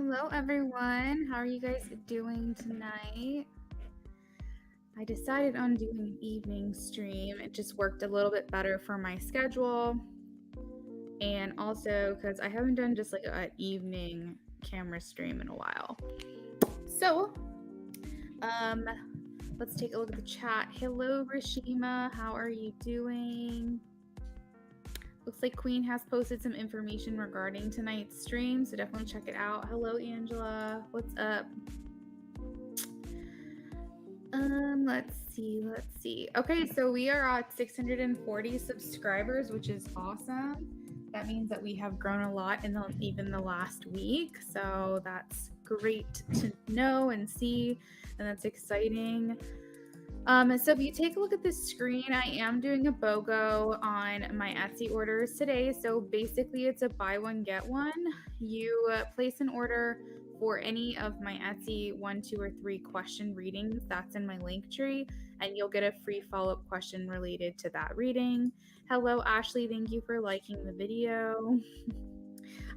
Hello everyone, how are you guys doing tonight? I decided on doing an evening stream. It just worked a little bit better for my schedule, and also because I haven't done just like an evening camera stream in a while. So, let's take a look at the chat. Hello Rashima, how are you doing? Looks like Queen has posted some information regarding tonight's stream, so definitely check it out. Hello, Angela. What's up? Let's see. Okay, so we are at 640 subscribers, which is awesome. That means that we have grown a lot in even the last week, so that's great to know and see, and that's exciting. So if you take a look at this screen, I am doing a BOGO on my Etsy orders today. So basically it's a buy one, get one. You place an order for any of my Etsy 1, 2, or 3 question readings. That's in my link tree, and you'll get a free follow-up question related to that reading. Hello, Ashley. Thank you for liking the video.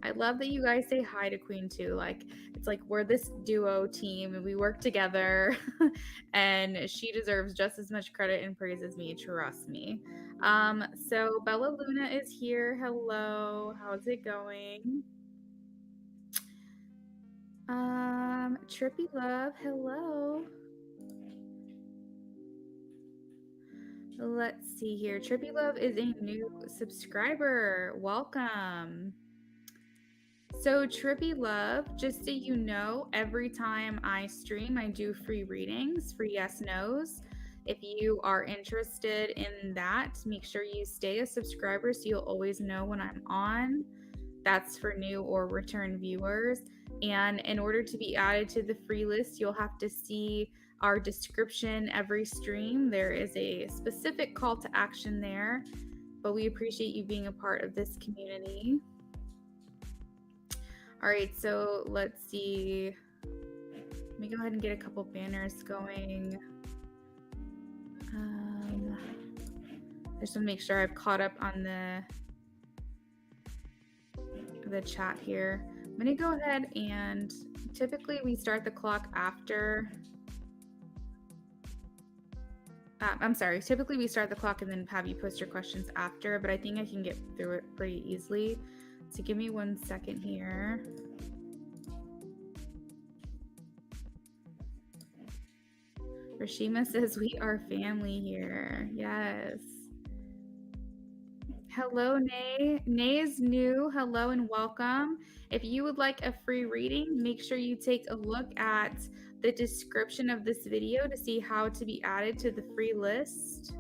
I love that you guys say hi to Queen too. Like, it's like we're this duo team and we work together and she deserves just as much credit and praise as me, trust me. So Bella Luna is here. Hello, how's it going? Trippy Love, hello. Let's see here. Trippy Love is a new subscriber. Welcome. So Trippy Love, just so you know, every time I stream, I do free readings, free yes, no's. If you are interested in that, make sure you stay a subscriber so you'll always know when I'm on. That's for new or return viewers. And in order to be added to the free list, you'll have to see our description every stream. There is a specific call to action there, but we appreciate you being a part of this community. All right, so let's see. Let me go ahead and get a couple banners going. I just want to make sure I've caught up on the chat here. I'm going to go ahead and typically we start the clock after. Typically we start the clock and then have you post your questions after, but I think I can get through it pretty easily. So give me 1 second here. Rashima says we are family here. Yes. Hello, Nay. Nay is new. Hello and welcome. If you would like a free reading, make sure you take a look at the description of this video to see how to be added to the free list.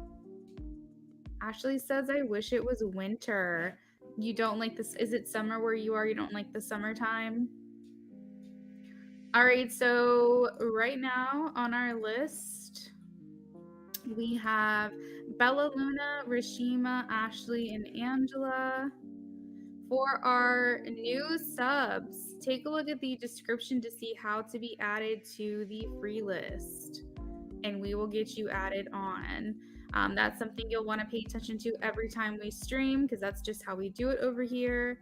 Ashley says, I wish it was winter. You don't like this? Is it summer where you are? You don't like the summertime? All right, so right now on our list, we have Bella Luna, Rashima, Ashley, and Angela. For our new subs, take a look at the description to see how to be added to the free list, and we will get you added on. That's something you'll want to pay attention to every time we stream because that's just how we do it over here.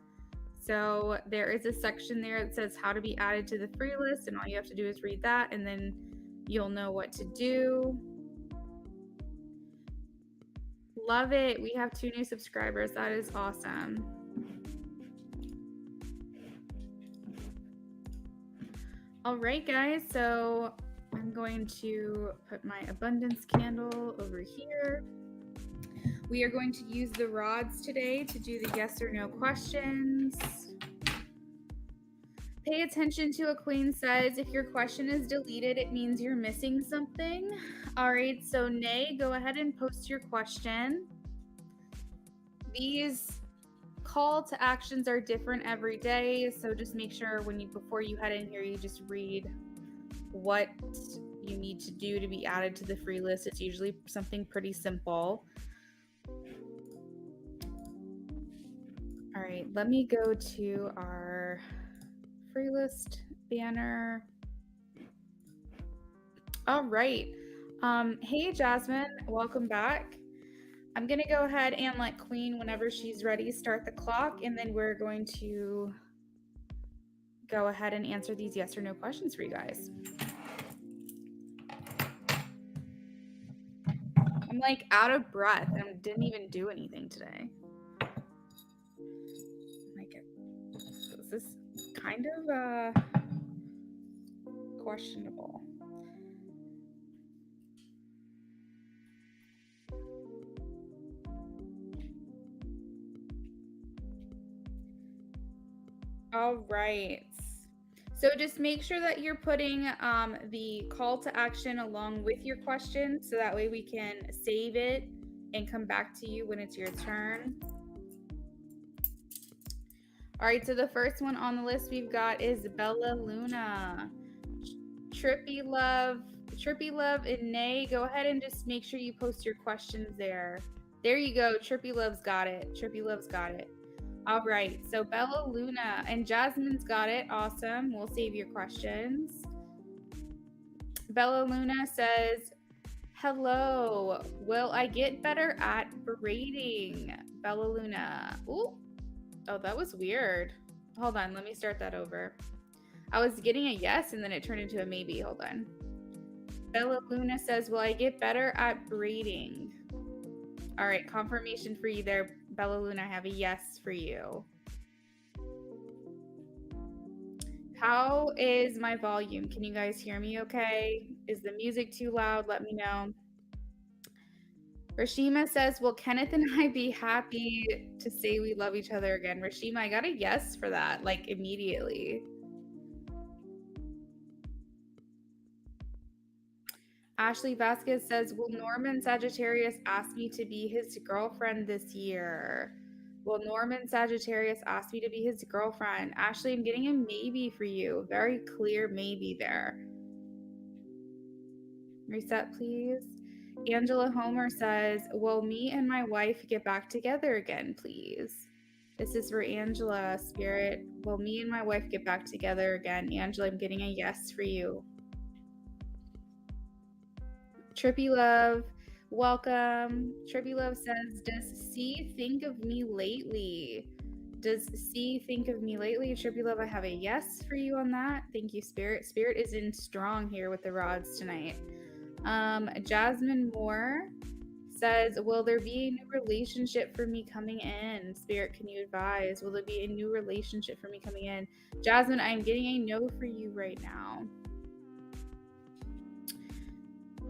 So there is a section there that says how to be added to the free list, and all you have to do is read that, and then you'll know what to do. Love it. We have 2 new subscribers. That is awesome. All right, guys. So I'm going to put my abundance candle over here. We are going to use the rods today to do the yes or no questions. Pay attention to what Queen says. If your question is deleted, it means you're missing something. All right, so Nay, go ahead and post your question. These call to actions are different every day, so just make sure before you head in here, you just read what you need to do to be added to the free list. It's usually something pretty simple. All right, let me go to our free list banner. All right. Hey, Jasmine, welcome back. I'm going to go ahead and let Queen, whenever she's ready, start the clock, and then we're going to go ahead and answer these yes or no questions for you guys. I'm like out of breath and didn't even do anything today. Like, this is kind of questionable. All right. So just make sure that you're putting the call to action along with your question, so that way we can save it and come back to you when it's your turn. All right, so the first one on the list we've got is Bella Luna. Trippy Love and Nay, go ahead and just make sure you post your questions there. There you go. Trippy Love's got it. Trippy Love's got it. All right, so Bella Luna and Jasmine's got it. Awesome. We'll save your questions. Bella Luna says, hello, will I get better at braiding? Bella Luna. Ooh. Oh, that was weird. Hold on, let me start that over. I was getting a yes and then it turned into a maybe. Hold on. Bella Luna says, will I get better at braiding? All right, confirmation for you there, Bella Luna. I have a yes for you. How is my volume? Can you guys hear me okay? Is the music too loud? Let me know. Rashima says, will Kenneth and I be happy to say we love each other again? Rashima, I got a yes for that, like immediately. Ashley Vasquez says, will Norman Sagittarius ask me to be his girlfriend this year? Will Norman Sagittarius ask me to be his girlfriend? Ashley, I'm getting a maybe for you. Very clear maybe there. Reset, please. Angela Homer says, will me and my wife get back together again, please? This is for Angela, Spirit. Will me and my wife get back together again? Angela, I'm getting a yes for you. Trippy Love, welcome. Trippy Love says, does C think of me lately? Does C think of me lately? Trippy Love, I have a yes for you on that. Thank you, Spirit. Spirit is in strong here with the rods tonight. Jasmine Moore says, will there be a new relationship for me coming in? Spirit, can you advise? Will there be a new relationship for me coming in? Jasmine, I'm getting a no for you right now.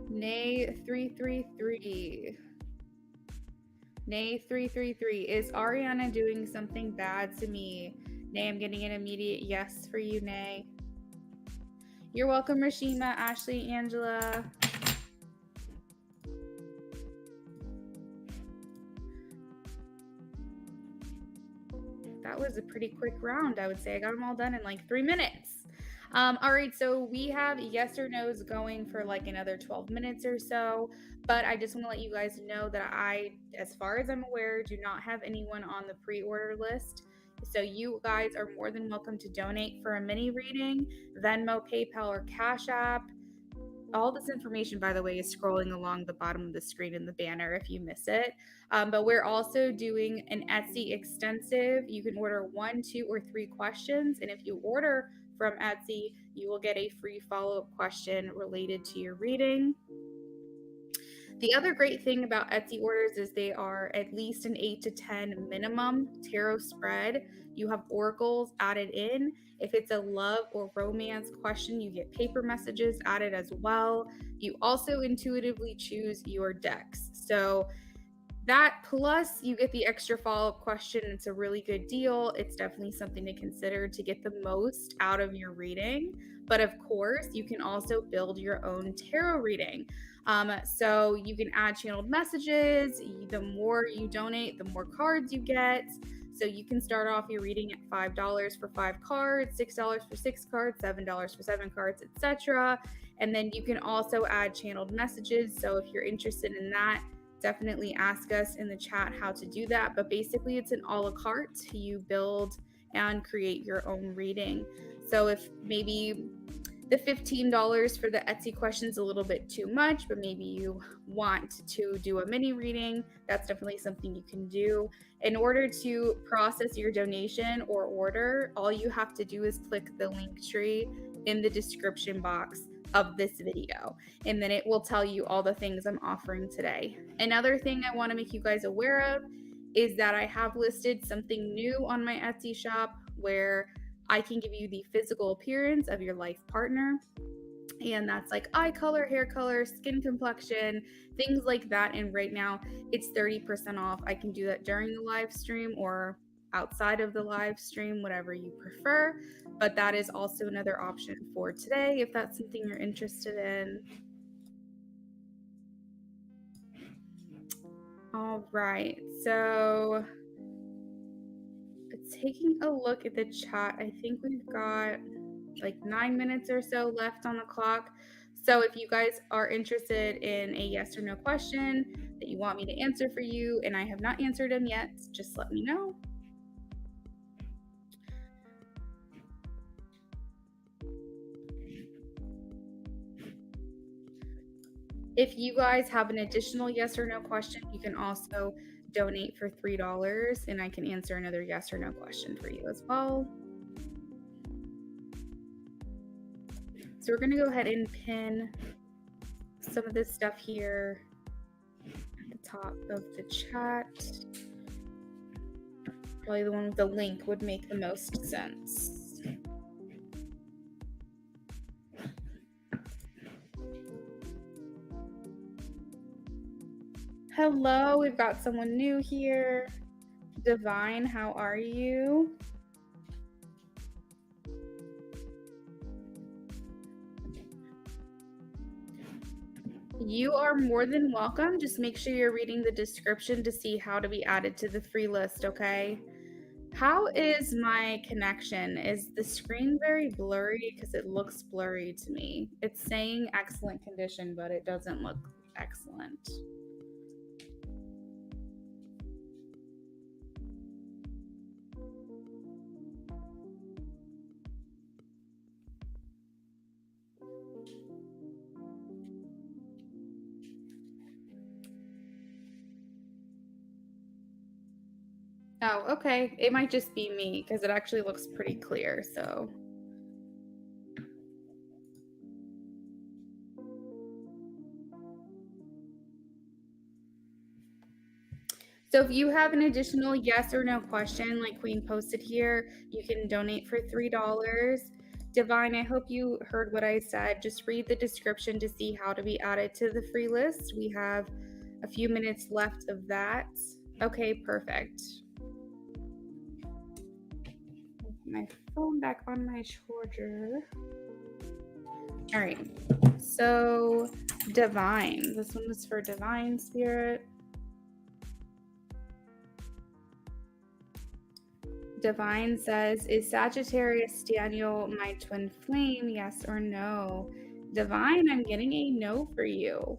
Nay 333. Nay 333. Is Ariana doing something bad to me? Nay, I'm getting an immediate yes for you, Nay. You're welcome, Rashima, Ashley, Angela. That was a pretty quick round, I would say. I got them all done in like 3 minutes. All right, so we have yes or no's going for like another 12 minutes or so, but I just want to let you guys know that I, as far as I'm aware, do not have anyone on the pre-order list. So you guys are more than welcome to donate for a mini reading, Venmo, PayPal, or Cash App. All this information, by the way, is scrolling along the bottom of the screen in the banner if you miss it. But we're also doing an Etsy extensive. You can order 1, 2, or 3 questions. And if you order from Etsy, you will get a free follow-up question related to your reading. The other great thing about Etsy orders is they are at least an 8 to 10 minimum tarot spread. You have oracles added in. If it's a love or romance question, you get paper messages added as well. You also intuitively choose your decks. So that plus you get the extra follow-up question. It's a really good deal. It's definitely something to consider to get the most out of your reading. But of course, you can also build your own tarot reading. So you can add channeled messages. The more you donate, the more cards you get. So you can start off your reading at $5 for 5 cards, $6 for 6 cards, $7 for 7 cards, etc. And then you can also add channeled messages. So if you're interested in that, definitely ask us in the chat how to do that. But basically, it's an a la carte. You build and create your own reading. So if maybe The $15 for the Etsy questions a little bit too much, but maybe you want to do a mini reading. That's definitely something you can do. In order to process your donation or order, all you have to do is click the link tree in the description box of this video, and then it will tell you all the things I'm offering today. Another thing I want to make you guys aware of is that I have listed something new on my Etsy shop where I can give you the physical appearance of your life partner. And that's like eye color, hair color, skin complexion, things like that. And right now it's 30% off. I can do that during the live stream or outside of the live stream, whatever you prefer. But that is also another option for today if that's something you're interested in. All right. So taking a look at the chat, I think we've got like 9 minutes or so left on the clock. So if you guys are interested in a yes or no question that you want me to answer for you and I have not answered them yet, just let me know. If you guys have an additional yes or no question, you can also donate for $3 and I can answer another yes or no question for you as well. So we're going to go ahead and pin some of this stuff here at the top of the chat. Probably the one with the link would make the most sense. Hello, we've got someone new here. Divine, how are you? You are more than welcome. Just make sure you're reading the description to see how to be added to the free list, okay? How is my connection? Is the screen very blurry? Because it looks blurry to me. It's saying excellent condition, but it doesn't look excellent. Oh, okay. It might just be me because it actually looks pretty clear, so. So if you have an additional yes or no question, like Queen posted here, you can donate for $3. Divine, I hope you heard what I said. Just read the description to see how to be added to the free list. We have a few minutes left of that. Okay, perfect. My phone back on my charger. All right, so Divine. This one was for Divine Spirit. Divine says, is Sagittarius Daniel my twin flame? Yes or no? Divine, I'm getting a no for you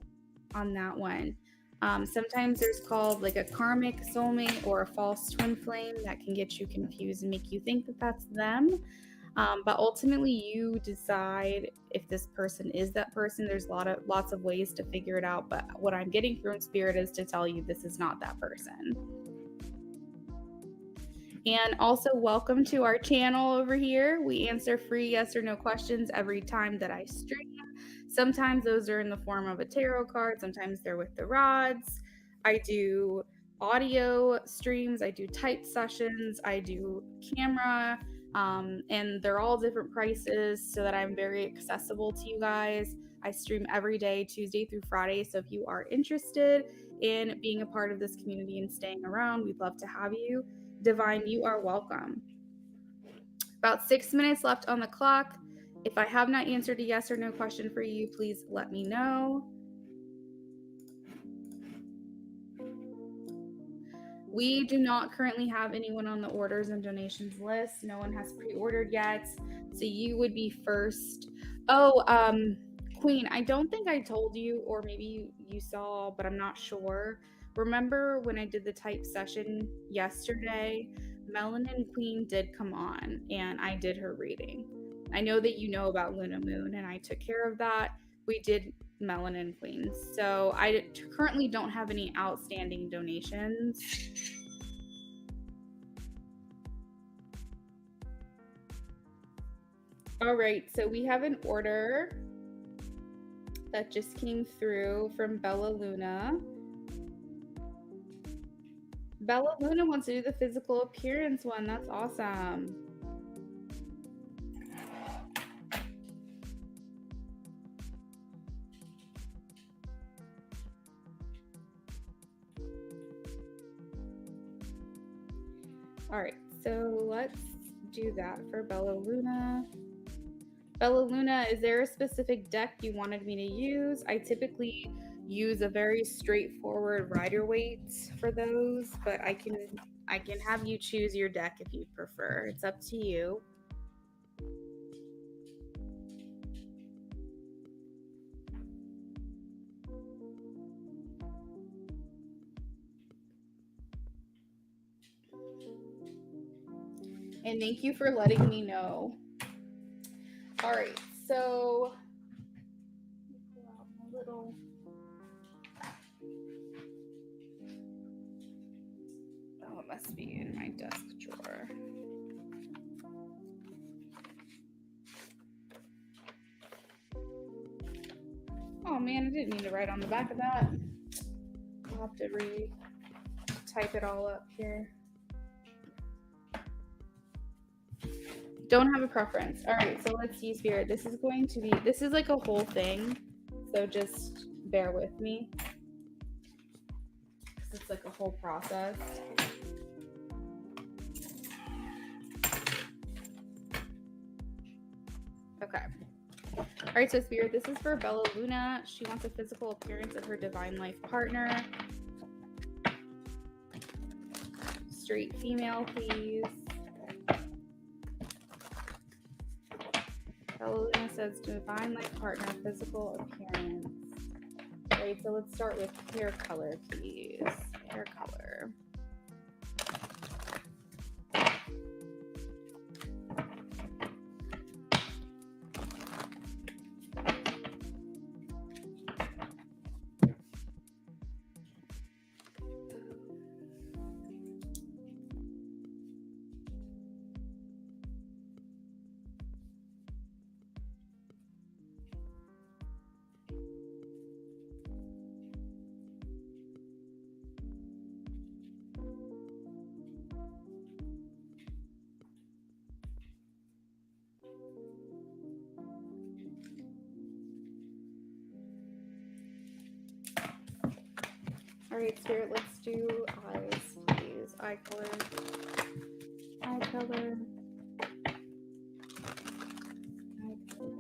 on that one. Sometimes there's called like a karmic soulmate or a false twin flame that can get you confused and make you think that that's them. But ultimately, you decide if this person is that person. There's lots of ways to figure it out. But what I'm getting from Spirit is to tell you this is not that person. And also, welcome to our channel over here. We answer free yes or no questions every time that I stream. Sometimes those are in the form of a tarot card, sometimes they're with the rods. I do audio streams, I do type sessions, I do camera, and they're all different prices so that I'm very accessible to you guys. I stream every day, Tuesday through Friday. So if you are interested in being a part of this community and staying around, we'd love to have you. Divine, you are welcome. About 6 minutes left on the clock. If I have not answered a yes or no question for you, please let me know. We do not currently have anyone on the orders and donations list. No one has pre-ordered yet. So you would be first. Oh, Queen, I don't think I told you, or maybe you saw, but I'm not sure. Remember when I did the type session yesterday? Melanin Queen did come on and I did her reading. I know that you know about Luna Moon, and I took care of that. We did Melanin Queens. So I currently don't have any outstanding donations. All right, so we have an order that just came through from Bella Luna. Bella Luna wants to do the physical appearance one. That's awesome. All right, so let's do that for Bella Luna. Bella Luna, is there a specific deck you wanted me to use? I typically use a very straightforward rider weight for those, but I can have you choose your deck if you prefer. It's up to you. And thank you for letting me know. All right, so pull out my little. Oh, it must be in my desk drawer. Oh man, I didn't mean to write on the back of that. I'll have to type it all up here. Don't have a preference. All right, so let's see, Spirit. This is like a whole thing, so just bear with me because it's like a whole process. Okay. All right, so Spirit, this is for Bella Luna. She wants a physical appearance of her divine life partner. Straight female, please. Bella Luna says divine life partner, physical appearance. All right, so let's start with hair color, please. Hair color. All right, Spirit, let's do eyes, please. Eye color. Eye color. Eye color.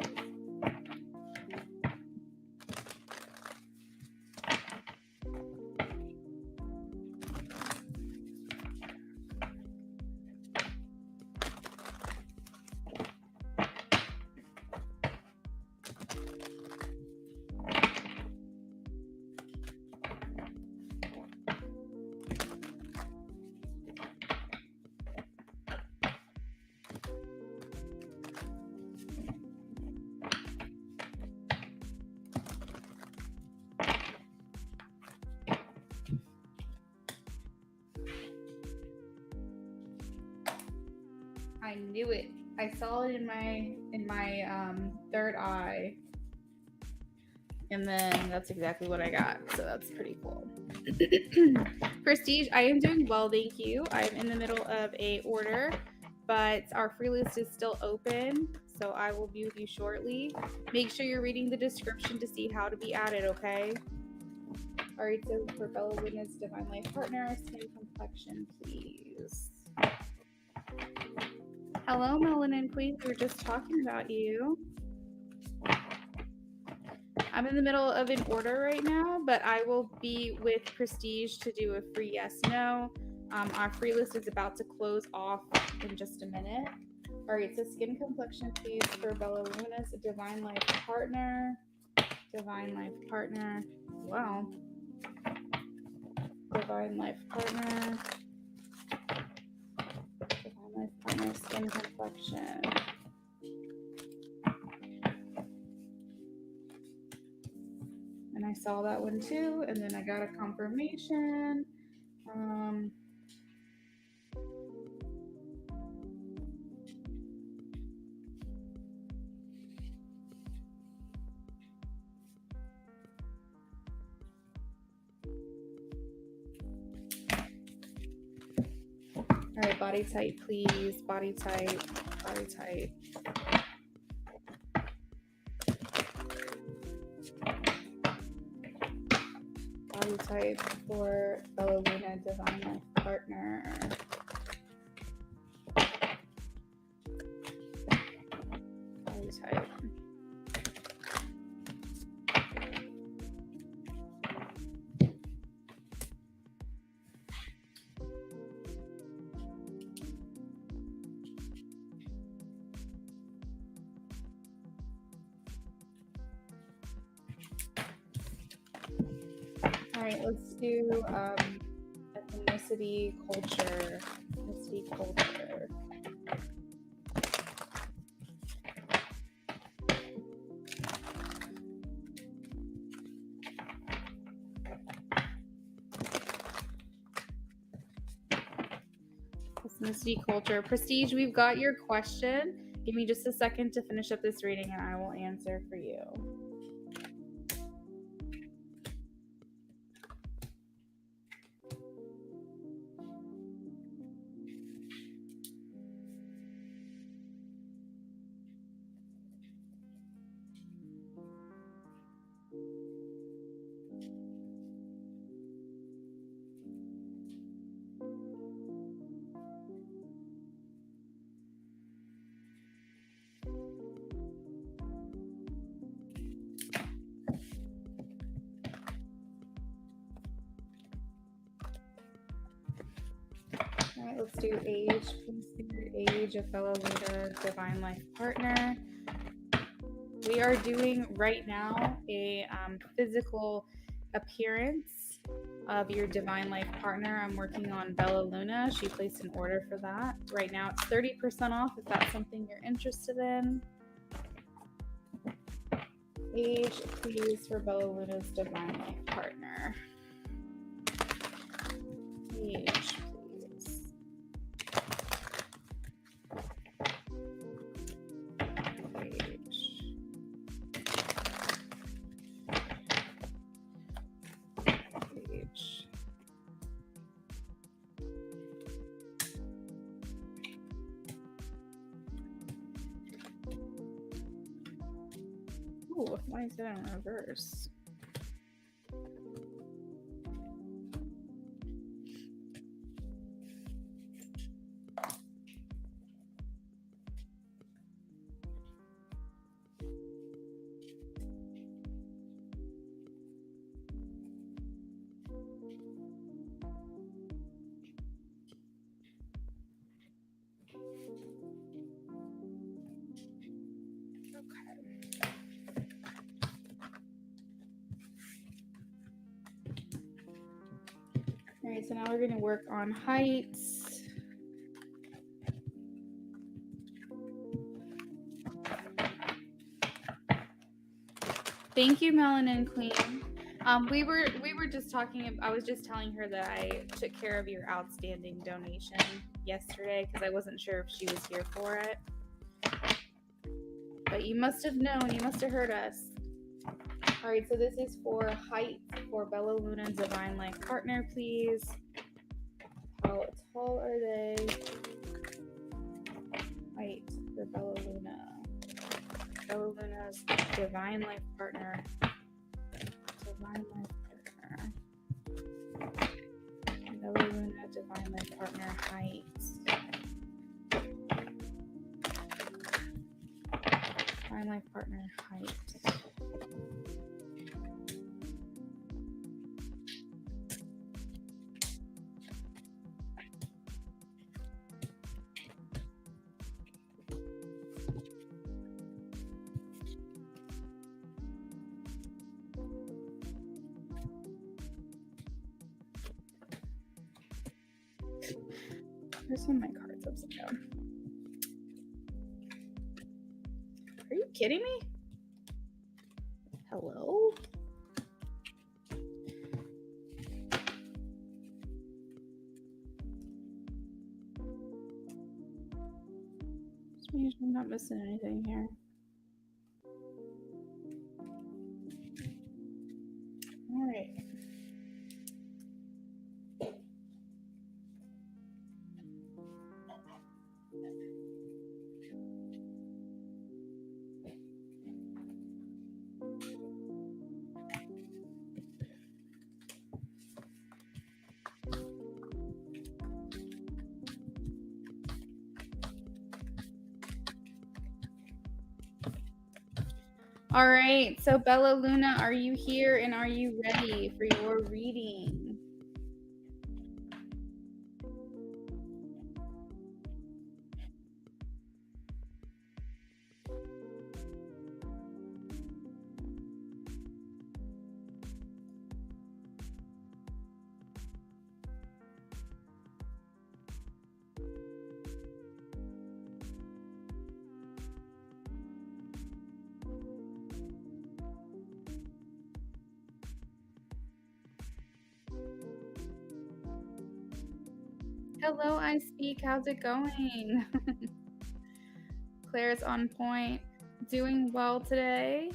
I knew it. I saw it in my third eye. And then that's exactly what I got. So that's pretty cool. Prestige, I am doing well, thank you. I'm in the middle of a order, but our free list is still open. So I will be with you shortly. Make sure you're reading the description to see how to be added, okay? All right, so for Bella Luna's divine life partner, skin complexion, please. Hello, Melanin Queen. We were just talking about you. I'm in the middle of an order right now, but I will be with Prestige to do a free yes/no. Our free list is about to close off in just a minute. All right, so skin complexion, please, for Bella Luna's divine life partner. Divine life partner. Wow. Divine life partner. Divine life partner, skin complexion. saw that one too, and then I got a confirmation. All right, body type, please. Body type, body type. Body type for Bella Luna Divine Life Partner. Body type. All right, let's do ethnicity, culture. Ethnicity, culture. Ethnicity, culture. Prestige, we've got your question. Give me just a second to finish up this reading and I will answer for you. All right, let's do age. Please see your age of fellow Luna Divine Life Partner. We are doing right now a physical appearance of your Divine Life Partner. I'm working on Bella Luna. She placed an order for that. Right now it's 30% off if that's something you're interested in. Age, please, for Bella Luna's Divine Life Partner. Age, please. Ooh, why is it in reverse? All right, so now we're going to work on heights. Thank you, Melanin Queen. We were just talking. I was just telling her that I took care of your outstanding donation yesterday because I wasn't sure if she was here for it. But you must have known. You must have heard us. All right, so this is for height for Bella Luna Divine Life Partner, please. How tall are they? Height for Bella Luna. Bella Luna's Divine Life Partner. Divine Life Partner. Bella Luna Divine Life Partner height. Divine Life Partner height. Here's one of my cards upside down. Are you kidding me? Hello? I'm not missing anything here. All right. All right, so Bella Luna, are you here and are you ready for your reading? Hello, I Speak. How's it going? Claire's on point. Doing well today.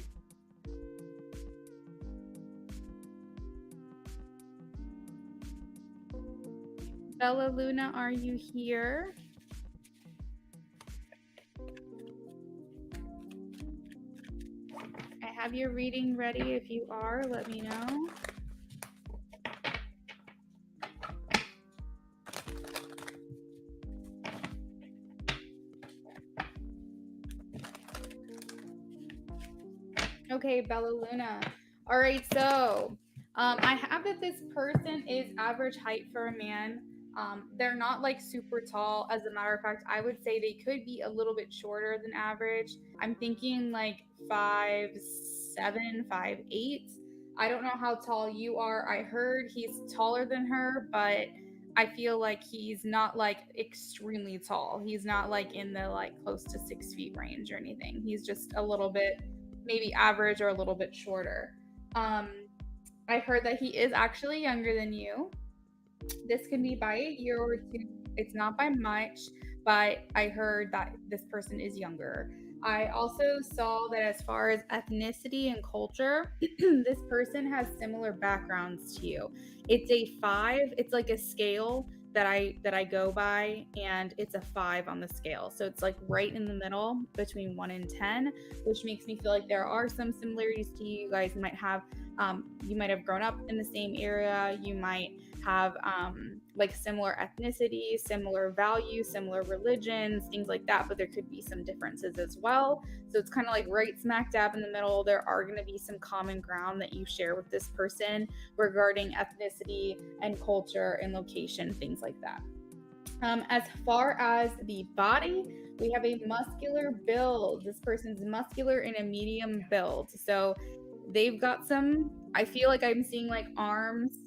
Bella Luna, are you here? I have your reading ready. If you are, let me know. Okay, Bella Luna. All right, so I have that this person is average height for a man. They're not like super tall. As a matter of fact, I would say they could be a little bit shorter than average. I'm thinking like 5'7", 5'8". I don't know how tall you are. I heard he's taller than her, but I feel like he's not like extremely tall. He's not like in the like close to 6 feet range or anything. He's just a little bit maybe average or a little bit shorter. Um, I heard that he is actually younger than you. This can be by a year or two. It's not by much, but I heard that this person is younger. I also saw that as far as ethnicity and culture, this person has similar backgrounds to you. It's a 5. It's like a scale that I go by, and it's a 5 on the scale. So it's like right in the middle between 1 and 10, which makes me feel like there are some similarities to you. You guys might have you might have grown up in the same area. You might have like similar ethnicity, similar values, similar religions, things like that, but there could be some differences as well. So it's kind of like right smack dab in the middle. There are going to be some common ground that you share with this person regarding ethnicity and culture and location, things like that. As far as the body, we have a muscular build. This person's muscular in a medium build. So they've got some, I feel like I'm seeing like arms,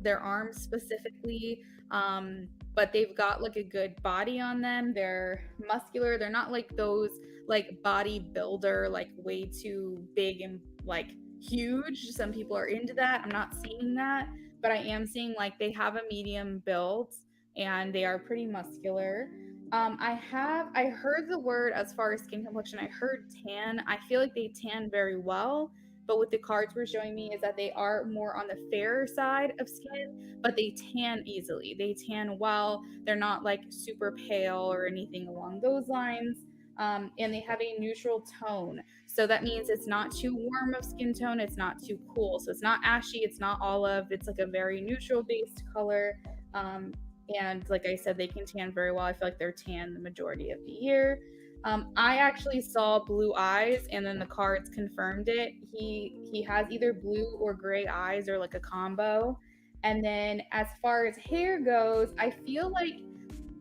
their arms specifically. But they've got like a good body on them. They're muscular. They're not like those like bodybuilder, like way too big and like huge. Some people are into that. I'm not seeing that, but I am seeing like they have a medium build and they are pretty muscular. I heard the word as far as skin complexion. I heard tan. I feel like they tan very well, but what the cards were showing me is that they are more on the fairer side of skin, but they tan easily. They tan well. They're not like super pale or anything along those lines. And they have a neutral tone. So that means it's not too warm of skin tone. It's not too cool. So it's not ashy. It's not olive. It's like a very neutral based color. And like I said, they can tan very well. I feel like they're tan the majority of the year. I actually saw blue eyes, and then the cards confirmed it. He has either blue or gray eyes, or like a combo. And then as far as hair goes, I feel like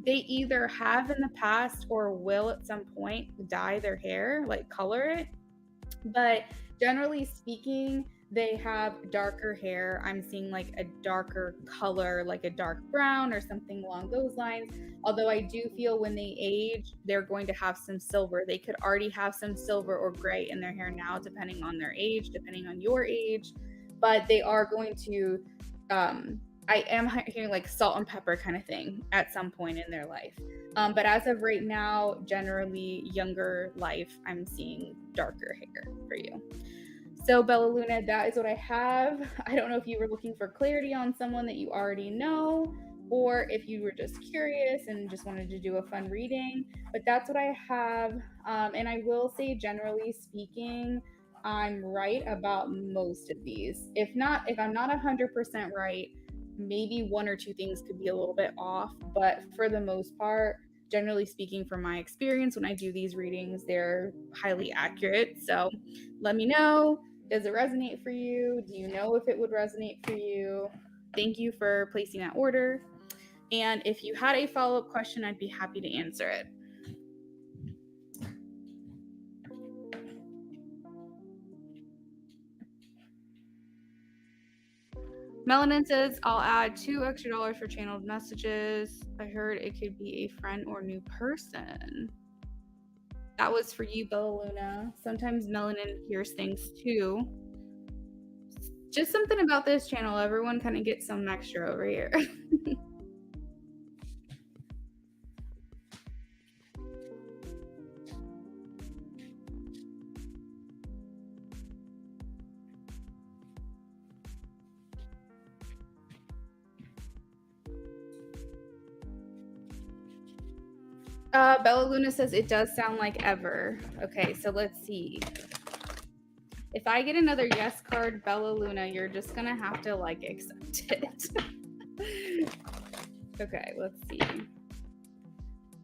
they either have in the past or will at some point dye their hair, like color it. But generally speaking, they have darker hair. I'm seeing like a darker color, like a dark brown or something along those lines. Although I do feel when they age, they're going to have some silver. They could already have some silver or gray in their hair now, depending on their age, depending on your age. But they are going to I am hearing like salt and pepper kind of thing at some point in their life. But as of right now, generally younger life, I'm seeing darker hair for you. So Bella Luna, that is what I have. I don't know if you were looking for clarity on someone that you already know, or if you were just curious and just wanted to do a fun reading, but that's what I have. And I will say, generally speaking, I'm right about most of these. If I'm not 100% right, maybe one or two things could be a little bit off, but for the most part, generally speaking, from my experience, when I do these readings, they're highly accurate. So let me know. Does it resonate for you? Do you know if it would resonate for you? Thank you for placing that order. And if you had a follow-up question, I'd be happy to answer it. Melanin says, I'll add $2 extra for channeled messages. I heard it could be a friend or new person. That was for you, Bella Luna. Sometimes Melanin hears things too. Just something about this channel. Everyone kind of gets some extra over here. Bella Luna says it does sound like ever. Okay, so let's see. If I get another yes card, Bella Luna, you're just gonna have to like accept it. Okay, let's see.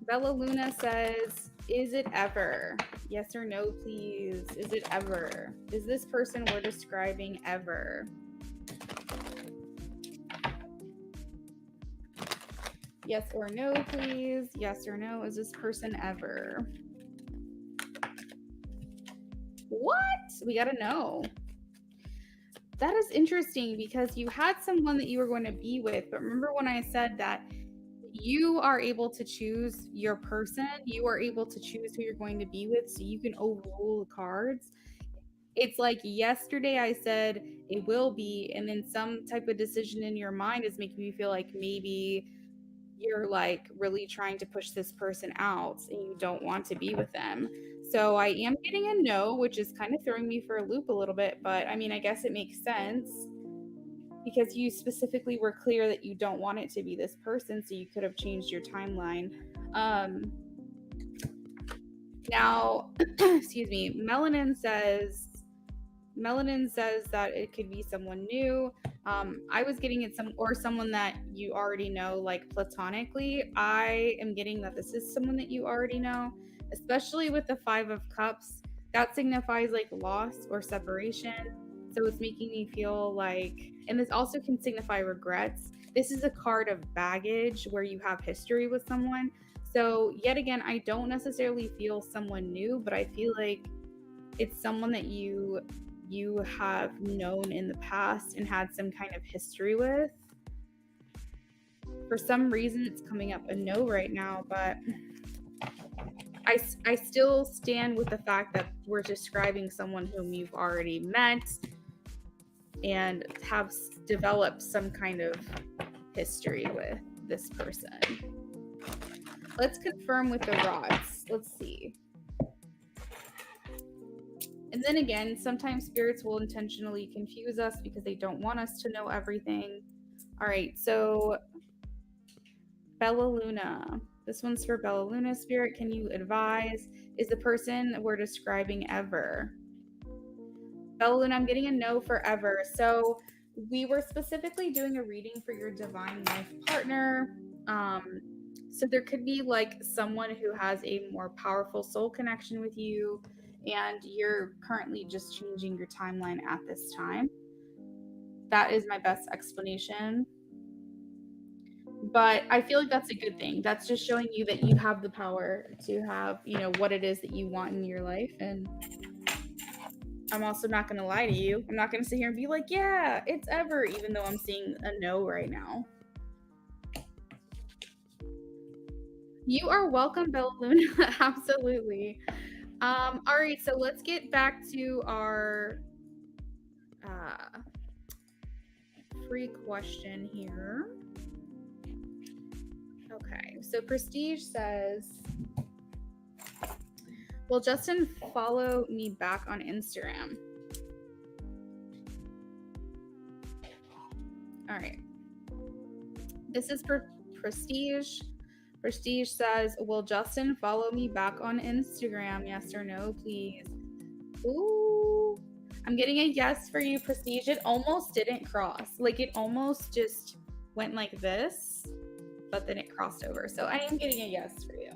Bella Luna says, is it ever? Yes or no, please. Is it ever? Is this person we're describing ever? Yes or no, please. Yes or no, is this person ever? What? We gotta know. That is interesting because you had someone that you were going to be with, but remember when I said that you are able to choose your person, you are able to choose who you're going to be with, so you can overrule the cards. It's like yesterday I said it will be, and then some type of decision in your mind is making you feel like maybe you're like really trying to push this person out and you don't want to be with them. So I am getting a no, which is kind of throwing me for a loop a little bit, but I mean, I guess it makes sense because you specifically were clear that you don't want it to be this person, so you could have changed your timeline. Now, excuse me, Melanin says that it could be someone new. I was getting it someone that you already know, like platonically. I am getting that this is someone that you already know, especially with the 5 of Cups. That signifies like loss or separation. So it's making me feel like, and this also can signify regrets. This is a card of baggage where you have history with someone. So yet again, I don't necessarily feel someone new, but I feel like it's someone that you have known in the past and had some kind of history with. For some reason, it's coming up a no right now, but I still stand with the fact that we're describing someone whom you've already met and have developed some kind of history with this person. Let's confirm with the rods. Let's see. And then again, sometimes spirits will intentionally confuse us because they don't want us to know everything. All right, so Bella Luna. This one's for Bella Luna spirit. Can you advise? Is the person we're describing ever? Bella Luna, I'm getting a no forever. So we were specifically doing a reading for your divine life partner. So there could be like someone who has a more powerful soul connection with you, and you're currently just changing your timeline at this time. That is my best explanation. But I feel like that's a good thing. That's just showing you that you have the power to have, what it is that you want in your life. And I'm also not going to lie to you. I'm not going to sit here and be like, yeah, it's ever, even though I'm seeing a no right now. You are welcome, Bella Luna. Absolutely. All right, so let's get back to our free question here. Okay, so Prestige says, will Justin follow me back on Instagram? All right. This is for Prestige. Prestige says, will Justin follow me back on Instagram? Yes or no, please? Ooh. I'm getting a yes for you, Prestige. It almost didn't cross. Like, it almost just went like this, but then it crossed over. So I am getting a yes for you.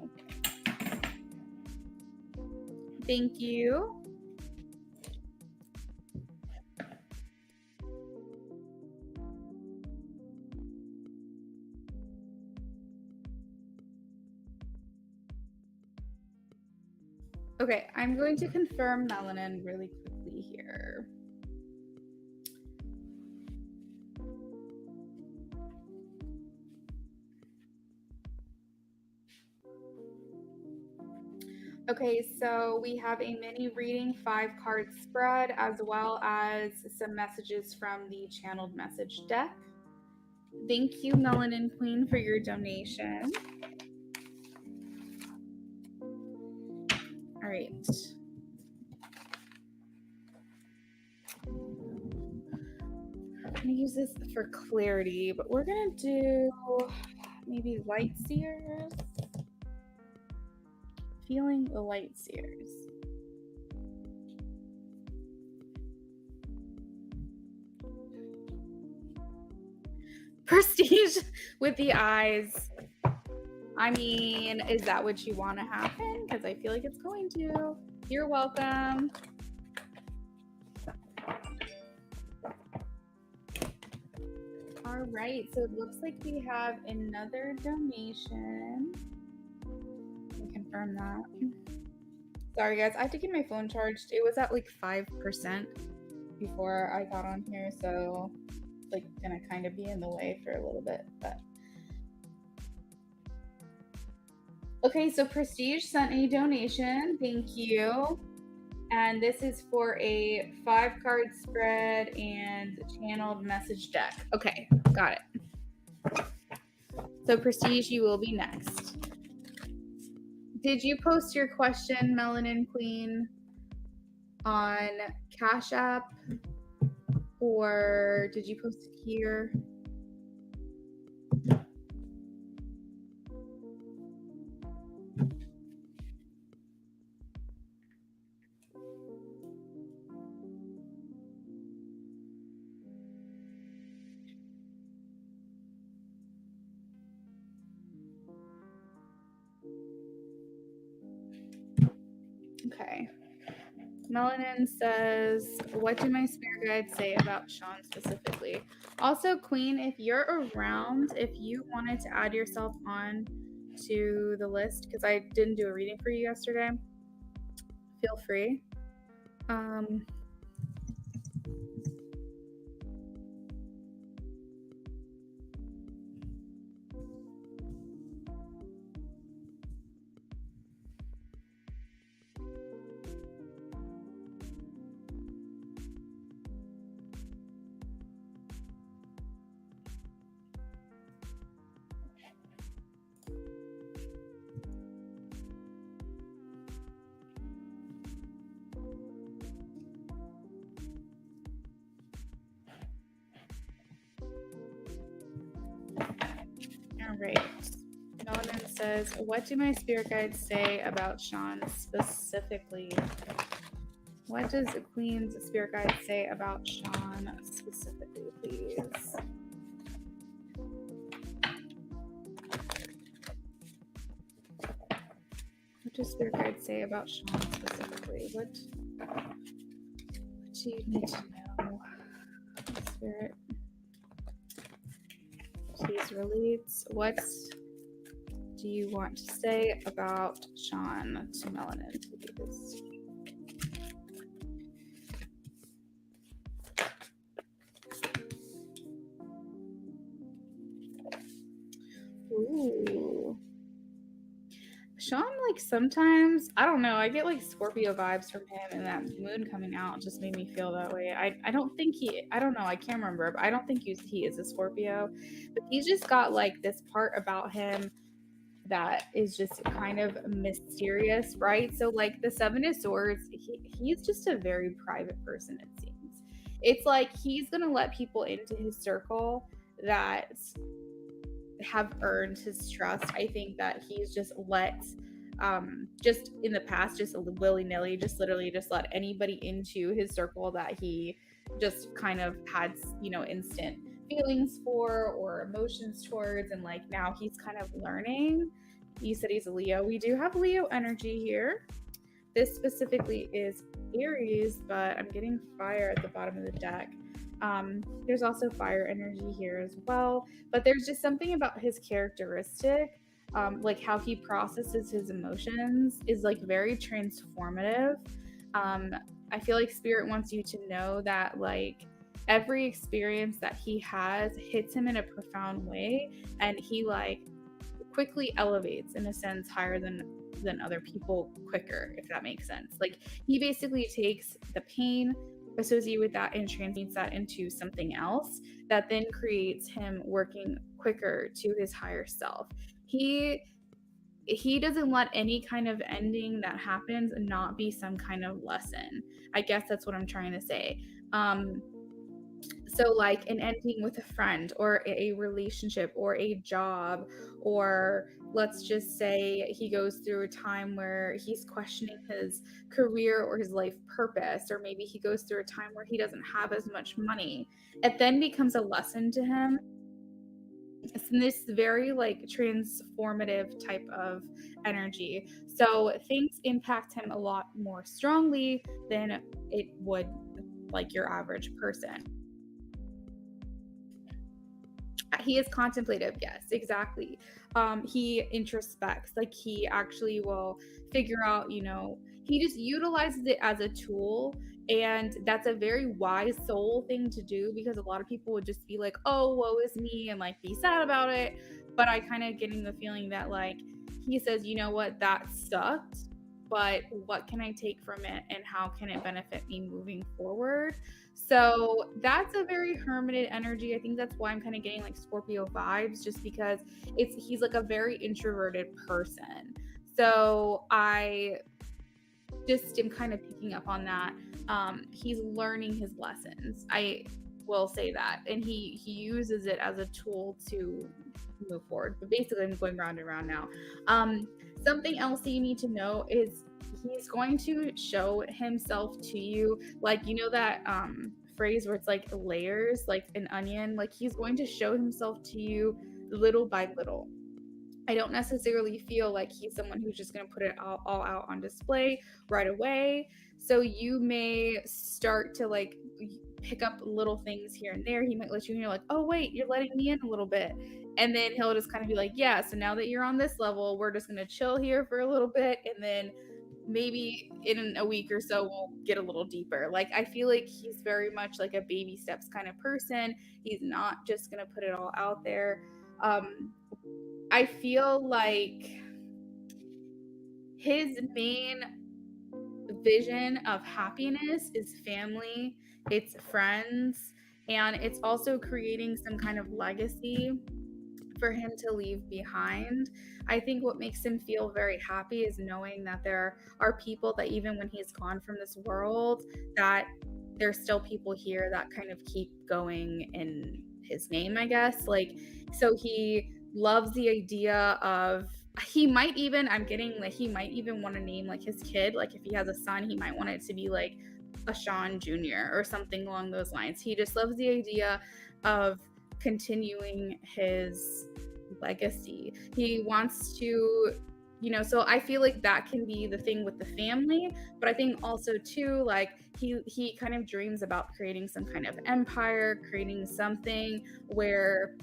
Thank you. Okay, I'm going to confirm melanin really quickly here. Okay, so we have a mini reading 5-card spread as well as some messages from the channeled message deck. Thank you, Melanin Queen, for your donation. All right. I'm going to use this for clarity, but we're going to do maybe light seers. Feeling the light seers. Prestige with the eyes. I mean, is that what you want to happen? Because I feel like it's going to. You're welcome. All right, so it looks like we have another donation. Let me confirm that. Sorry guys, I have to get my phone charged. It was at like 5% before I got on here, so it's like gonna kind of be in the way for a little bit, but okay, so Prestige sent a donation. Thank you. And this is for a 5-card spread and channeled message deck. Okay, got it. So Prestige, you will be next. Did you post your question, Melanin Queen, on Cash App, or did you post it here? Okay. Melanin says, what do my spirit guides say about Sean specifically? Also, Queen, if you're around, if you wanted to add yourself on to the list, because I didn't do a reading for you yesterday, feel free. All right. Melanin says, what do my spirit guides say about Sean specifically? What does the Queen's spirit guide say about Sean specifically, please? What does spirit guide say about Sean specifically? What do you need to know? Spirit, please relates. What do you want to say about Sean to Melanin, please? Ooh. Sean, like sometimes, I don't know, I get like Scorpio vibes from him, and that moon coming out just made me feel that way. I don't think I don't know, I can't remember, but I don't think he is a Scorpio. But he's just got like this part about him that is just kind of mysterious, right? So like the Seven of Swords, he's just a very private person, it seems. It's like he's gonna let people into his circle that have earned his trust. I think that he's just let just in the past, just willy-nilly, just literally just let anybody into his circle that he just kind of had, instant feelings for or emotions towards. And like now he's kind of learning. You said he's a Leo. We do have Leo energy here. This specifically is Aries, but I'm getting fire at the bottom of the deck. There's also fire energy here as well, but there's just something about his characteristic, like how he processes his emotions is like very transformative. I feel like Spirit wants you to know that like every experience that he has hits him in a profound way, and he like quickly elevates in a sense higher than other people quicker, if that makes sense. Like he basically takes the pain associated with that and transmutes that into something else that then creates him working quicker to his higher self. He doesn't let any kind of ending that happens not be some kind of lesson. I guess that's what I'm trying to say. So like an ending with a friend or a relationship or a job, or let's just say he goes through a time where he's questioning his career or his life purpose, or maybe he goes through a time where he doesn't have as much money. It then becomes a lesson to him. It's in this very like transformative type of energy. So things impact him a lot more strongly than it would like your average person. He is contemplative, yes, exactly. He introspects, like he actually will figure out, he just utilizes it as a tool. And that's a very wise soul thing to do, because a lot of people would just be like, oh, woe is me, and like be sad about it. But I kind of getting the feeling that like he says, you know what, that sucked, but what can I take from it and how can it benefit me moving forward? So that's a very hermited energy. I think that's why I'm kind of getting like Scorpio vibes, just because he's like a very introverted person. So I just am kind of picking up on that. He's learning his lessons. I will say that, and he uses it as a tool to move forward. But basically, I'm going round and round now. Something else that you need to know is he's going to show himself to you, like that phrase where it's like layers, like an onion. Like he's going to show himself to you little by little. I don't necessarily feel like he's someone who's just going to put it all out on display right away. So you may start to like pick up little things here and there. He might let you know, like, oh, wait, you're letting me in a little bit. And then he'll just kind of be like, yeah, so now that you're on this level, we're just going to chill here for a little bit. And then maybe in a week or so, we'll get a little deeper. Like, I feel like he's very much like a baby steps kind of person. He's not just going to put it all out there. I feel like his main vision of happiness is family, it's friends, and it's also creating some kind of legacy for him to leave behind. I think what makes him feel very happy is knowing that there are people that even when he's gone from this world, that there's still people here that kind of keep going in his name, I guess. Like, so he loves the idea of, he might even, I'm getting like, he might even want to name like his kid, like if he has a son, he might want it to be like a Sean Jr. or something along those lines. He just loves the idea of continuing his legacy. He wants to, so I feel like that can be the thing with the family, but I think also too, like he kind of dreams about creating some kind of empire, creating something where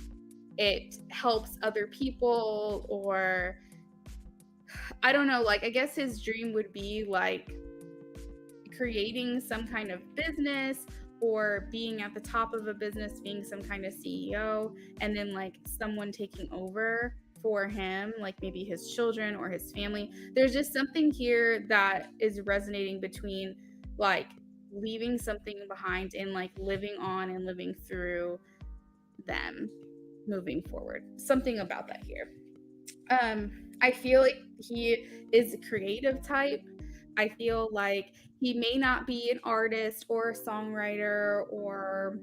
it helps other people, or I don't know, like I guess his dream would be like creating some kind of business or being at the top of a business, being some kind of CEO, and then like someone taking over for him, like maybe his children or his family. There's just something here that is resonating between like leaving something behind and like living on and living through them moving forward. Something about that here. I feel like he is a creative type. I feel like he may not be an artist or a songwriter or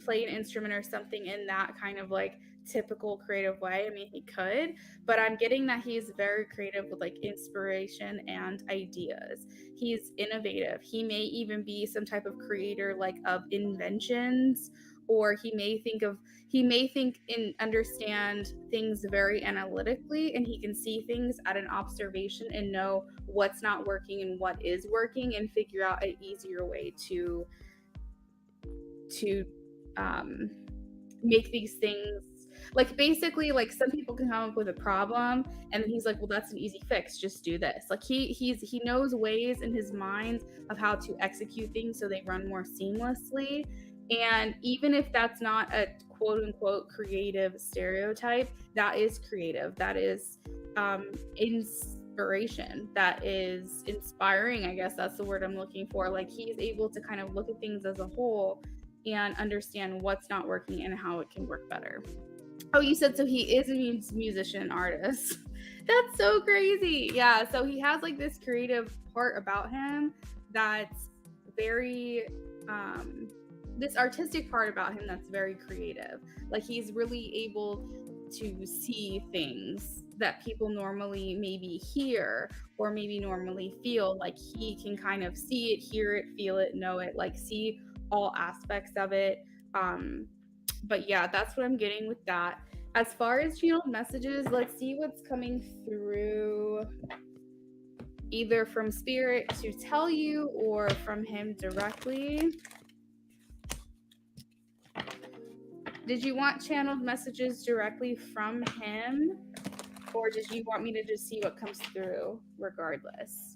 play an instrument or something in that kind of like typical creative way. I mean, he could, but I'm getting that he's very creative with like inspiration and ideas. He's innovative. He may even be some type of creator like of inventions, or he may think and understand things very analytically, and he can see things at an observation and know what's not working and what is working and figure out an easier way to make these things, like basically like some people can come up with a problem and then he's like, well, that's an easy fix, just do this. Like he knows ways in his mind of how to execute things so they run more seamlessly. And even if that's not a quote unquote creative stereotype, that is creative, that is inspiration, that is inspiring, I guess that's the word I'm looking for. Like he's able to kind of look at things as a whole and understand what's not working and how it can work better. Oh, you said so he is a musician artist. That's so crazy. Yeah, so he has like this creative part about him that's very this artistic part about him that's very creative. Like he's really able to see things that people normally maybe hear or maybe normally feel. Like he can kind of see it, hear it, feel it, know it, like see all aspects of it. But yeah, that's what I'm getting with that. As far as channeled messages, let's see what's coming through either from spirit to tell you or from him directly. Did you want channeled messages directly from him, or did you want me to just see what comes through regardless?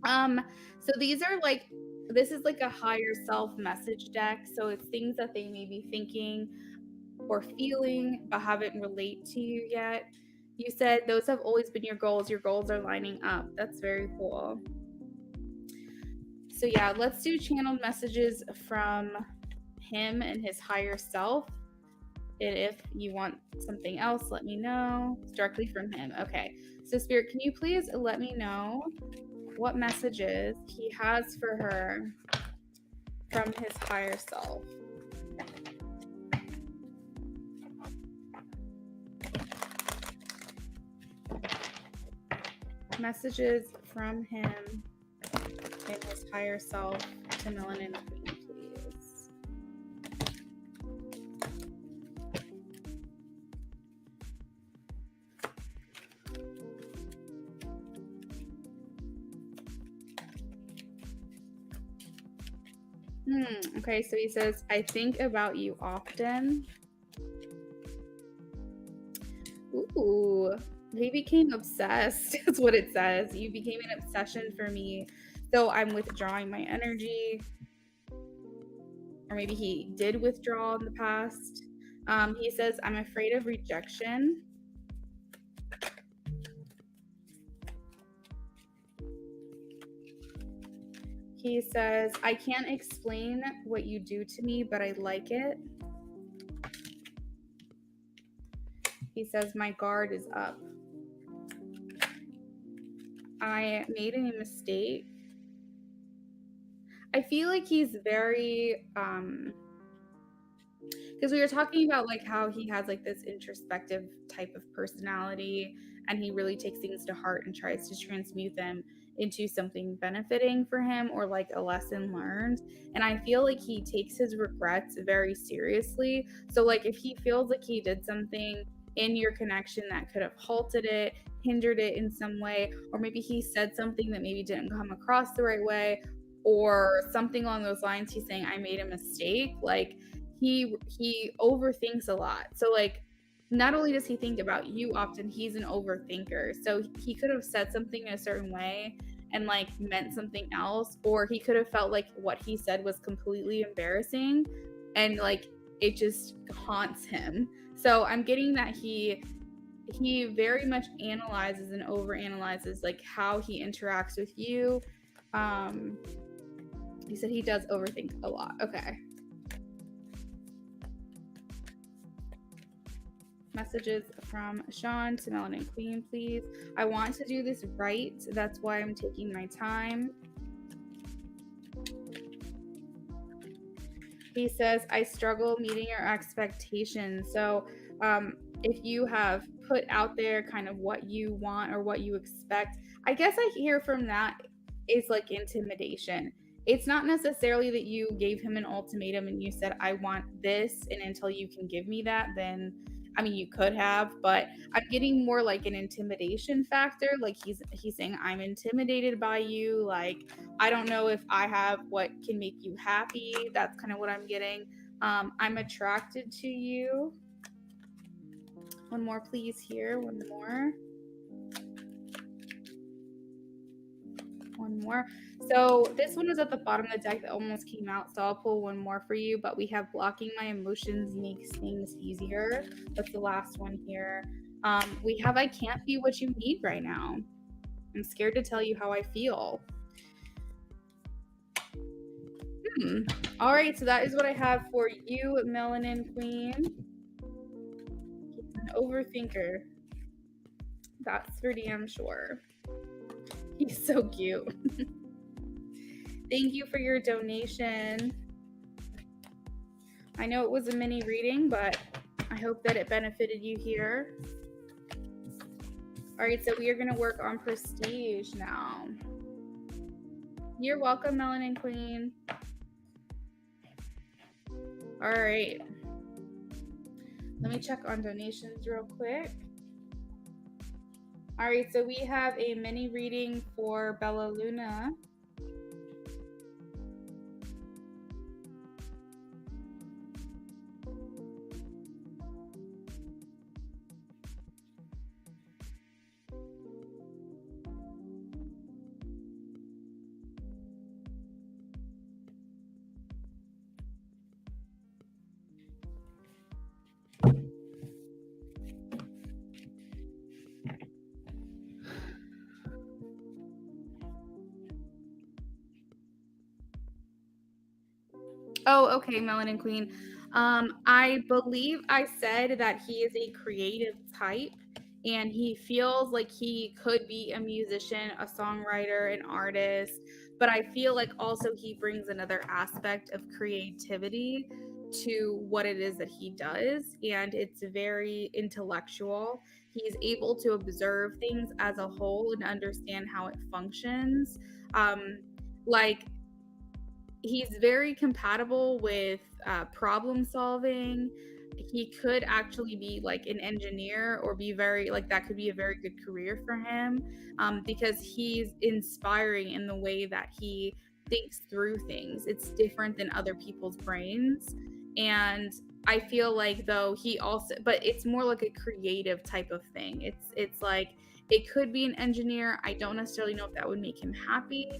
So these are like, this is like a higher self message deck. So it's things that they may be thinking or feeling but haven't relate to you yet. You said those have always been your goals. Your goals are lining up. That's very cool. So yeah, let's do channeled messages from him and his higher self. And if you want something else, let me know. It's directly from him. Okay. So Spirit, can you please let me know what messages he has for her from his higher self? Messages from him and his higher self to Melanin Queen, please. Okay, so he says, I think about you often. Ooh, he became obsessed. That's what it says. You became an obsession for me. So I'm withdrawing my energy. Or maybe he did withdraw in the past. He says, I'm afraid of rejection. He says, I can't explain what you do to me, but I like it. He says, my guard is up. I made a mistake. I feel like he's very, because we were talking about like how he has like this introspective type of personality and he really takes things to heart and tries to transmute them into something benefiting for him or like a lesson learned. And I feel like he takes his regrets very seriously. So like if he feels like he did something in your connection that could have halted it, hindered it in some way, or maybe he said something that maybe didn't come across the right way or something along those lines, he's saying, I made a mistake. Like he overthinks a lot. So like not only does he think about you often, he's an overthinker. So he could have said something in a certain way and like meant something else, or he could have felt like what he said was completely embarrassing and like it just haunts him. So I'm getting that he very much analyzes and overanalyzes like how he interacts with you. He said he does overthink a lot. Okay. Messages from Sean to Melanin Queen, please. I want to do this right. That's why I'm taking my time. He says, I struggle meeting your expectations. So if you have put out there kind of what you want or what you expect, I guess I hear from that is like intimidation. It's not necessarily that you gave him an ultimatum and you said, I want this, and until you can give me that, then I mean you could have, but I'm getting more like an intimidation factor. Like he's saying, I'm intimidated by you. Like, I don't know if I have what can make you happy. That's kind of what I'm getting. I'm attracted to you. One more, please, here. One more. One more. So this one was at the bottom of the deck that almost came out, so I'll pull one more for you. But we have blocking my emotions makes things easier. That's the last one here. We have I can't be what you need right now. I'm scared to tell you how I feel. All right, so that is what I have for you, Melanin Queen. He's an overthinker. That's for damn sure. He's so cute. Thank you for your donation. I know it was a mini reading, but I hope that it benefited you here. All right, so we are going to work on prestige now. You're welcome, Melanin Queen. All right. Let me check on donations real quick. All right, so we have a mini reading for Bella Luna. Oh, okay, Melanin Queen. I believe I said that he is a creative type and he feels like he could be a musician, a songwriter, an artist, but I feel like also he brings another aspect of creativity to what it is that he does, and it's very intellectual. He's able to observe things as a whole and understand how it functions. Like he's very compatible with problem solving. He could actually be like an engineer or be very like that could be a very good career for him, because he's inspiring in the way that he thinks through things. It's different than other people's brains. And I feel like though he also, but it's more like a creative type of thing. It's like it could be an engineer. I don't necessarily know if that would make him happy,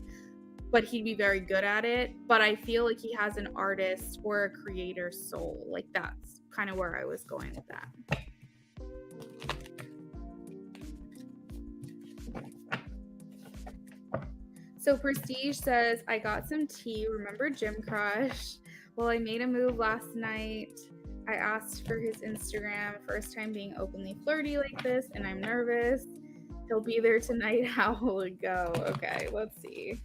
but he'd be very good at it. But I feel like he has an artist or a creator soul. Like that's kind of where I was going with that. So Prestige says, I got some tea. Remember Gym Crush? Well, I made a move last night. I asked for his Instagram. First time being openly flirty like this, and I'm nervous. He'll be there tonight. How will it go? Okay, let's see.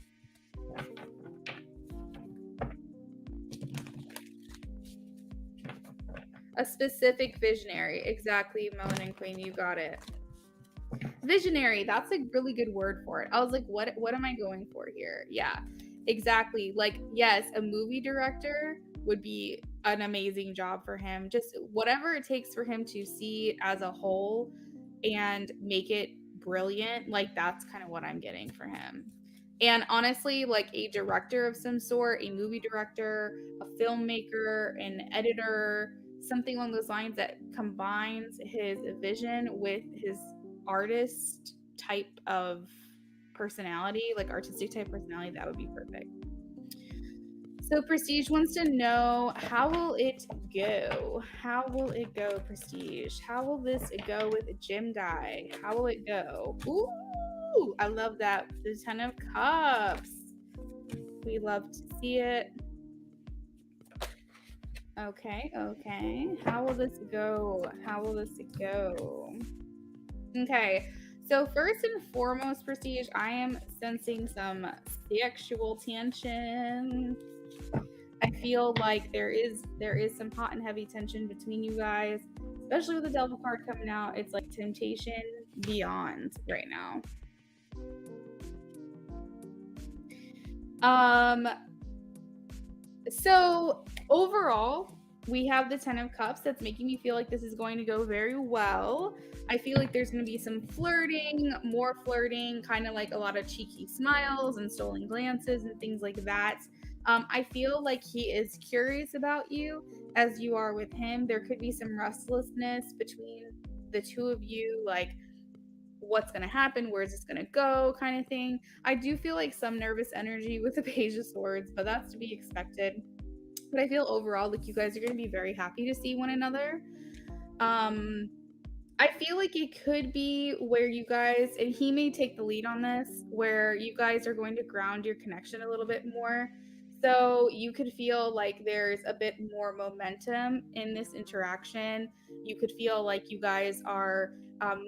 A specific visionary. Exactly, Melanin Queen, you got it. Visionary, that's a really good word for it. I was like, what am I going for here? Yeah, exactly. Like, yes, a movie director would be an amazing job for him. Just whatever it takes for him to see it as a whole and make it brilliant. Like, that's kind of what I'm getting for him. And honestly, like a director of some sort, a movie director, a filmmaker, an editor, something along those lines that combines his vision with his artist type of personality, like artistic type personality, that would be perfect. So Prestige wants to know, how will it go? How will it go, Prestige? How will this go with Gym Guy? How will it go? Ooh, I love that. The 10 of Cups. We love to see it. Okay. How will this go? How will this go? Okay. So first and foremost, Prestige, I am sensing some sexual tension. I feel like there is some hot and heavy tension between you guys, especially with the Devil card coming out. It's like temptation beyond right now. So overall, we have the 10 of Cups. That's making me feel like this is going to go very well. I feel like there's going to be some flirting, more flirting, kind of like a lot of cheeky smiles and stolen glances and things like that. I feel like he is curious about you as you are with him. There could be some restlessness between the two of you, like what's going to happen, where's this going to go, kind of thing. I do feel like some nervous energy with the Page of Swords, but that's to be expected. But I feel overall like you guys are going to be very happy to see one another. I feel like it could be where you guys, and he may take the lead on this, where you guys are going to ground your connection a little bit more. So you could feel like there's a bit more momentum in this interaction. You could feel like you guys are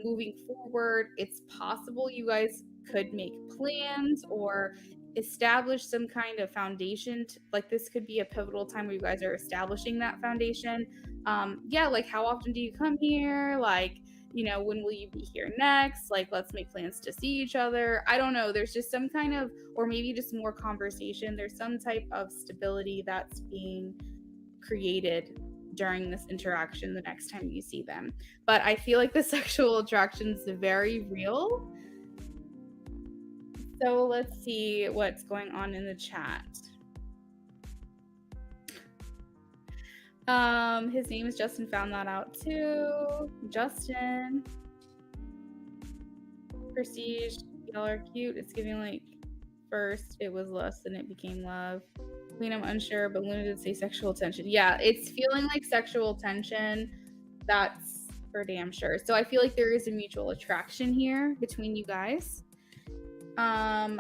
moving forward. It's possible you guys could make plans or establish some kind of foundation. Like this could be a pivotal time where you guys are establishing that foundation. Yeah, like how often do you come here? Like, you know, when will you be here next? Like, let's make plans to see each other. I don't know. There's just some kind of, or maybe just more conversation. There's some type of stability that's being created during this interaction the next time you see them. But I feel like the sexual attraction is very real. So let's see what's going on in the chat. His name is Justin, found that out too. Justin. Prestige, y'all are cute. It's giving like first it was lust and it became love. Queen, I'm unsure, but Luna did say sexual tension. Yeah, it's feeling like sexual tension. That's for damn sure. So I feel like there is a mutual attraction here between you guys. I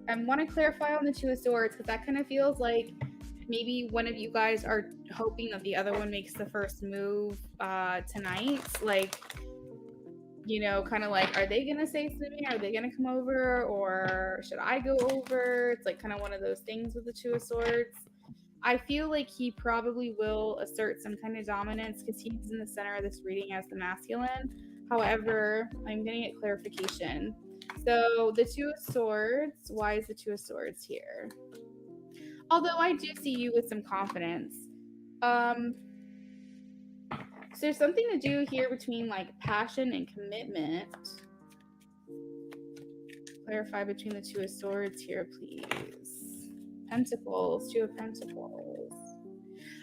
want to clarify on the Two of Swords because that kind of feels like maybe one of you guys are hoping that the other one makes the first move tonight. Like, you know, kind of like, are they going to say something? Are they going to come over? Or should I go over? It's like kind of one of those things with the Two of Swords. I feel like he probably will assert some kind of dominance because he's in the center of this reading as the masculine. However, I'm going to get clarification. So the Two of Swords, why is the Two of Swords here? Although I do see you with some confidence. So there's something to do here between like passion and commitment. Clarify between the Two of Swords here, please. Pentacles, Two of Pentacles.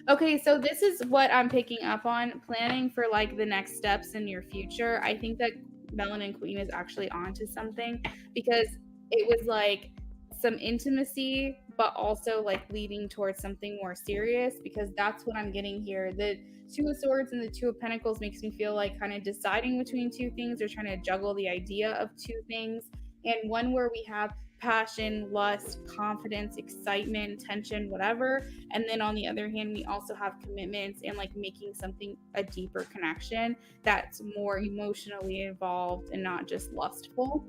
Okay, so this is what I'm picking up on. Planning for like the next steps in your future. I think that Melanin Queen is actually onto something because it was like some intimacy, but also like leading towards something more serious, because that's what I'm getting here. The Two of Swords and the Two of Pentacles makes me feel like kind of deciding between two things or trying to juggle the idea of two things. And one where we have passion, lust, confidence, excitement, tension, whatever. And then on the other hand, we also have commitments and like making something a deeper connection that's more emotionally involved and not just lustful.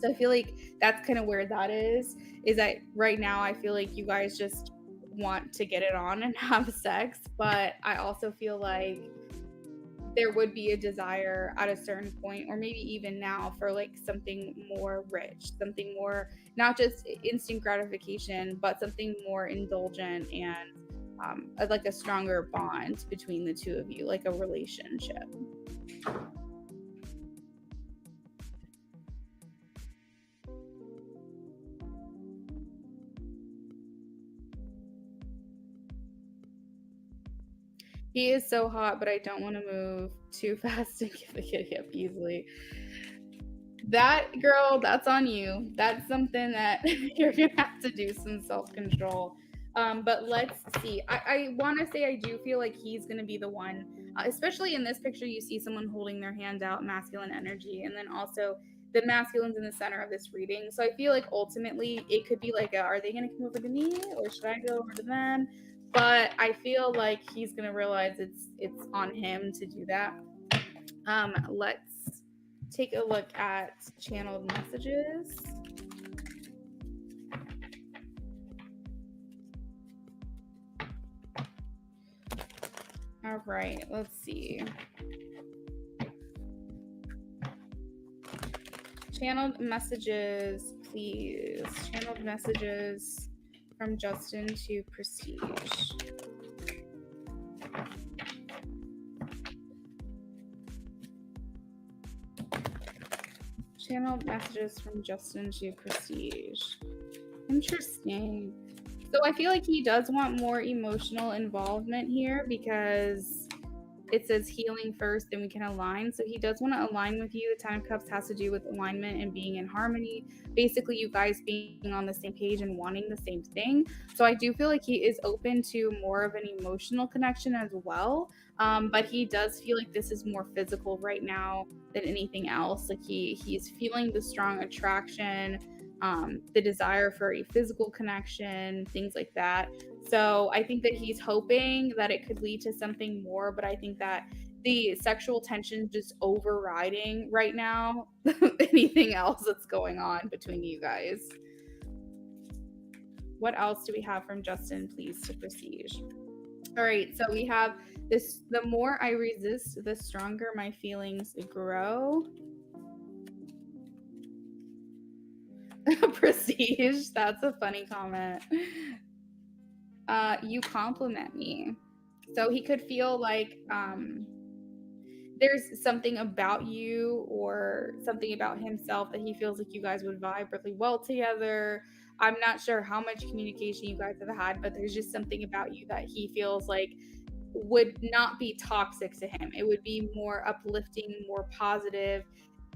So I feel like that's kind of where that is that right now I feel like you guys just want to get it on and have sex, but I also feel like there would be a desire at a certain point, or maybe even now, for like something more rich, something more, not just instant gratification, but something more indulgent and like a stronger bond between the two of you, like a relationship. He is so hot, but I don't want to move too fast and give the kitty up easily. That, girl, that's on you. That's something that you're going to have to do some self-control. But let's see. I want to say I do feel like he's going to be the one, especially in this picture. You see someone holding their hand out, masculine energy, and then also the masculine's in the center of this reading. So I feel like ultimately it could be like, are they going to come over to me or should I go over to them? But I feel like he's going to realize it's on him to do that. Let's take a look at channeled messages. All right, let's see. Channeled messages, please. Channeled messages from Justin to Prestige. Channeled messages from Justin to Prestige. Interesting. So I feel like he does want more emotional involvement here because it says healing first, then we can align. So he does want to align with you. The Ten of Cups has to do with alignment and being in harmony. Basically, you guys being on the same page and wanting the same thing. So I do feel like he is open to more of an emotional connection as well. But he does feel like this is more physical right now than anything else. Like he's feeling the strong attraction, the desire for a physical connection, things like that. So I think that he's hoping that it could lead to something more, but I think that the sexual tension just overriding right now anything else that's going on between you guys. What else do we have from Justin, please, to Prestige? All right, so we have this: the more I resist, the stronger my feelings grow. Prestige, that's a funny comment. You compliment me. So he could feel like there's something about you or something about himself that he feels like you guys would vibe really well together. I'm not sure how much communication you guys have had, but there's just something about you that he feels like would not be toxic to him. It would be more uplifting, more positive.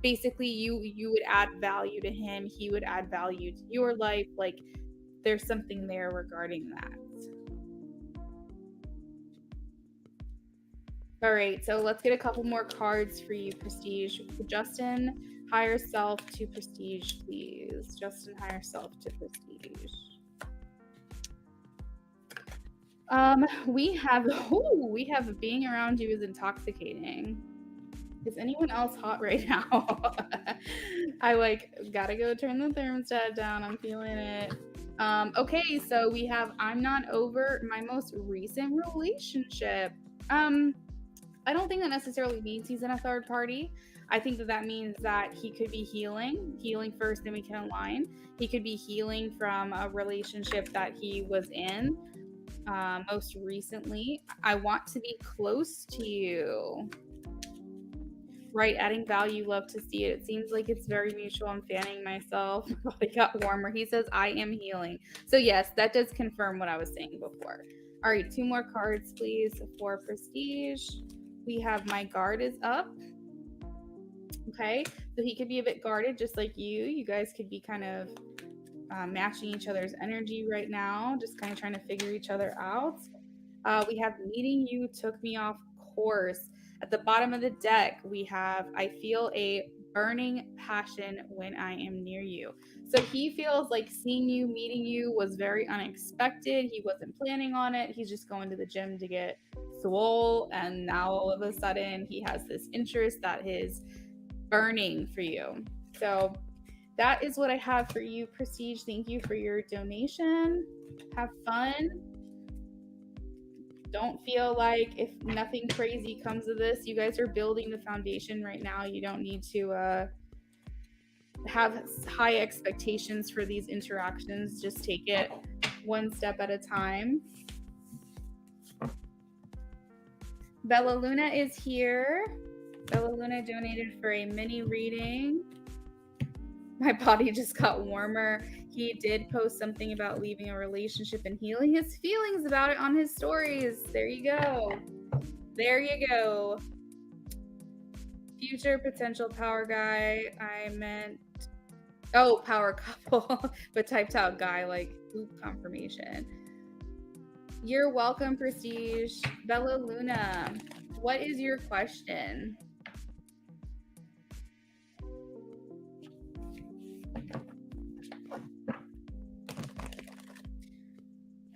Basically, you would add value to him, he would add value to your life. Like there's something there regarding that. All right, so let's get a couple more cards for you, Prestige. Justin, higher self to Prestige, please. Justin, higher self to Prestige. We have being around you is intoxicating. Is anyone else hot right now? I gotta go turn the thermostat down. I'm feeling it. Okay, so we have I'm not over my most recent relationship. I don't think that necessarily means he's in a third party. I think that means that he could be healing first, then we can align. He could be healing from a relationship that he was in most recently. I want to be close to you. Right, adding value, love to see it. It seems like it's very mutual. I'm fanning myself. I got warmer. He says, I am healing. So yes, that does confirm what I was saying before. All right, 2 more cards, please, for Prestige. We have my guard is up. Okay, so he could be a bit guarded just like you. You guys could be kind of matching each other's energy right now, just kind of trying to figure each other out. We have meeting you took me off course. At the bottom of the deck, we have I feel a burning passion when I am near you. So he feels like seeing you, meeting you was very unexpected. He wasn't planning on it. He's just going to the gym to get swole. And now all of a sudden he has this interest that is burning for you. So that is what I have for you, Prestige. Thank you for your donation. Have fun. Don't feel like if nothing crazy comes of this, you guys are building the foundation right now. You don't need to have high expectations for these interactions. Just take it one step at a time. Bella Luna is here. Bella Luna donated for a mini reading. My body just got warmer. He did post something about leaving a relationship and healing his feelings about it on his stories. There you go. There you go. Future potential power guy. I meant, power couple, but typed out guy like confirmation. You're welcome, Prestige. Bella Luna, what is your question?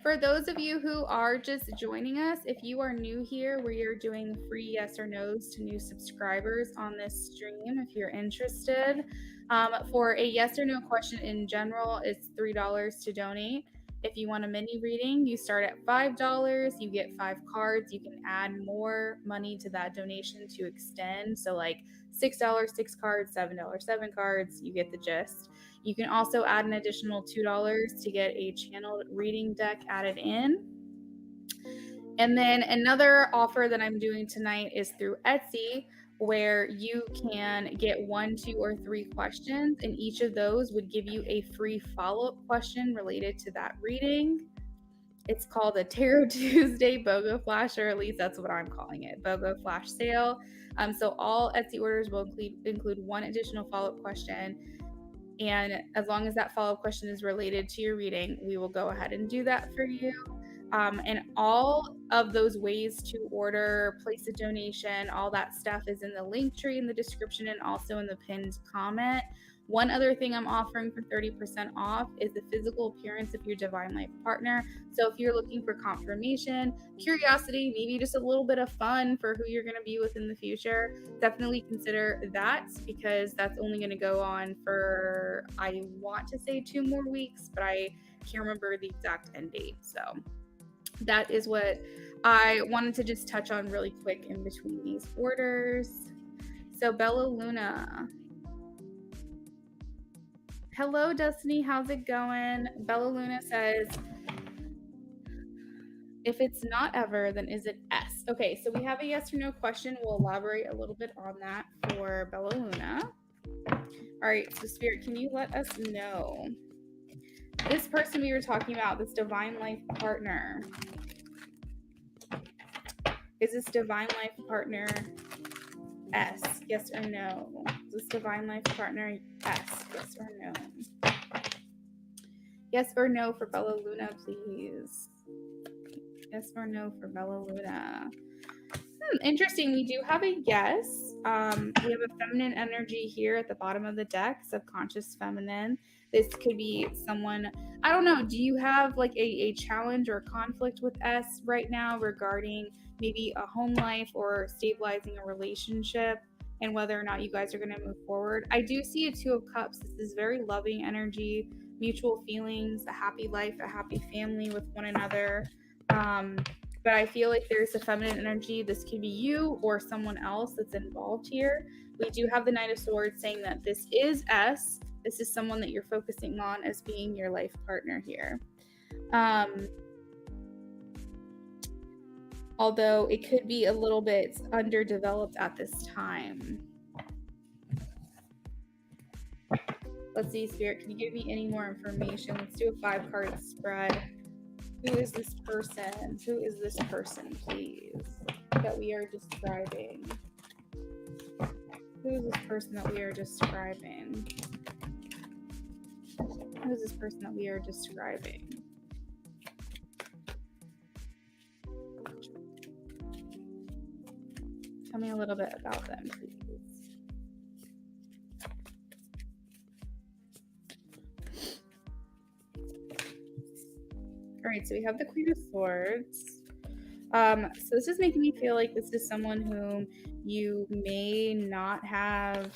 For those of you who are just joining us, if you are new here, we are doing free yes or no's to new subscribers on this stream. If you're interested, for a yes or no question in general, it's $3 to donate. If you want a mini reading, you start at $5. You get 5 cards. You can add more money to that donation to extend. So, like $6, 6 cards, $7, 7 cards. You get the gist. You can also add an additional $2 to get a channeled reading deck added in. And then another offer that I'm doing tonight is through Etsy, where you can get 1, 2, or 3 questions, and each of those would give you a free follow-up question related to that reading. It's called a Tarot Tuesday BOGO Flash, or at least that's what I'm calling it, BOGO Flash Sale. So all Etsy orders will include one additional follow-up question. And as long as that follow-up question is related to your reading, we will go ahead and do that for you. And all of those ways to order, place a donation, all that stuff is in the link tree in the description and also in the pinned comment. One other thing I'm offering for 30% off is the physical appearance of your divine life partner. So if you're looking for confirmation, curiosity, maybe just a little bit of fun for who you're going to be with in the future, definitely consider that, because that's only going to go on for, I want to say 2 more weeks, but I can't remember the exact end date. So that is what I wanted to just touch on really quick in between these orders. So Bella Luna. Hello, Destiny. How's it going? Bella Luna says, if it's not ever, then is it S? Okay, so we have a yes or no question. We'll elaborate a little bit on that for Bella Luna. All right, so Spirit, can you let us know? This person we were talking about, this divine life partner, is this divine life partner S? Yes or no? Is this divine life partner S? Yes or no? Yes or no for Bella Luna, please. Yes or no for Bella Luna. Interesting. We do have a yes. We have a feminine energy here at the bottom of the deck, subconscious feminine. This could be someone, I don't know, do you have like a challenge or conflict with S right now regarding maybe a home life or stabilizing a relationship and whether or not you guys are going to move forward? I do see a 2 of Cups. This is very loving energy, mutual feelings, a happy life, a happy family with one another. But I feel like there's a feminine energy. This could be you or someone else that's involved here. We do have the Knight of Swords saying that this is S. This is someone that you're focusing on as being your life partner here. Although it could be a little bit underdeveloped at this time. Let's see, Spirit, can you give me any more information? Let's do a 5-card spread. Who is this person? Who is this person, please, that we are describing? Who is this person that we are describing? Who is this person that we are describing? Tell me a little bit about them, please. All right, so we have the Queen of Swords. So this is making me feel like this is someone whom you may not have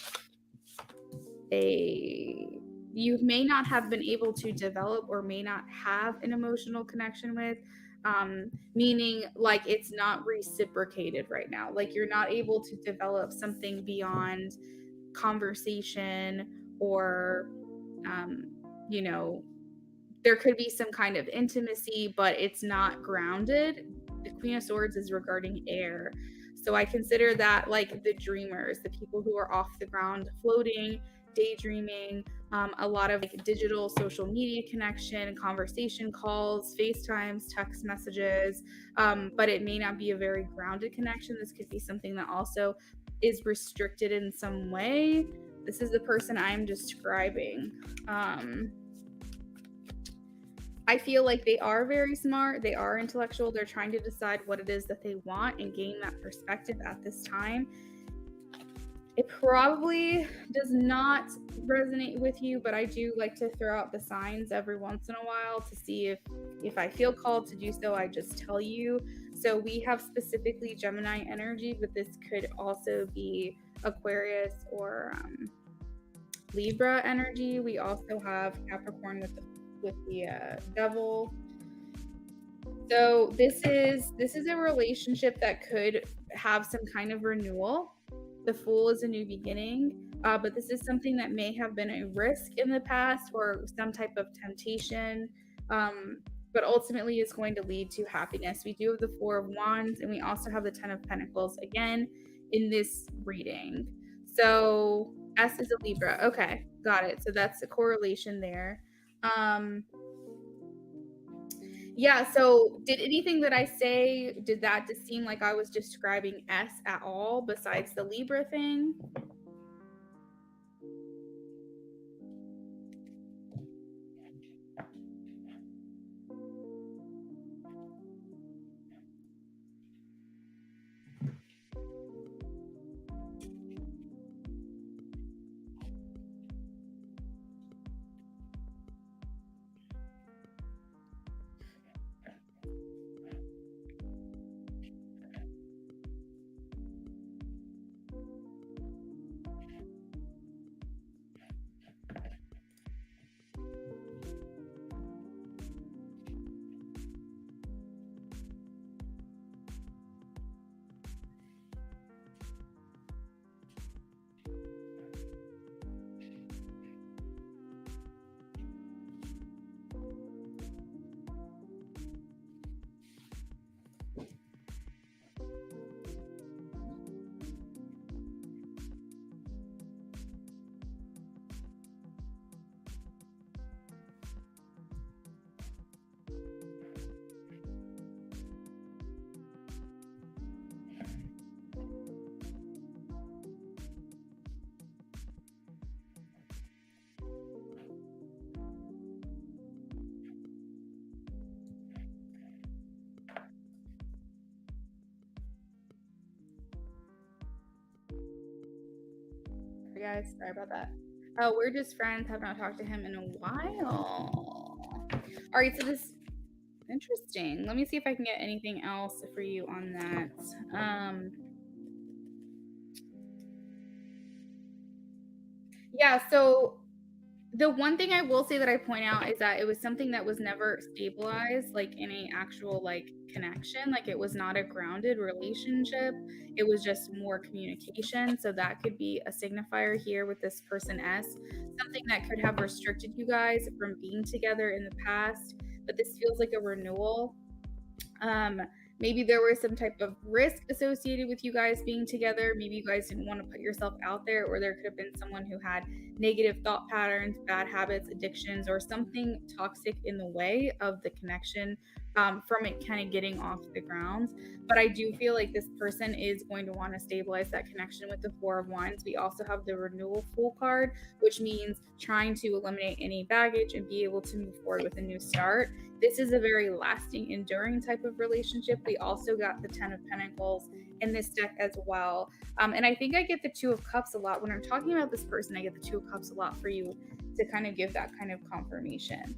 been able to develop or may not have an emotional connection with, meaning like it's not reciprocated right now. Like you're not able to develop something beyond conversation or, you know, there could be some kind of intimacy, but it's not grounded. The Queen of Swords is regarding air. So I consider that like the dreamers, the people who are off the ground, floating, daydreaming, a lot of like digital social media connection, conversation calls, FaceTimes, text messages, but it may not be a very grounded connection. This could be something that also is restricted in some way. This is the person I'm describing. I feel like they are very smart, they are intellectual, they're trying to decide what it is that they want and gain that perspective at this time. It probably does not resonate with you, but I do like to throw out the signs every once in a while to see if I feel called to do so, I just tell you. So we have specifically Gemini energy, but this could also be Aquarius or Libra energy. We also have Capricorn with the Devil. So this is a relationship that could have some kind of renewal. The Fool is a new beginning, but this is something that may have been a risk in the past or some type of temptation. But ultimately is going to lead to happiness. We do have the Four of Wands, and we also have the Ten of Pentacles again in this reading. So S is a Libra. Okay, got it. So that's the correlation there. Yeah, so did anything that I say, did that just seem like I was describing S at all besides the Libra thing? Guys, sorry about that. Oh, we're just friends, have not talked to him in a while. All right, so this interesting. Let me see if I can get anything else for you on that. Yeah, so the one thing I will say that I point out is that it was something that was never stabilized, like in a actual like connection. Like it was not a grounded relationship. It was just more communication. So that could be a signifier here with this person S, something that could have restricted you guys from being together in the past. But this feels like a renewal. Um, Maybe there was some type of risk associated with you guys being together. Maybe you guys didn't want to put yourself out there, or there could have been someone who had negative thought patterns, bad habits, addictions, or something toxic in the way of the connection from it kind of getting off the ground. But I do feel like this person is going to want to stabilize that connection with the Four of Wands. We also have the Renewal Fool card, which means trying to eliminate any baggage and be able to move forward with a new start. This is a very lasting, enduring type of relationship. We also got the Ten of Pentacles in this deck as well. And I think I get the Two of Cups a lot. When I'm talking about this person, I get the Two of Cups a lot for you to kind of give that kind of confirmation.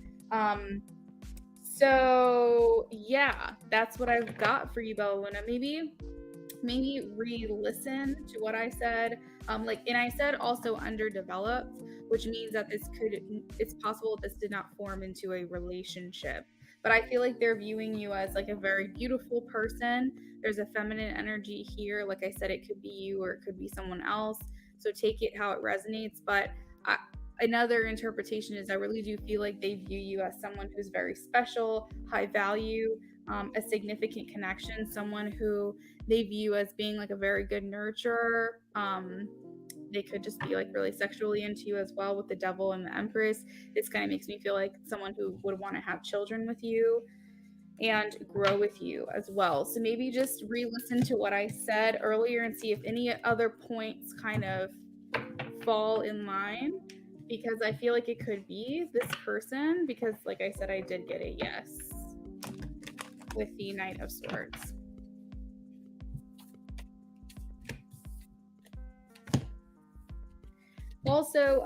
So yeah, that's what I've got for you, Bella Luna. Maybe re-listen to what I said. And I said also underdeveloped, which means that it's possible this did not form into a relationship. But I feel like they're viewing you as like a very beautiful person. There's a feminine energy here. Like I said, it could be you or it could be someone else. So take it how it resonates. But another interpretation is I really do feel like they view you as someone who's very special, high value, a significant connection, someone who they view as being like a very good nurturer. They could just be like really sexually into you as well with the Devil and the Empress. This kind of makes me feel like someone who would want to have children with you and grow with you as well. So maybe just re-listen to what I said earlier and see if any other points kind of fall in line. because I feel like it could be this person, because like I said, I did get a yes with the Knight of Swords. Also,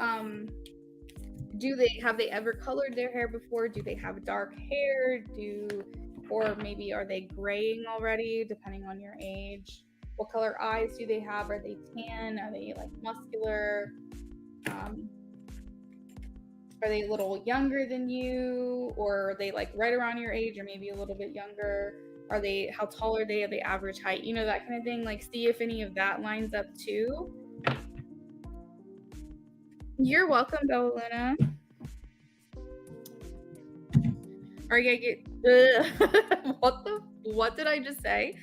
have they ever colored their hair before? Do they have dark hair? Or maybe are they graying already, depending on your age? What color eyes do they have? Are they tan? Are they like muscular? Are they a little younger than you, or are they like right around your age, or maybe a little bit younger? How tall are they? Are they average height? You know, that kind of thing. Like, see if any of that lines up too. You're welcome, Bella Luna. Are you gonna get what did I just say?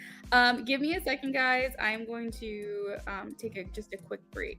Give me a second, guys. I'm going to take just a quick break.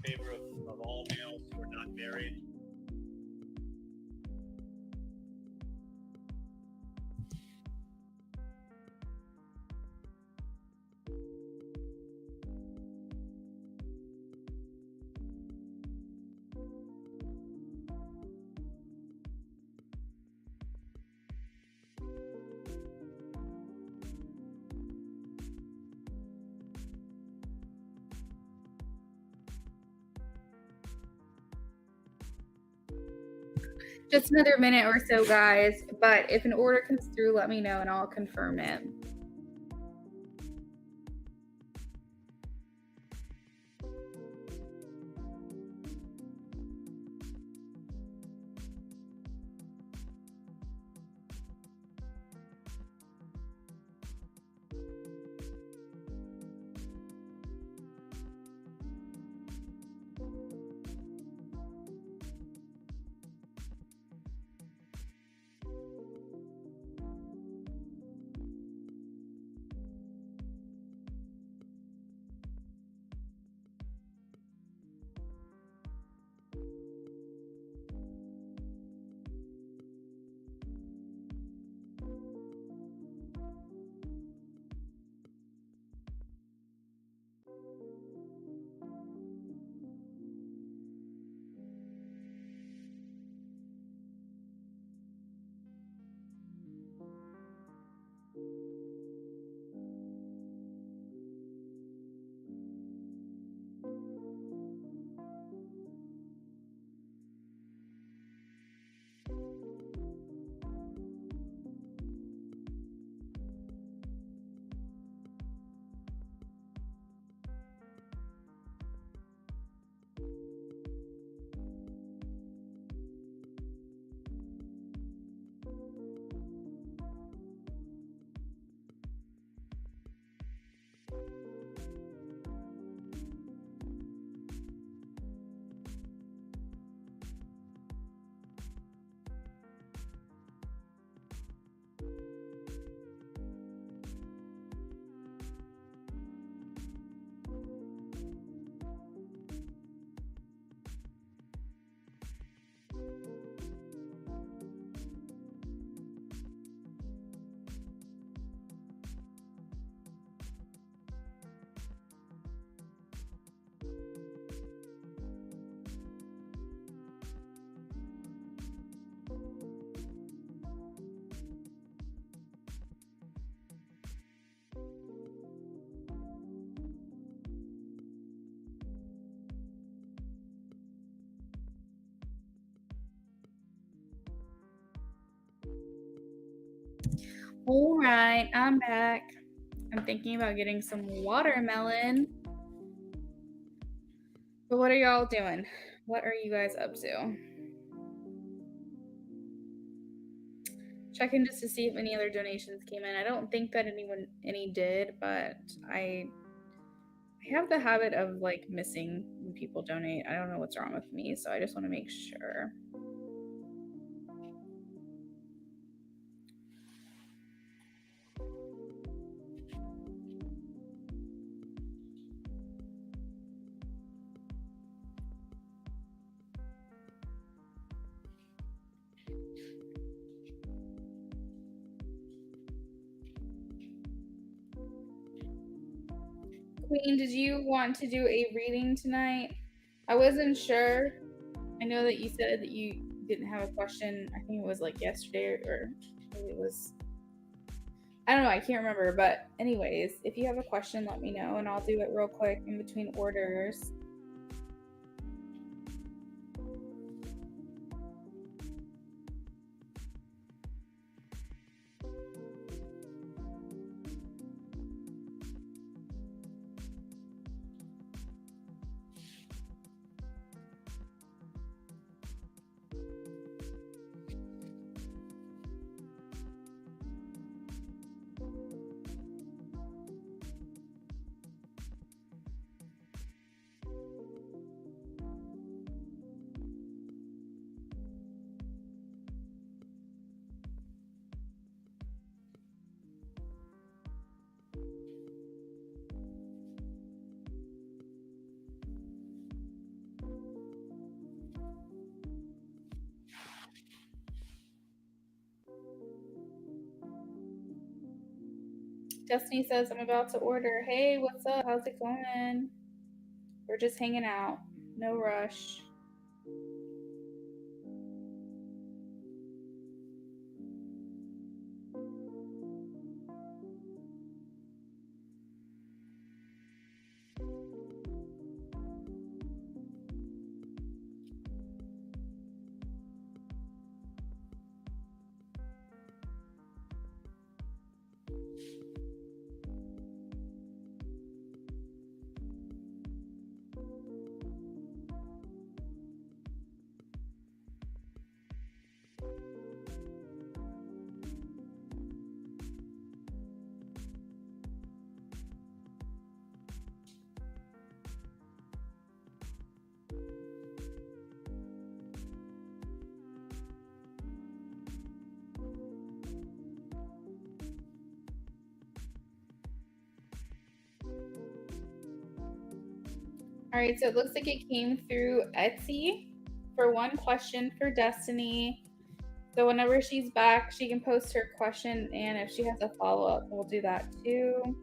Favor of all males who are not married. Just another minute or so, guys. But if an order comes through, let me know and I'll confirm it. All right, I'm back. I'm thinking about getting some watermelon. But what are y'all doing? What are you guys up to? Checking just to see if any other donations came in. I don't think that any did, but I have the habit of like missing when people donate. I don't know what's wrong with me, so I just want to make sure. Queen, did you want to do a reading tonight? I wasn't sure. I know that you said that you didn't have a question. I think it was like yesterday or maybe it was, I don't know, I can't remember. But anyways, if you have a question, let me know and I'll do it real quick in between orders. Destiny says, I'm about to order. Hey, what's up? How's it going? We're just hanging out. No rush. All right, so it looks like it came through Etsy for one question for Destiny. So whenever she's back, she can post her question, and if she has a follow-up, we'll do that too.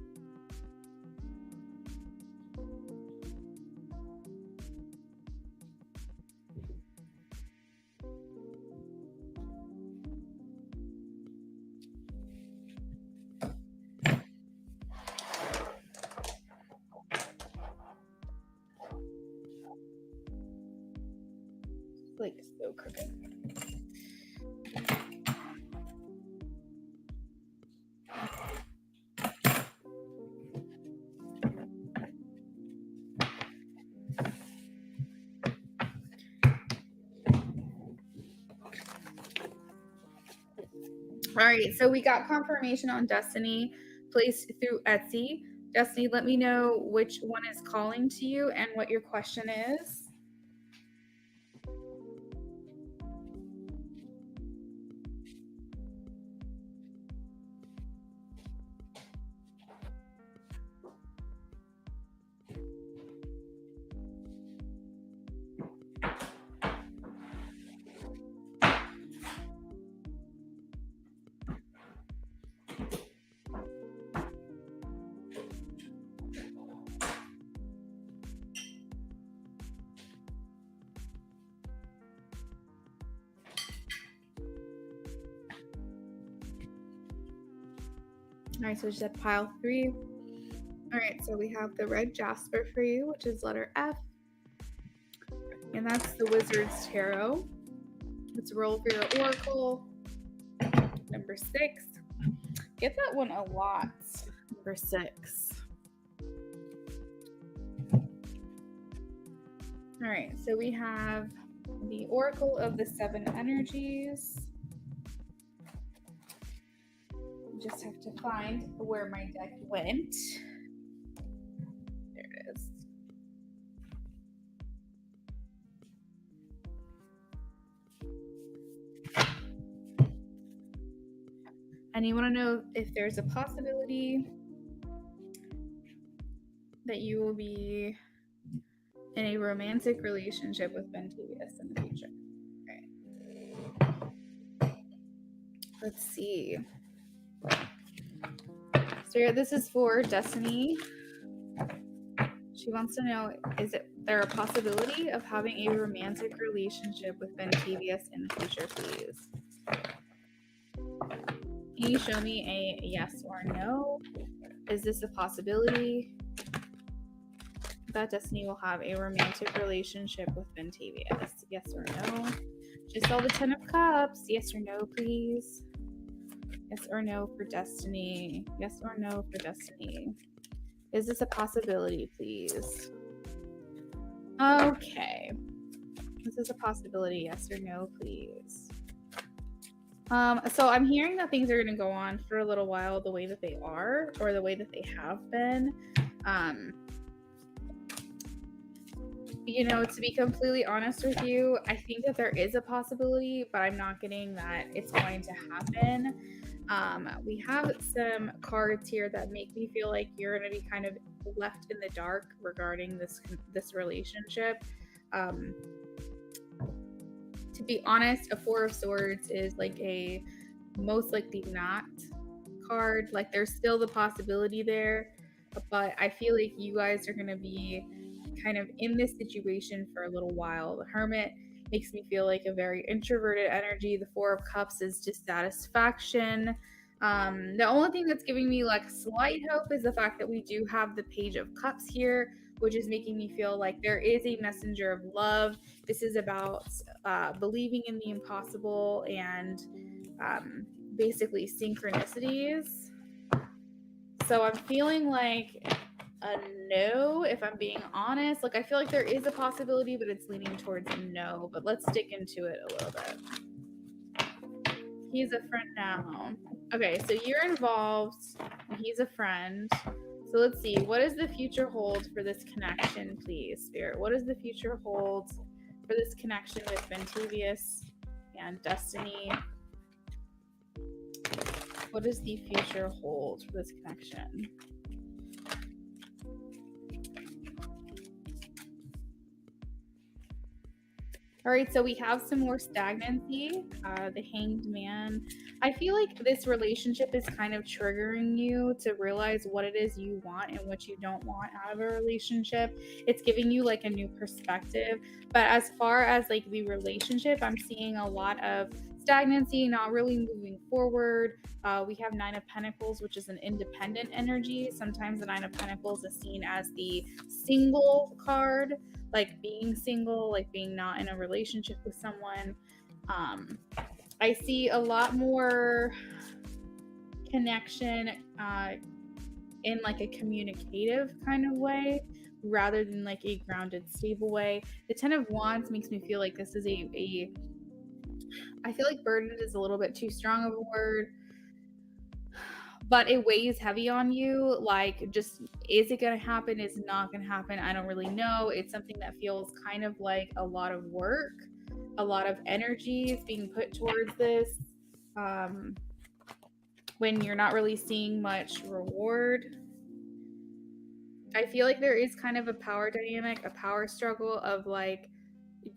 Like so crooked. All right, so we got confirmation on Destiny placed through Etsy. Destiny, let me know which one is calling to you and what your question is. All right, so just at pile 3. All right, so we have the red jasper for you, which is letter F. And that's the Wizard's Tarot. Let's roll for your oracle. Number 6. Get that one a lot. Number 6. All right, so we have the Oracle of the 7 Energies. Just have to find where my deck went. There it is. And you want to know if there's a possibility that you will be in a romantic relationship with Bentavious in the future. Right. Let's see. So this is for Destiny. She wants to know, is there a possibility of having a romantic relationship with Bentavious in the future, please? Can you show me a yes or no? Is this a possibility that Destiny will have a romantic relationship with Bentavious? Yes or no? Just all the 10 of Cups. Yes or no, please? Yes or no for Destiny? Yes or no for Destiny? Is this a possibility, please? Okay. This is a possibility. Yes or no, please? So I'm hearing that things are going to go on for a little while the way that they are, or the way that they have been. To be completely honest with you, I think that there is a possibility, but I'm not getting that it's going to happen. We have some cards here that make me feel like you're going to be kind of left in the dark regarding this relationship. To be honest, a 4 of Swords is like a most likely not card. Like there's still the possibility there, but I feel like you guys are going to be kind of in this situation for a little while. The Hermit makes me feel like a very introverted energy. The 4 of Cups is dissatisfaction. The only thing that's giving me like slight hope is the fact that we do have the Page of Cups here, which is making me feel like there is a messenger of love. This is about believing in the impossible and basically synchronicities. So I'm feeling like a no, if I'm being honest. Like I feel like there is a possibility, but it's leaning towards a no. But let's dig into it a little bit. He's a friend now. Okay, so you're involved. And he's a friend. So let's see. What does the future hold for this connection, please, Spirit? What does the future hold for this connection with Bentavious and Destiny? What does the future hold for this connection? All right, so we have some more stagnancy, the Hanged Man. I feel like this relationship is kind of triggering you to realize what it is you want and what you don't want out of a relationship. It's giving you like a new perspective. But as far as like the relationship, I'm seeing a lot of stagnancy, not really moving forward. We have 9 of Pentacles, which is an independent energy. Sometimes the 9 of Pentacles is seen as the single card, like being single, like being not in a relationship with someone. I see a lot more connection in like a communicative kind of way rather than like a grounded, stable way. The 10 of Wands makes me feel like this is I feel like burdened is a little bit too strong of a word, but it weighs heavy on you. Like, just, is it going to happen? Is it not going to happen? I don't really know. It's something that feels kind of like a lot of work, a lot of energy is being put towards this when you're not really seeing much reward. I feel like there is kind of a power dynamic, a power struggle of like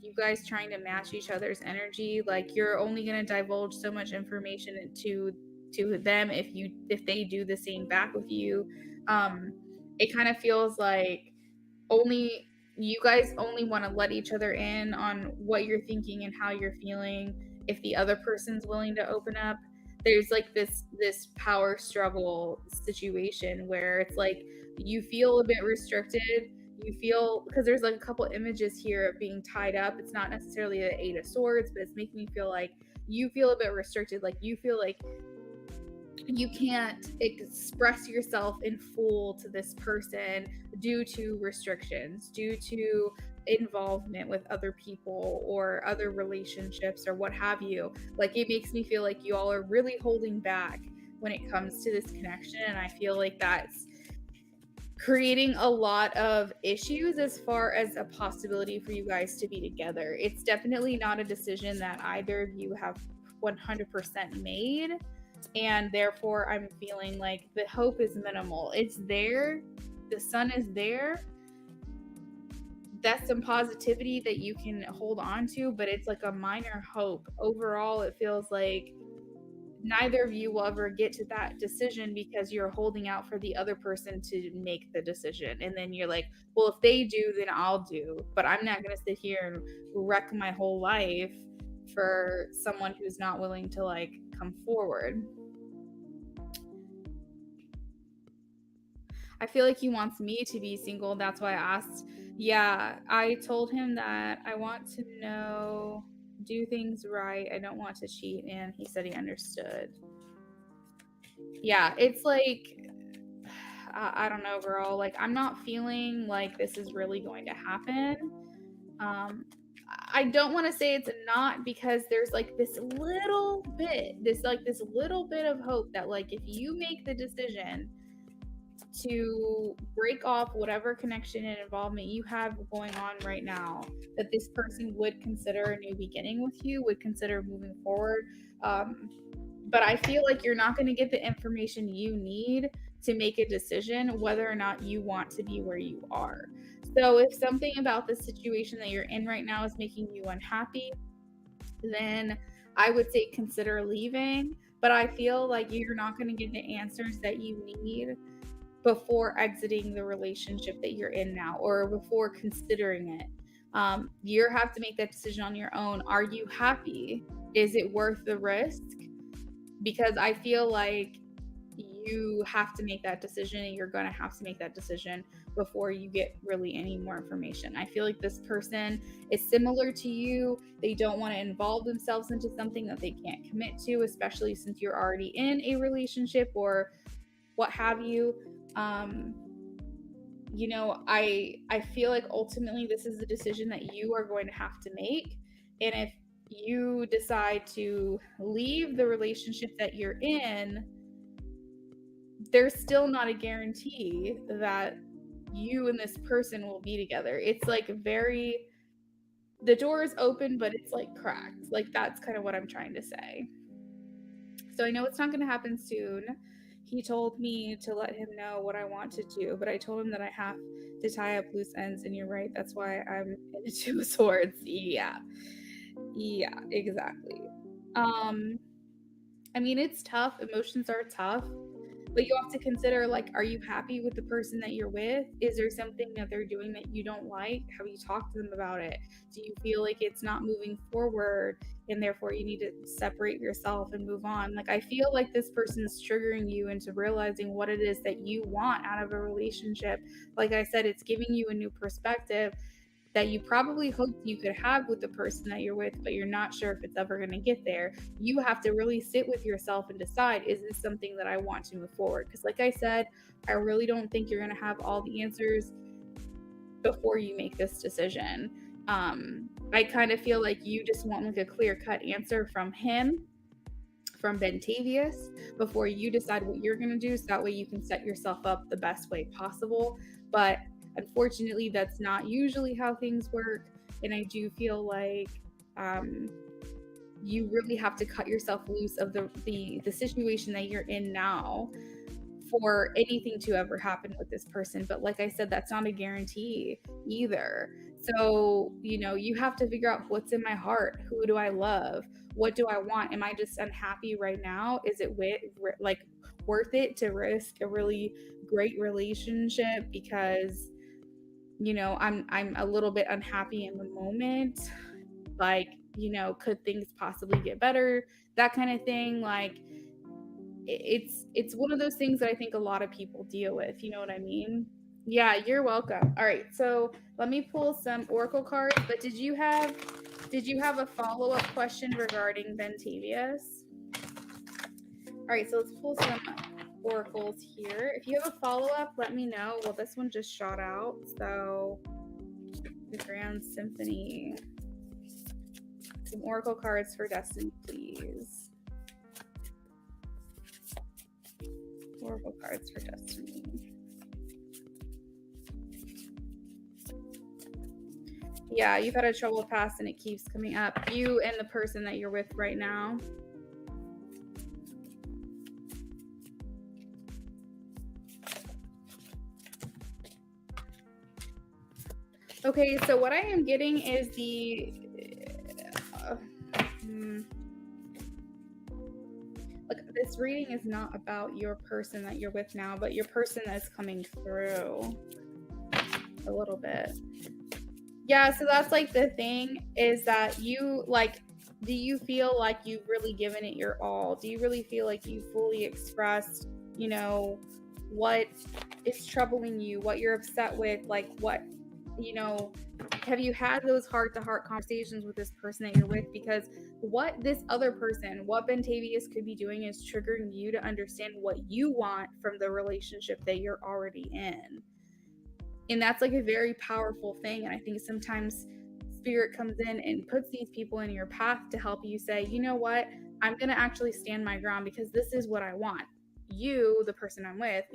you guys trying to match each other's energy. Like you're only going to divulge so much information to them if they do the same back with you. It kind of feels like only you guys only want to let each other in on what you're thinking and how you're feeling if the other person's willing to open up. There's like this power struggle situation where it's like you feel a bit restricted. You feel, because there's like a couple images here of being tied up. It's not necessarily the 8 of Swords, but it's making me feel like you feel a bit restricted. Like you feel like you can't express yourself in full to this person due to restrictions, due to involvement with other people or other relationships or what have you. Like, it makes me feel like you all are really holding back when it comes to this connection. And I feel like that's creating a lot of issues as far as a possibility for you guys to be together. It's definitely not a decision that either of you have 100% made, and therefore I'm feeling like the hope is minimal. It's there, the sun is there. That's some positivity that you can hold on to, but it's like a minor hope. Overall, it feels like neither of you will ever get to that decision because you're holding out for the other person to make the decision. And then you're like, well, if they do, then I'll do. But I'm not going to sit here and wreck my whole life for someone who's not willing to like come forward. I feel like he wants me to be single. That's why I asked. Yeah, I told him that I want to know, do things right. I don't want to cheat. And he said he understood. Yeah, it's like, I don't know, girl. Like, I'm not feeling like this is really going to happen. I don't want to say it's not, because there's like this little bit, this little bit of hope that like if you make the decision to break off whatever connection and involvement you have going on right now, that this person would consider a new beginning with you, would consider moving forward. But I feel like you're not going to get the information you need to make a decision whether or not you want to be where you are. So if something about the situation that you're in right now is making you unhappy, then I would say consider leaving. But I feel like you're not going to get the answers that you need before exiting the relationship that you're in now, or before considering it. You have to make that decision on your own. Are you happy? Is it worth the risk? Because I feel like you have to make that decision, and you're going to have to make that decision before you get really any more information. I feel like this person is similar to you. They don't want to involve themselves into something that they can't commit to, especially since you're already in a relationship or what have you. I feel like ultimately this is a decision that you are going to have to make. And if you decide to leave the relationship that you're in, there's still not a guarantee that you and this person will be together. It's like the door is open, but it's like cracked. Like, that's kind of what I'm trying to say. So I know it's not going to happen soon. He told me to let him know what I want to do, but I told him that I have to tie up loose ends, and you're right. That's why I'm in the Two of Swords. Yeah, exactly. I mean, it's tough. Emotions are tough, but you have to consider, like, are you happy with the person that you're with? Is there something that they're doing that you don't like? Have you talked to them about it? Do you feel like it's not moving forward and therefore you need to separate yourself and move on? Like, I feel like this person's triggering you into realizing what it is that you want out of a relationship. Like I said, it's giving you a new perspective that you probably hoped you could have with the person that you're with, but you're not sure if it's ever going to get there. You have to really sit with yourself and decide, is this something that I want to move forward? Because like I said, I really don't think you're going to have all the answers before you make this decision. I kind of feel like you just want like a clear-cut answer from him, from Bentavious, before you decide what you're going to do, so that way you can set yourself up the best way possible. But unfortunately, that's not usually how things work. And I do feel like you really have to cut yourself loose of the situation that you're in now for anything to ever happen with this person. But like I said, that's not a guarantee either. So, you have to figure out what's in my heart. Who do I love? What do I want? Am I just unhappy right now? Is it worth it to risk a really great relationship because I'm a little bit unhappy in the moment? Like, could things possibly get better? That kind of thing. Like, it's one of those things that I think a lot of people deal with. You know what I mean? Yeah, you're welcome. All right, so let me pull some oracle cards. But did you have a follow-up question regarding Bentavious? right, so let's pull some oracles here. If you have a follow-up, let me know. Well, this one just shot out, so the Grand Symphony. Some oracle cards for Destiny, please. Oracle cards for Destiny. Yeah, you've had a trouble past and it keeps coming up. You and the person that you're with right now. Okay, so what I am getting is the look, this reading is not about your person that you're with now, but your person that's coming through a little bit. Yeah, so that's like the thing is that you like, do you feel like you've really given it your all? Do you really feel like you fully expressed, you know, what is troubling you, what you're upset with, like what, you know, have you had those heart-to-heart conversations with this person that you're with? Because what this other person, what Bentavious could be doing is triggering you to understand what you want from the relationship that you're already in. And that's like a very powerful thing. And I think sometimes spirit comes in and puts these people in your path to help you say, you know what, I'm going to actually stand my ground because this is what I want. You, the person I'm with,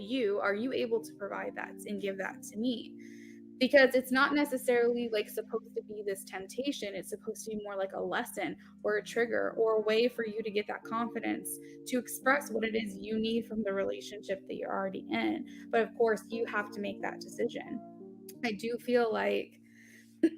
are you able to provide that and give that to me? Because it's not necessarily like supposed to be this temptation. It's supposed to be more like a lesson or a trigger or a way for you to get that confidence to express what it is you need from the relationship that you're already in. But of course, you have to make that decision. I do feel like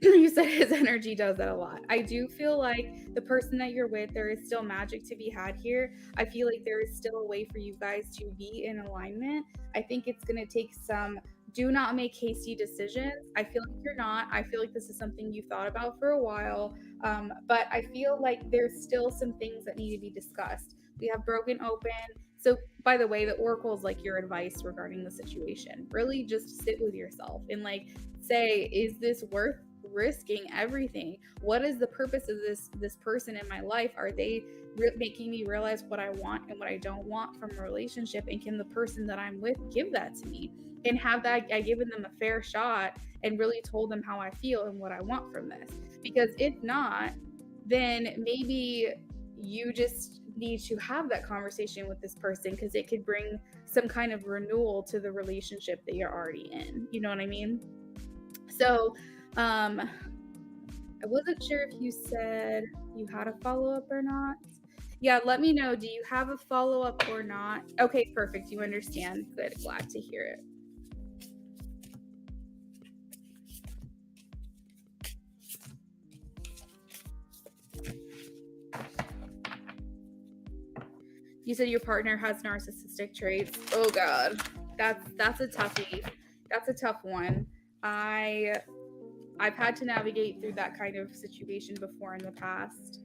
you said his energy does that a lot. I do feel like the person that you're with, there is still magic to be had here. I feel like there is still a way for you guys to be in alignment. I think it's going to take some, do not make hasty decisions. I feel like you're not. I feel like this is something you thought about for a while. But I feel like there's still some things that need to be discussed. We have broken open. So, by the way, the oracle is like your advice regarding the situation. Really just sit with yourself and like say, is this worth risking everything? What is the purpose of this person in my life? Are they making me realize what I want and what I don't want from a relationship? And can the person that I'm with give that to me? And have that I given them a fair shot and really told them how I feel and what I want from this? Because if not, then maybe you just need to have that conversation with this person because it could bring some kind of renewal to the relationship that you're already in. You know what I mean? So I wasn't sure if you said you had a follow-up or not. Yeah, let me know. Do you have a follow-up or not? Okay, perfect. You understand. Good. Glad to hear it. You said your partner has narcissistic traits. Oh God, that's a toughie. That's a tough one. I've had to navigate through that kind of situation before in the past.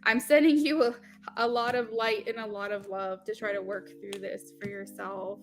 I'm sending you a lot of light and a lot of love to try to work through this for yourself.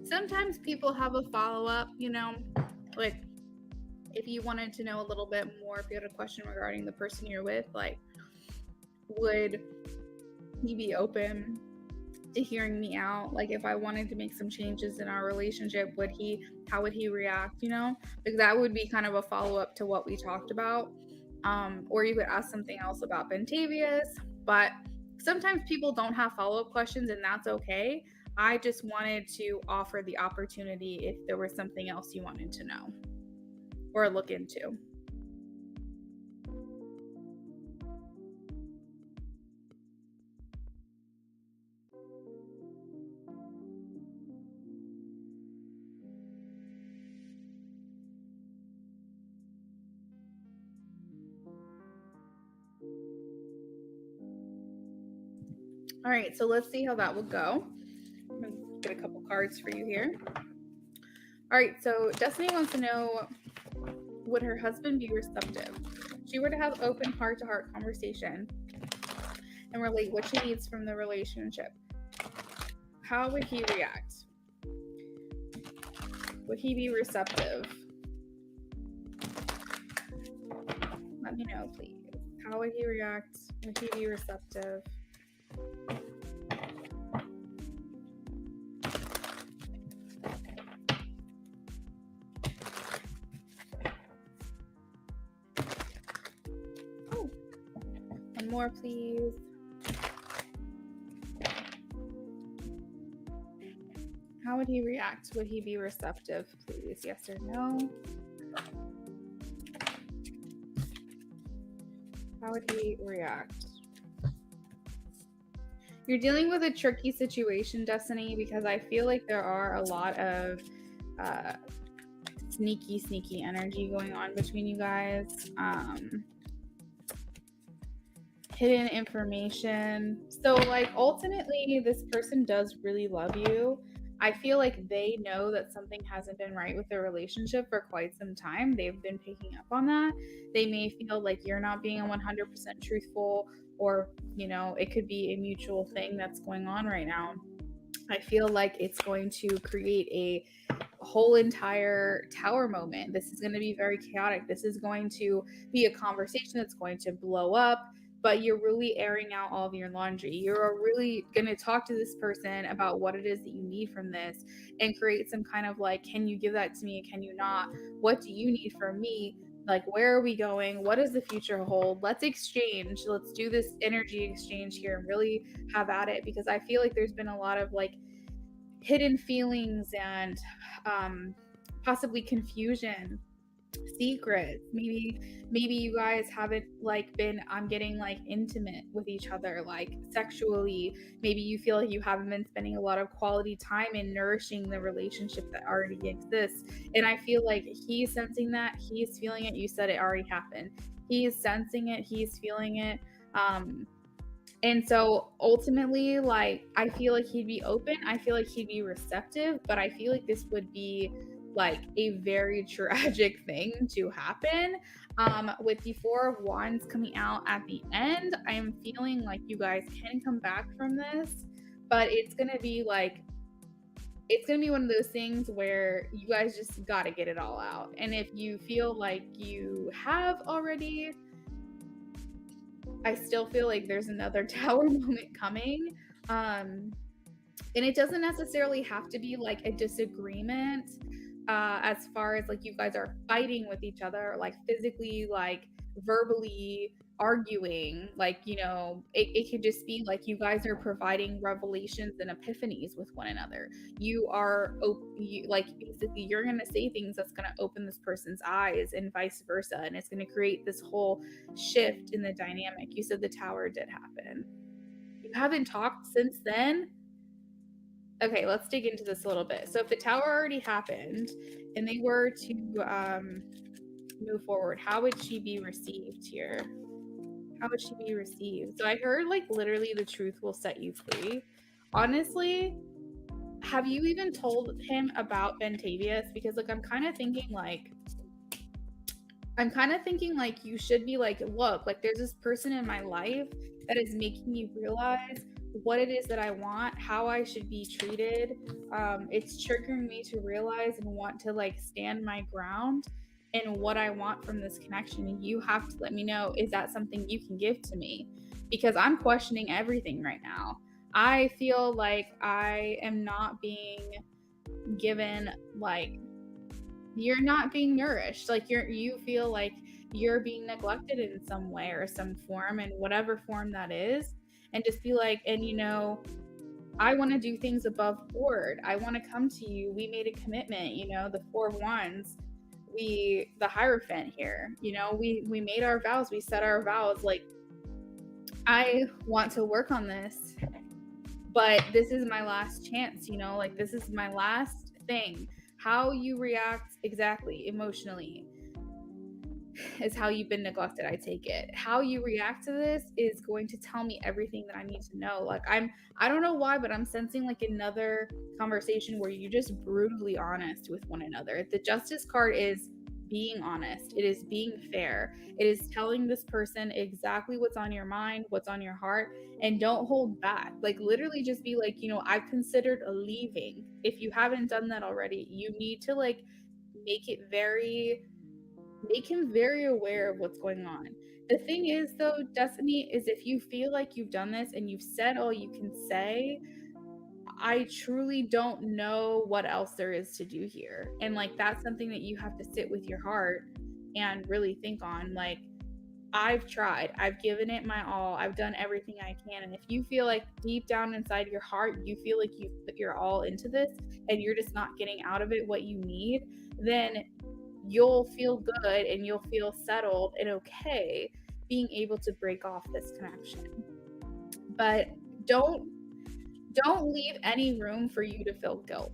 Sometimes people have a follow-up, you know, like if you wanted to know a little bit more, if you had a question regarding the person you're with, like would he be open to hearing me out? Like if I wanted to make some changes in our relationship, how would he react, you know? Because that would be kind of a follow-up to what we talked about. Or you could ask something else about Bentavious, but sometimes people don't have follow-up questions and that's okay. I just wanted to offer the opportunity if there was something else you wanted to know or look into. All right, so let's see how that will go. I'm gonna get a couple cards for you here. All right, so Destiny wants to know, would her husband be receptive? She were to have open heart-to-heart conversation and relate what she needs from the relationship. How would he react? Would he be receptive? Let me know, please. How would he react? Would he be receptive? Oh, one more, please. How would he react? Would he be receptive, please? Yes or no? How would he react? You're dealing with a tricky situation, Destiny, because I feel like there are a lot of sneaky energy going on between you guys. Hidden information. So, like, ultimately, this person does really love you. I feel like they know that something hasn't been right with their relationship for quite some time. They've been picking up on that. They may feel like you're not being 100% truthful, or, you know, it could be a mutual thing that's going on right now. I feel like it's going to create a whole entire tower moment. This is going to be very chaotic. This is going to be a conversation that's going to blow up, but you're really airing out all of your laundry. You're really going to talk to this person about what it is that you need from this and create some kind of like, can you give that to me? Can you not? What do you need from me? Like, where are we going? What does the future hold? Let's exchange. Let's do this energy exchange here and really have at it, because I feel like there's been a lot of like hidden feelings and possibly confusion, secrets. Maybe you guys haven't like been I'm getting like intimate with each other, like sexually. Maybe you feel like you haven't been spending a lot of quality time in nourishing the relationship that already exists. And I feel like he's sensing that, he's feeling it. You said it already happened. He's sensing it, he's feeling it. And so ultimately, like, I feel like he'd be open. I feel like he'd be receptive, but I feel like this would be like a very tragic thing to happen. With the Four of Wands coming out at the end, I am feeling like you guys can come back from this, but it's going to be like, it's going to be one of those things where you guys just got to get it all out. And if you feel like you have already, I still feel like there's another tower moment coming. And it doesn't necessarily have to be like a disagreement, as far as like you guys are fighting with each other, like physically, like verbally arguing. Like, you know, it could just be like you guys are providing revelations and epiphanies with one another. You are like, basically you're going to say things that's going to open this person's eyes and vice versa, and it's going to create this whole shift in the dynamic. You said the tower did happen. You haven't talked since then. Okay, let's dig into this a little bit. So if the tower already happened and they were to move forward, how would she be received here? How would she be received? So I heard like literally the truth will set you free. Honestly, have you even told him about Bentavious? Because like I'm kind of thinking like you should be like, look, like there's this person in my life that is making me realize what it is that I want, how I should be treated. It's triggering me to realize and want to like stand my ground in what I want from this connection. And you have to let me know, is that something you can give to me? Because I'm questioning everything right now. I feel like I am not being given, like, you're not being nourished. Like you feel like you're being neglected in some way or some form, and whatever form that is. And just be like, and you know, I want to do things above board. I want to come to you. We made a commitment, the 4 of Wands, the Hierophant here, we made our vows. We set our vows. Like, I want to work on this, but this is my last chance, like, this is my last thing. How you react exactly emotionally is how you've been neglected, I take it. How you react to this is going to tell me everything that I need to know. Like, I don't know why, but I'm sensing like another conversation where you're just brutally honest with one another. The Justice card is being honest. It is being fair. It is telling this person exactly what's on your mind, what's on your heart, and don't hold back. Like, literally just be like, I've considered leaving. If you haven't done that already, you need to like make it very make him very aware of what's going on. The thing is, though, Destiny, is if you feel like you've done this and you've said all you can say, I truly don't know what else there is to do here. And like, that's something that you have to sit with your heart and really think on. Like, I've tried, I've given it my all, I've done everything I can. And if you feel like deep down inside your heart, you feel like you've put your all into this and you're just not getting out of it what you need, then you'll feel good and you'll feel settled and okay being able to break off this connection. But don't leave any room for you to feel guilt.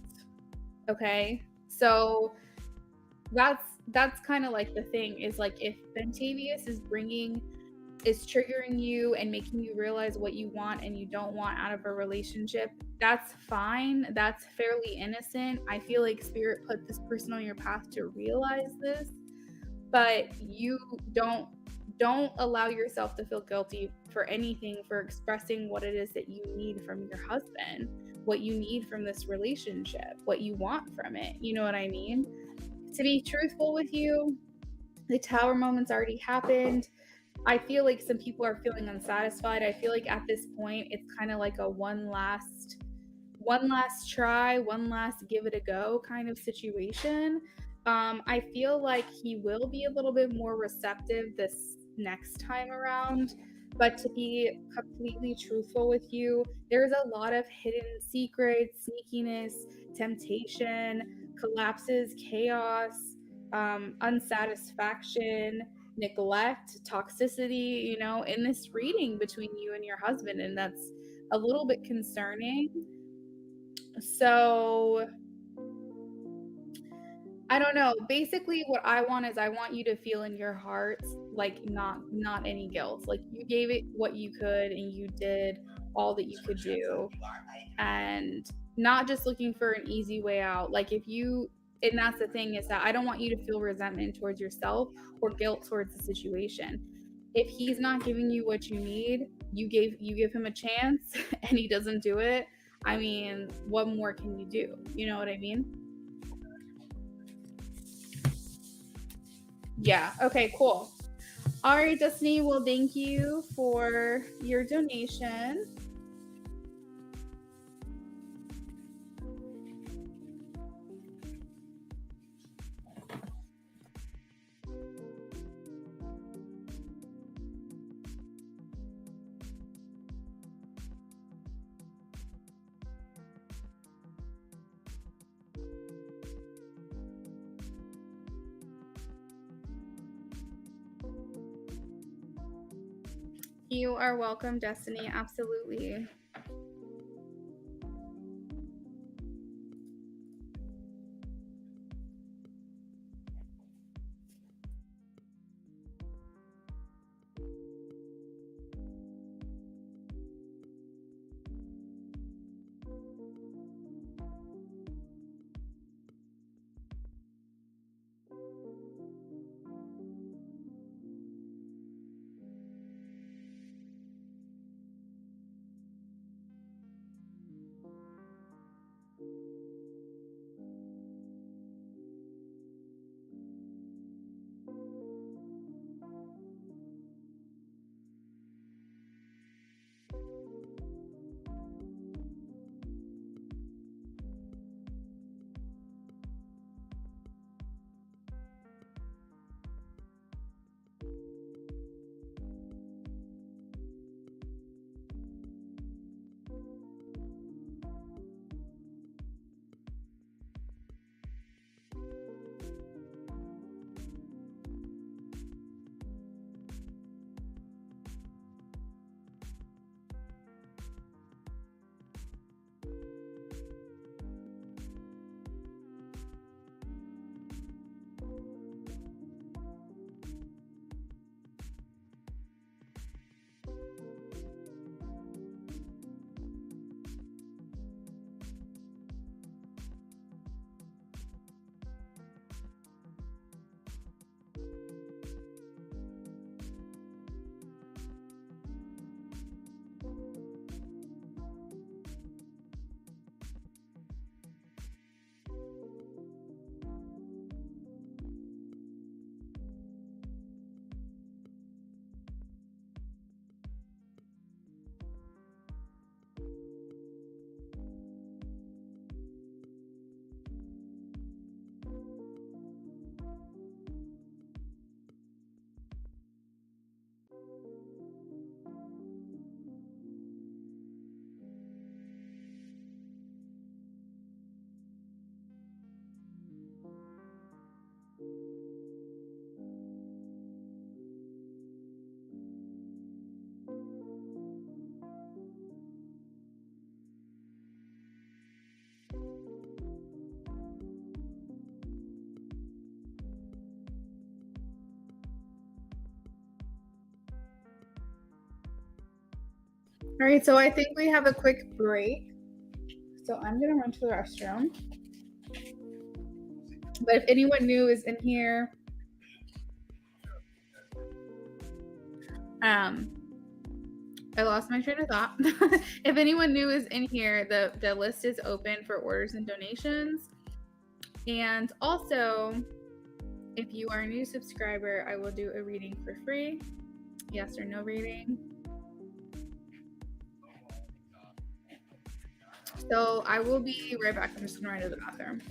Okay? So that's kind of like the thing, is like, if Bentavious is triggering you and making you realize what you want and you don't want out of a relationship, that's fine. That's fairly innocent. I feel like Spirit put this person on your path to realize this, but you don't allow yourself to feel guilty for anything, for expressing what it is that you need from your husband, what you need from this relationship, what you want from it. You know what I mean? To be truthful with you, the Tower moment's already happened. I feel like some people are feeling unsatisfied. I feel like at this point, it's kind of like a one last try, one last give it a go kind of situation. I feel like he will be a little bit more receptive this next time around. But to be completely truthful with you, there's a lot of hidden secrets, sneakiness, temptation, collapses, chaos, unsatisfaction, neglect, toxicity, in this reading between you and your husband. And that's a little bit concerning. So I don't know. Basically, what I want is, I want you to feel in your heart like not any guilt. Like, you gave it what you could and you did all that you could do, and not just looking for an easy way out. Like, and that's the thing, is that I don't want you to feel resentment towards yourself or guilt towards the situation. If he's not giving you what you need, you give him a chance and he doesn't do it. I mean, what more can you do? You know what I mean? Yeah. Okay, cool. All right, Destiny. Well, thank you for your donation. You are welcome, Destiny. Absolutely. All right, so I think we have a quick break. So I'm gonna run to the restroom. But if anyone new is in here, I lost my train of thought. If anyone new is in here, the list is open for orders and donations. And also, if you are a new subscriber, I will do a reading for free. Yes or no reading. So I will be right back. I'm just gonna run to the bathroom.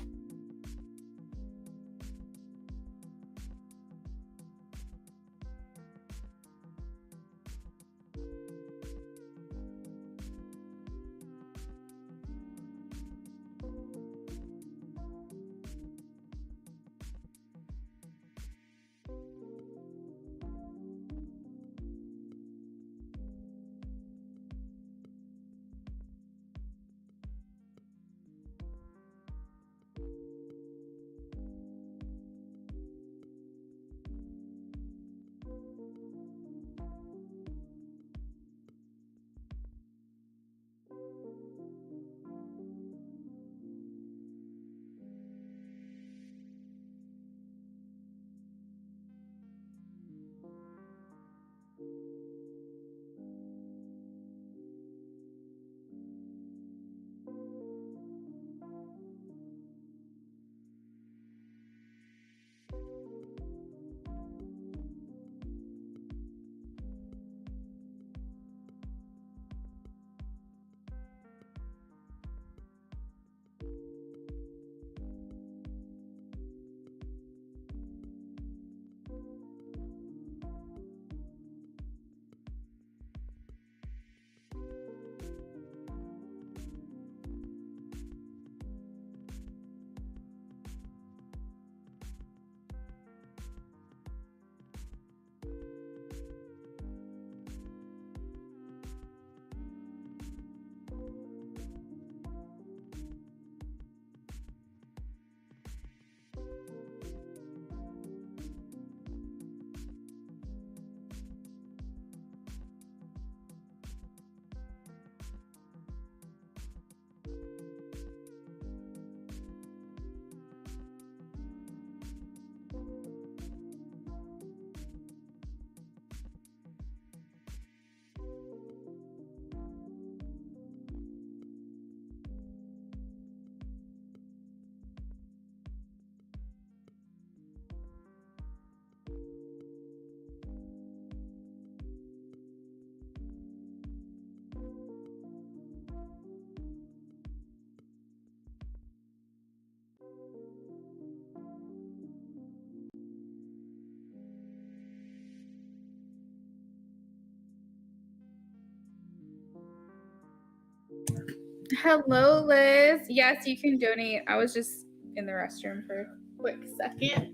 Hello, Liz. Yes, you can donate. I was just in the restroom for a quick second.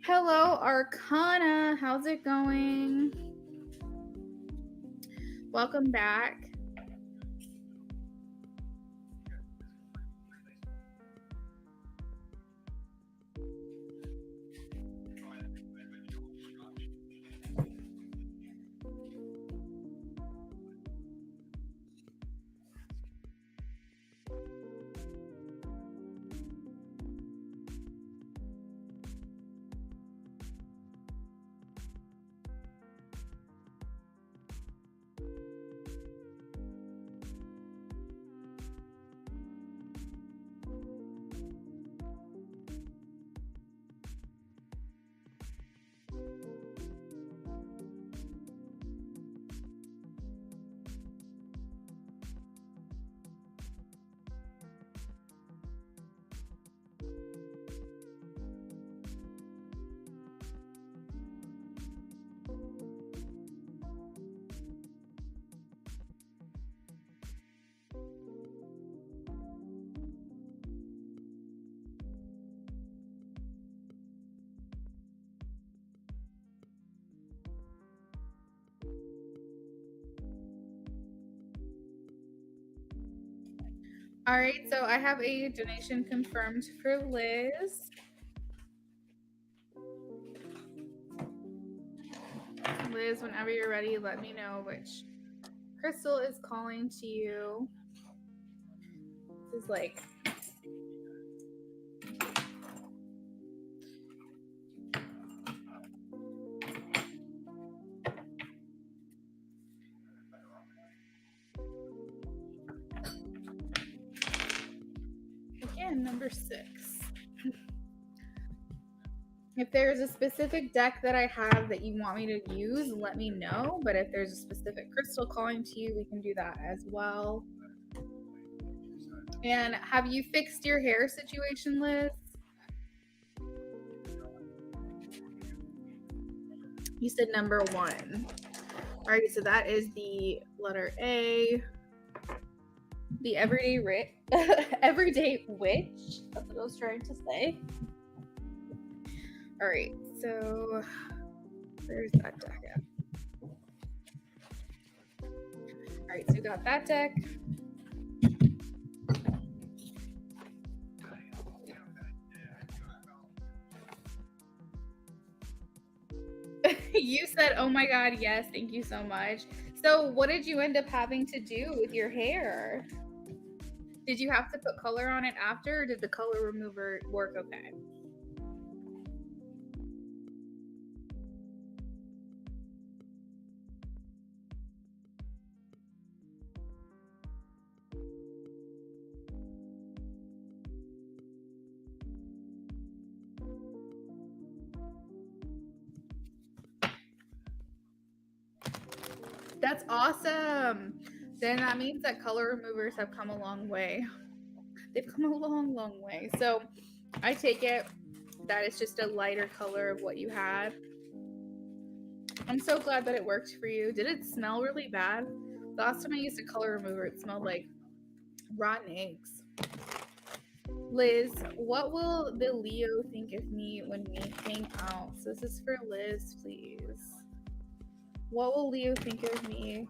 Hello, Arcana. How's it going? Welcome back. All right, so I have a donation confirmed for Liz. Liz, whenever you're ready, let me know which Crystal is calling to you. This is like again, number 6. If there's a specific deck that I have that you want me to use, let me know. But if there's a specific crystal calling to you, we can do that as well. And have you fixed your hair situation, Liz? You said number 1. All right, so that is the letter A. The everyday witch. That's what I was trying to say. All right, so where's that deck at? All right, so we got that deck. You said, oh my God, yes, thank you so much. So what did you end up having to do with your hair? Did you have to put color on it after, or did the color remover work okay? That's awesome. Then that means that color removers have come a long way. They've come a long, long way. So I take it that it's just a lighter color of what you had. I'm so glad that it worked for you. Did it smell really bad? The last time I used a color remover, it smelled like rotten eggs. Liz, what will the Leo think of me when we hang out? So this is for Liz, please. What will Leo think of me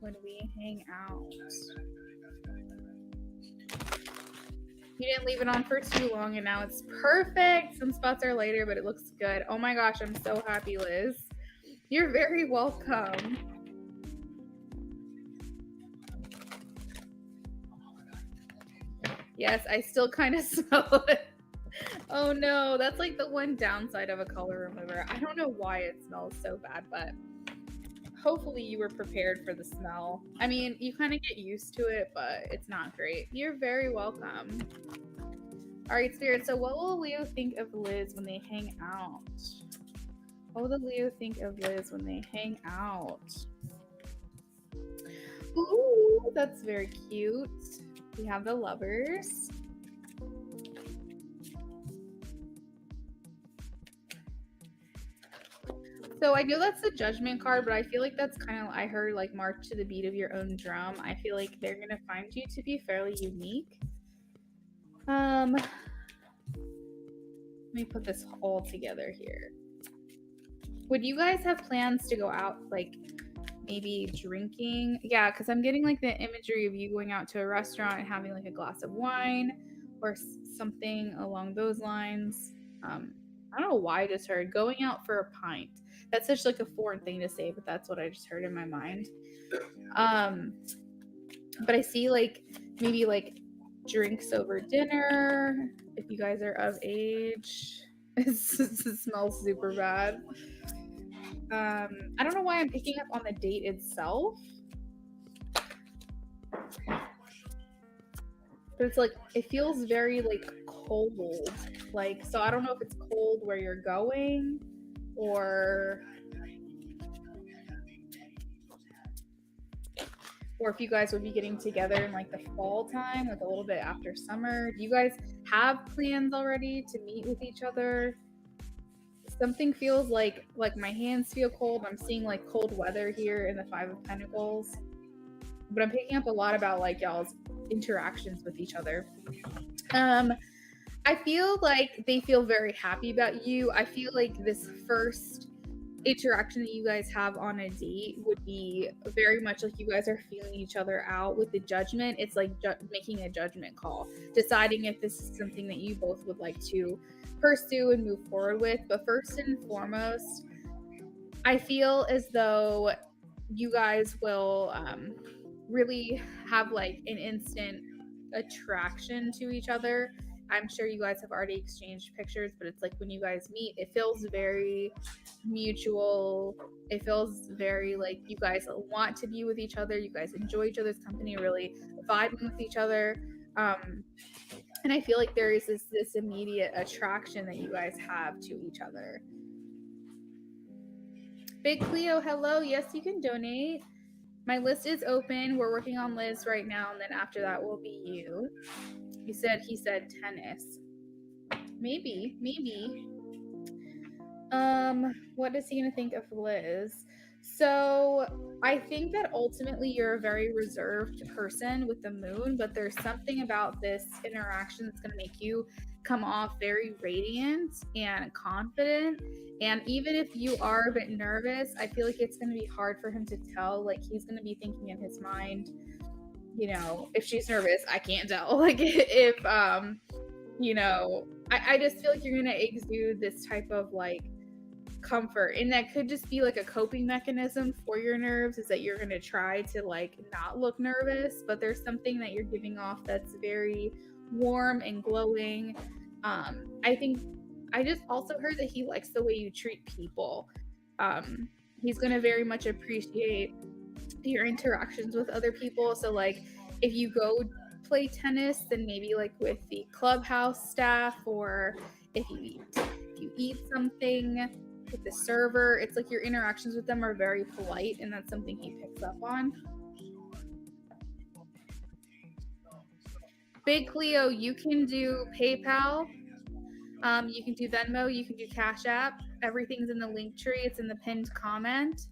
when we hang out? You didn't leave it on for too long and now it's perfect. Some spots are lighter, but it looks good. Oh my gosh, I'm so happy, Liz. You're very welcome. Yes, I still kind of smell it. Oh no, that's like the one downside of a color remover. I don't know why it smells so bad, but hopefully you were prepared for the smell. I mean, you kind of get used to it, but it's not great. You're very welcome. All right, Spirit, so what will Leo think of Liz when they hang out? What will the Leo think of Liz when they hang out? Ooh, that's very cute. We have the lovers. So I know that's the judgment card, but I feel like that's kind of, I heard like march to the beat of your own drum. I feel like they're going to find you to be fairly unique. Let me put this all together here. Would you guys have plans to go out, like maybe drinking? Yeah, because I'm getting like the imagery of you going out to a restaurant and having like a glass of wine or something along those lines. I don't know why I just heard going out for a pint. That's such like a foreign thing to say, but that's what I just heard in my mind. But I see like maybe like drinks over dinner if you guys are of age. It smells super bad. I don't know why I'm picking up on the date itself. But it's like, it feels very like cold. Like, so I don't know if it's cold where you're going or if you guys would be getting together in like the fall time, like a little bit after summer. Do you guys have plans already to meet with each other? Something feels like my hands feel cold. I'm seeing like cold weather here in the 5 of Pentacles. But I'm picking up a lot about like y'all's interactions with each other. I feel like they feel very happy about you. I feel like this first interaction that you guys have on a date would be very much like you guys are feeling each other out with the judgment. It's like making a judgment call, deciding if this is something that you both would like to pursue and move forward with. But first and foremost, I feel as though you guys will really have like an instant attraction to each other. I'm sure you guys have already exchanged pictures, but it's like when you guys meet, it feels very mutual. It feels very like you guys want to be with each other. You guys enjoy each other's company, really vibing with each other. Um, and I feel like there is this immediate attraction that you guys have to each other. Big Cleo, hello. Yes, you can donate. My list is open. We're working on Liz right now, and then after that will be you. He said tennis. Maybe. What is he gonna think of Liz? So I think that ultimately you're a very reserved person with the moon, but there's something about this interaction that's gonna make you come off very radiant and confident. And even if you are a bit nervous, I feel like it's gonna be hard for him to tell. Like he's gonna be thinking in his mind, if she's nervous, I can't tell. Like if I just feel like you're gonna exude this type of like comfort, and that could just be like a coping mechanism for your nerves, is that you're going to try to like not look nervous, but there's something that you're giving off that's very warm and glowing. I think I just also heard that he likes the way you treat people. He's going to very much appreciate your interactions with other people. So like if you go play tennis, then maybe like with the clubhouse staff, or if you eat something with the server, it's like your interactions with them are very polite, and that's something he picks up on. Big Cleo, you can do PayPal, you can do Venmo, you can do Cash App. Everything's in the link tree. It's in the pinned comment.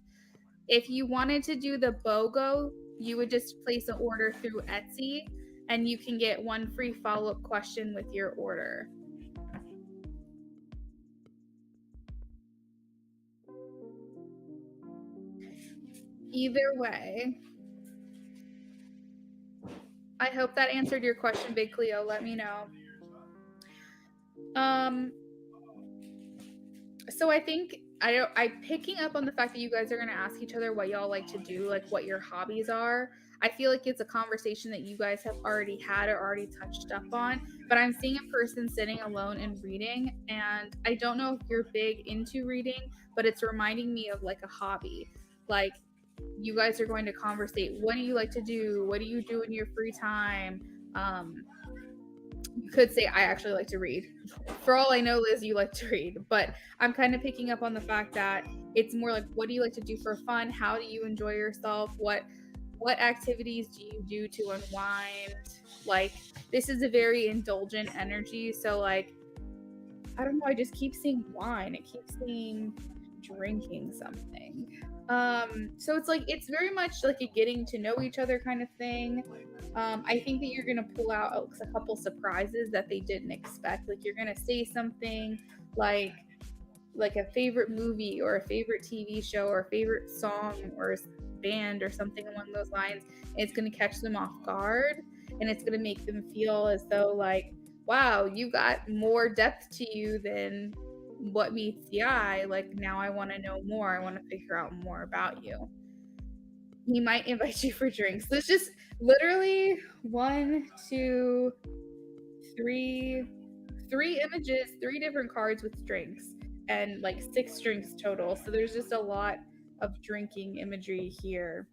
If you wanted to do the BOGO, you would just place an order through Etsy, and you can get one free follow-up question with your order. Either way, I hope that answered your question, Big Cleo. Let me know. So I think I'm picking up on the fact that you guys are going to ask each other what y'all like to do, like what your hobbies are. I feel like it's a conversation that you guys have already had or already touched up on, but I'm seeing a person sitting alone and reading, and I don't know if you're big into reading, but it's reminding me of like a hobby. Like you guys are going to conversate. What do you like to do? What do you do in your free time? You could say, I actually like to read. For all I know, Liz, you like to read, but I'm kind of picking up on the fact that it's more like, what do you like to do for fun? How do you enjoy yourself? What activities do you do to unwind? Like, this is a very indulgent energy. So, like, I don't know, I just keep seeing wine. It keeps seeing drinking something. So it's like, it's very much like a getting to know each other kind of thing. I think that you're gonna pull out a couple surprises that they didn't expect. Like you're gonna say something like a favorite movie or a favorite TV show or a favorite song or band or something along those lines. It's gonna catch them off guard, and it's gonna make them feel as though like, wow, you got more depth to you than what meets the eye. Like now I want to know more. I want to figure out more about you. He might invite you for drinks. There's just literally 1, 2, 3 images, 3 different cards with drinks, and like 6 drinks total. So there's just a lot of drinking imagery here.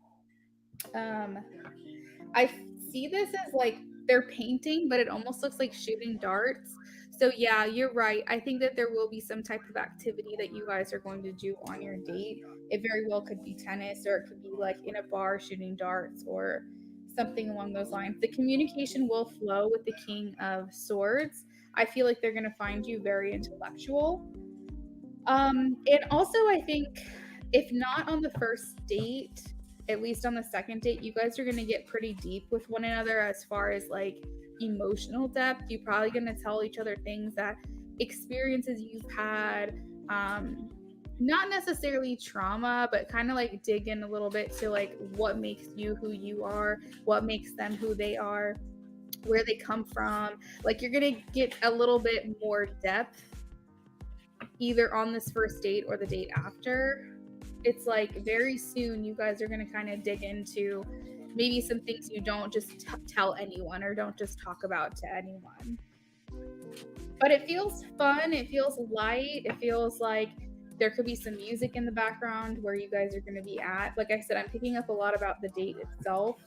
I see this as like they're painting, but it almost looks like shooting darts. So yeah, you're right. I think that there will be some type of activity that you guys are going to do on your date. It very well could be tennis, or it could be like in a bar shooting darts, or something along those lines. The communication will flow with the King of Swords. I feel like they're going to find you very intellectual. And also I think if not on the first date, at least on the second date, you guys are going to get pretty deep with one another as far as like emotional depth. You're probably going to tell each other things, that experiences you've had, not necessarily trauma, but kind of like dig in a little bit to like what makes you who you are, what makes them who they are, where they come from. Like you're going to get a little bit more depth either on this first date or the date after. it's like very soon you guys are going to kind of dig into maybe some things you don't just tell anyone or don't just talk about to anyone. But it feels fun, it feels light, it feels like there could be some music in the background where you guys are going to be at. Like I said, I'm picking up a lot about the date itself.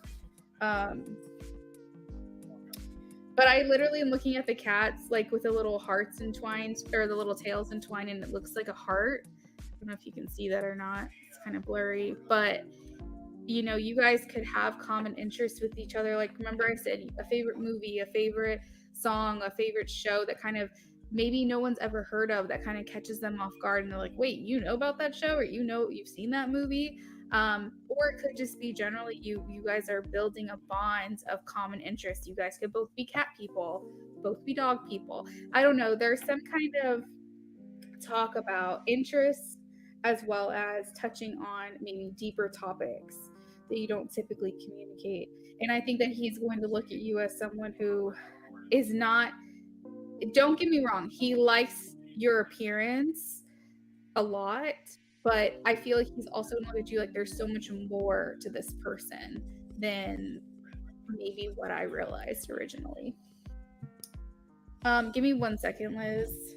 But I literally am looking at the cats like with the little hearts entwined or the little tails entwined, and it looks like a heart. I don't know if you can see that or not. It's kind of blurry, but you know, you guys could have common interests with each other. Like, remember I said a favorite movie, a favorite song, a favorite show that kind of maybe no one's ever heard of, that kind of catches them off guard and they're like, wait, you know about that show, or you know, you've seen that movie. Or it could just be generally you guys are building a bond of common interest. You guys could both be cat people, both be dog people. I don't know. There's some kind of talk about interests as well as touching on maybe deeper topics that you don't typically communicate. And I think that he's going to look at you as someone who is not, don't get me wrong, he likes your appearance a lot, but I feel like he's also going to look at you like there's so much more to this person than maybe what I realized originally. Give me 1 second, Liz.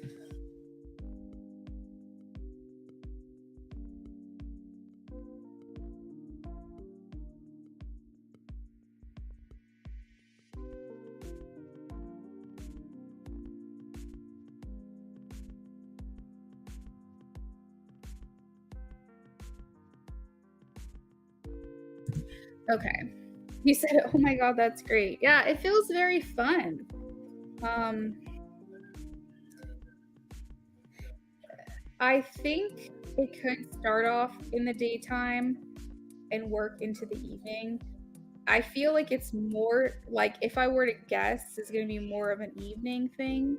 Okay. You said, oh my God, that's great. Yeah, it feels very fun. I think it could start off in the daytime and work into the evening. I feel like it's more like, if I were to guess, it's going to be more of an evening thing,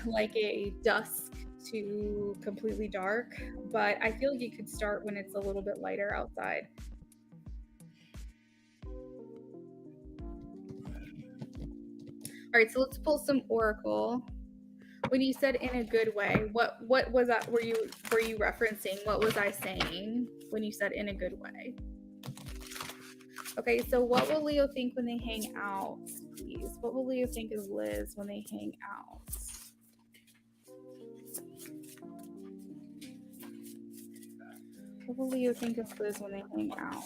like a dusk to completely dark. But I feel like it could start when it's a little bit lighter outside. All right, so let's pull some oracle. When you said in a good way, what was that? Were you referencing? What was I saying when you said in a good way? Okay, so what will Leo think when they hang out, please? What will Leo think of Liz when they hang out? What will Leo think of Liz when they hang out?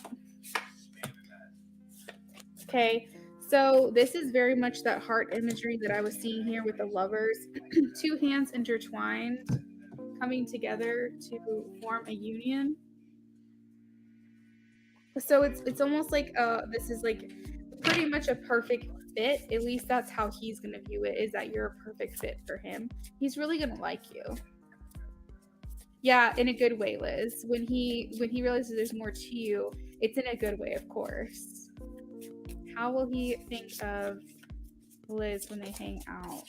Okay, so this is very much that heart imagery that I was seeing here with the lovers. Two hands intertwined, coming together to form a union. So it's almost like this is like pretty much a perfect fit. At least that's how he's gonna view it, is that you're a perfect fit for him. He's really gonna like you. Yeah, in a good way, Liz. When he realizes there's more to you, it's in a good way, of course. How will he think of Liz when they hang out?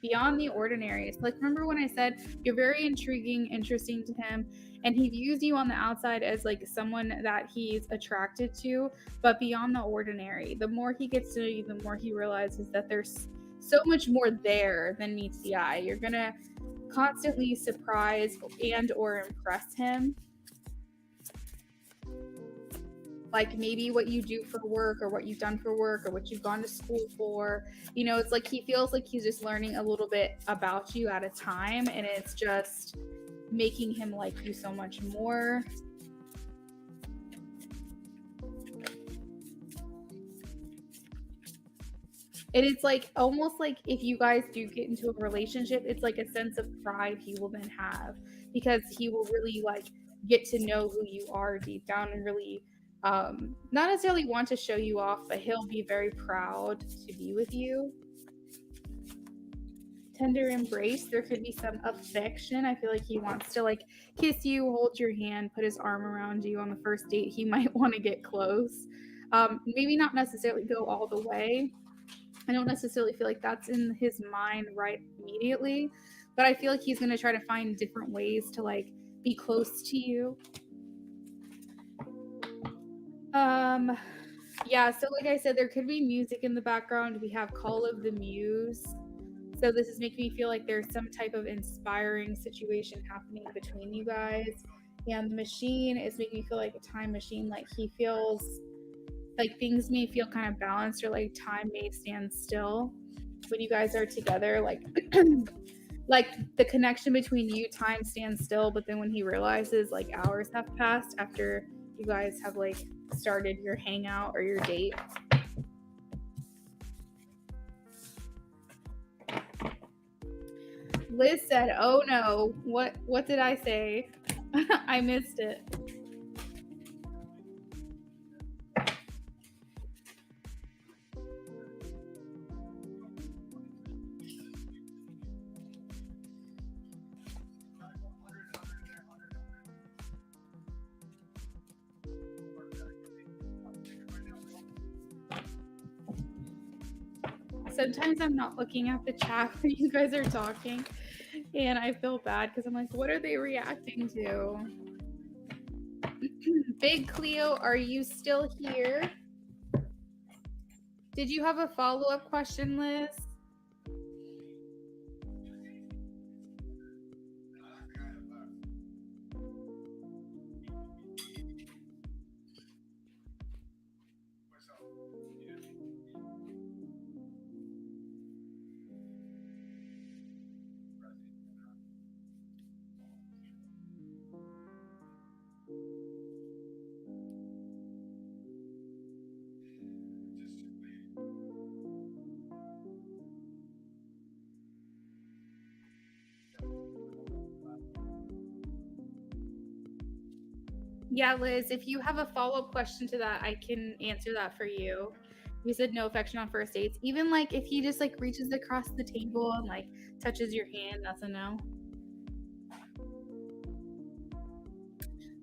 Beyond the ordinary. It's like, remember when I said you're very intriguing, interesting to him, and he views you on the outside as like someone that he's attracted to, but beyond the ordinary. The more he gets to know you, the more he realizes that there's so much more there than meets the eye. You're gonna constantly surprise and or impress him, like maybe what you do for work or what you've done for work or what you've gone to school for. You know, it's like he feels like he's just learning a little bit about you at a time, and it's just making him like you so much more. And it's like almost like if you guys do get into a relationship, it's like a sense of pride he will then have, because he will really like get to know who you are deep down and really not necessarily want to show you off, but he'll be very proud to be with you. Tender embrace, there could be some affection. I feel like he wants to like kiss you, hold your hand, put his arm around you on the first date. He might want to get close. Maybe not necessarily go all the way. I don't necessarily feel like that's in his mind right immediately, but I feel like he's going to try to find different ways to like be close to you. Yeah, so like I said, there could be music in the background. We have Call of the Muse. So this is making me feel like there's some type of inspiring situation happening between you guys. And the machine is making me feel like a time machine. Like he feels like things may feel kind of balanced, or like time may stand still when you guys are together. Like like the connection between you, time stands still, but then when he realizes like hours have passed after you guys have like started your hangout or your date. Liz said, "Oh no, what did I say? I missed it." Sometimes I'm not looking at the chat when you guys are talking, and I feel bad because I'm like, what are they reacting to? Big Cleo, are you still here? Did you have a follow-up question, Liz? Yeah, Liz, if you have a follow-up question to that, I can answer that for you. You said no affection on first dates. Even like if he just like reaches across the table and like touches your hand, that's a no.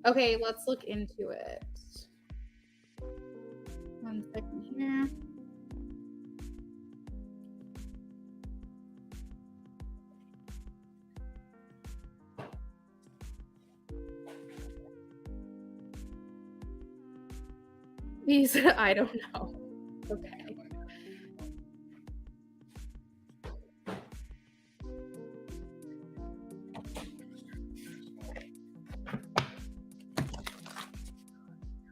Okay, let's look into it. 1 second here. He said, I don't know. Okay.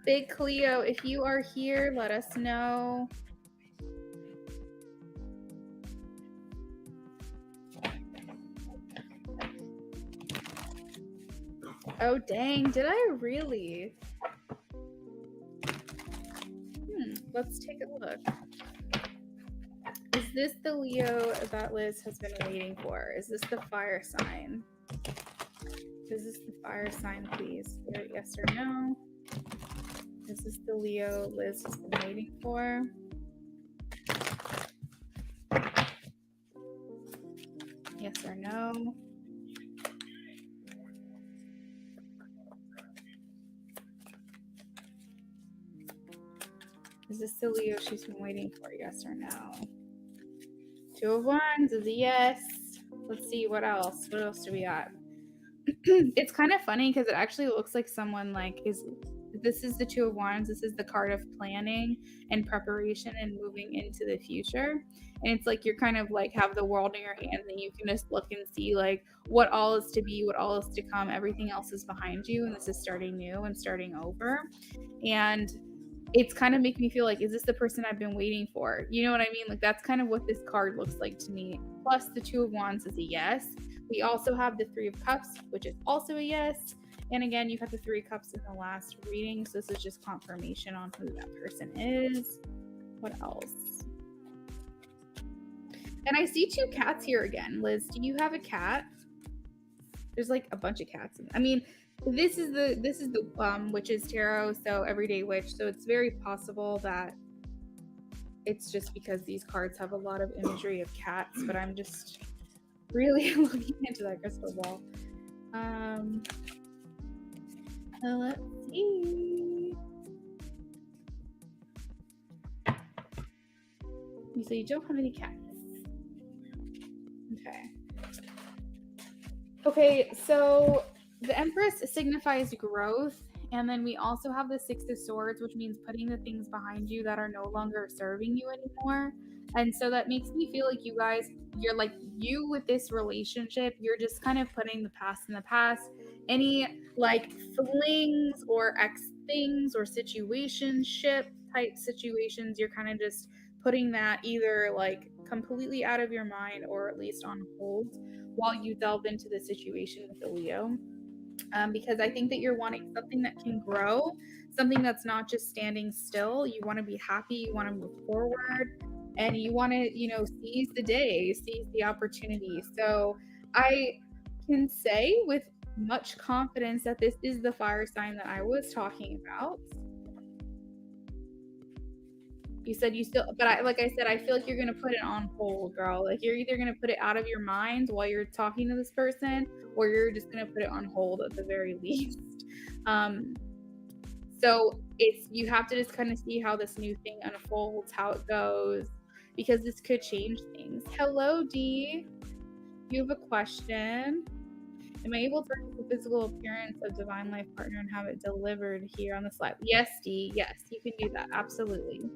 Big Cleo, if you are here, let us know. Oh, dang. Did I really? Let's take a look. Is this the Leo that Liz has been waiting for? Is this the fire sign? Is this the fire sign, please? Yes or no? Is this the Leo Liz has been waiting for? Yes or no? Is this the Leo she's been waiting for? Yes or no? 2 of Wands is a yes. Let's see, what else? What else do we got? It's kind of funny because it actually looks like someone like this is the 2 of Wands. This is the card of planning and preparation and moving into the future. And it's like you're kind of like have the world in your hands and you can just look and see like what all is to be, what all is to come. Everything else is behind you, and this is starting new and starting over. And it's kind of making me feel like, is this the person I've been waiting for? You know what I mean? Like that's kind of what this card looks like to me. Plus the 2 of Wands is a yes. We also have the 3 of Cups, which is also a yes. And again, you have the 3 Cups in the last reading. So this is just confirmation on who that person is. What else? And I see 2 cats here again. Liz, do you have a cat? There's like a bunch of cats. I mean, this is the Witch's Tarot, so Everyday Witch. So it's very possible that it's just because these cards have a lot of imagery of cats, but I'm just really looking into that crystal ball. Let's see. You say you don't have any cats. Okay, so the Empress signifies growth, and then we also have the 6 of Swords, which means putting the things behind you that are no longer serving you anymore. And so that makes me feel like you guys, you're like, you with this relationship, you're just kind of putting the past in the past. any like flings or ex things or situationship type situations, you're kind of just putting that either like completely out of your mind or at least on hold while you delve into the situation with the Leo. Because I think that you're wanting something that can grow, something that's not just standing still. You want to be happy, you want to move forward, and you want to, seize the day, seize the opportunity. So I can say with much confidence that this is the fire sign that I was talking about. You said you still, but like I said, I feel like you're gonna put it on hold, girl. Like you're either gonna put it out of your mind while you're talking to this person, or you're just gonna put it on hold at the very least. So you have to just kind of see how this new thing unfolds, how it goes, because this could change things. Hello, D. You have a question. Am I able to read the physical appearance of divine life partner and have it delivered here on the slide? Yes, D. Yes, you can do that. Absolutely.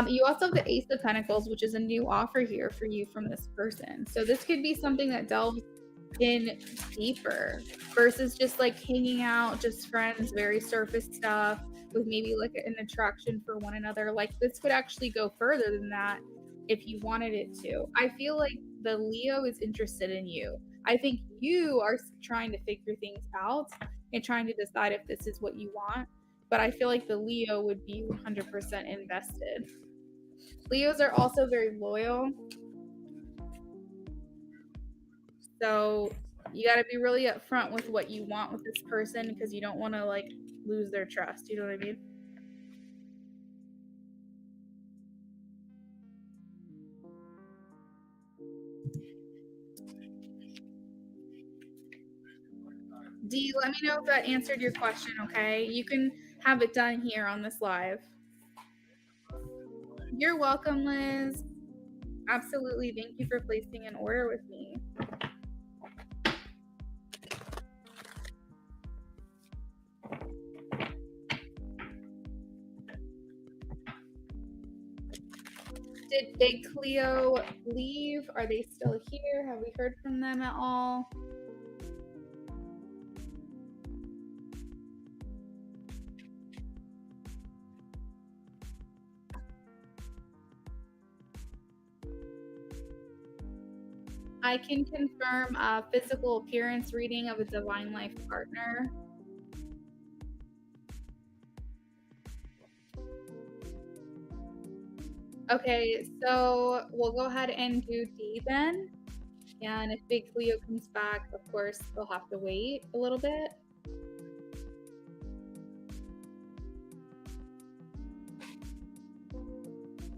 You also have the Ace of Pentacles, which is a new offer here for you from this person. So this could be something that delves in deeper versus just like hanging out, just friends, very surface stuff with maybe like an attraction for one another. Like this could actually go further than that if you wanted it to. I feel like the Leo is interested in you. I think you are trying to figure things out and trying to decide if this is what you want. But I feel like the Leo would be 100% invested. Leos are also very loyal. So you got to be really upfront with what you want with this person because you don't want to like lose their trust. You know what I mean? D, let me know if that answered your question, okay? You can have it done here on this live. You're welcome, Liz. Absolutely. Thank you for placing an order with me. Did Cleo leave? Are they still here? Have we heard from them at all? I can confirm a physical appearance reading of a divine life partner. Okay, so we'll go ahead and do D then. And if Big Cleo comes back, of course, they'll have to wait a little bit.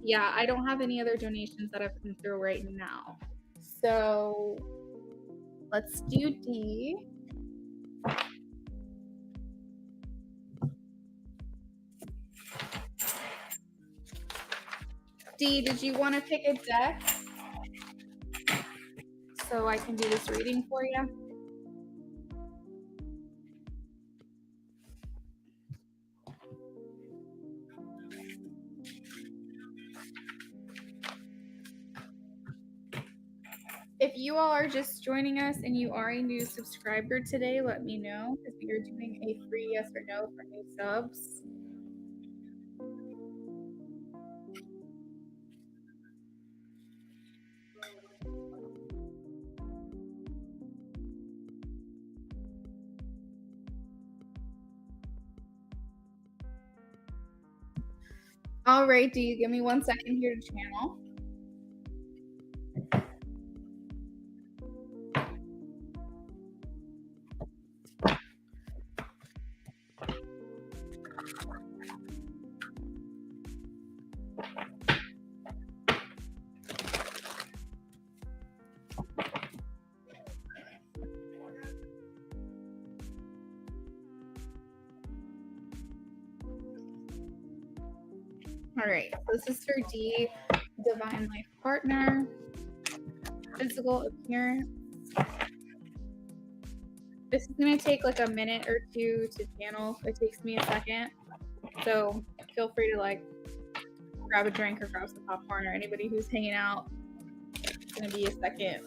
Yeah, I don't have any other donations that have come through right now. So let's do D. D, did you want to pick a deck so I can do this reading for you? If you all are just joining us and you are a new subscriber today, let me know because we are doing a free yes or no for new subs. All right, D, give me 1 second here to channel. All right, so this is for D, divine life partner, physical appearance. This is gonna take like a minute or two to channel. It takes me a second, so feel free to like grab a drink or grab some popcorn or anybody who's hanging out. It's going to be a second.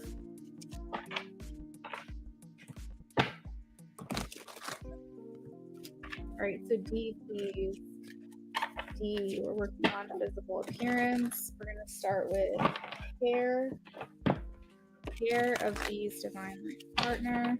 All right, so D, please. D, we're working on physical appearance. We're going to start with hair. Hair of D's divine life partner.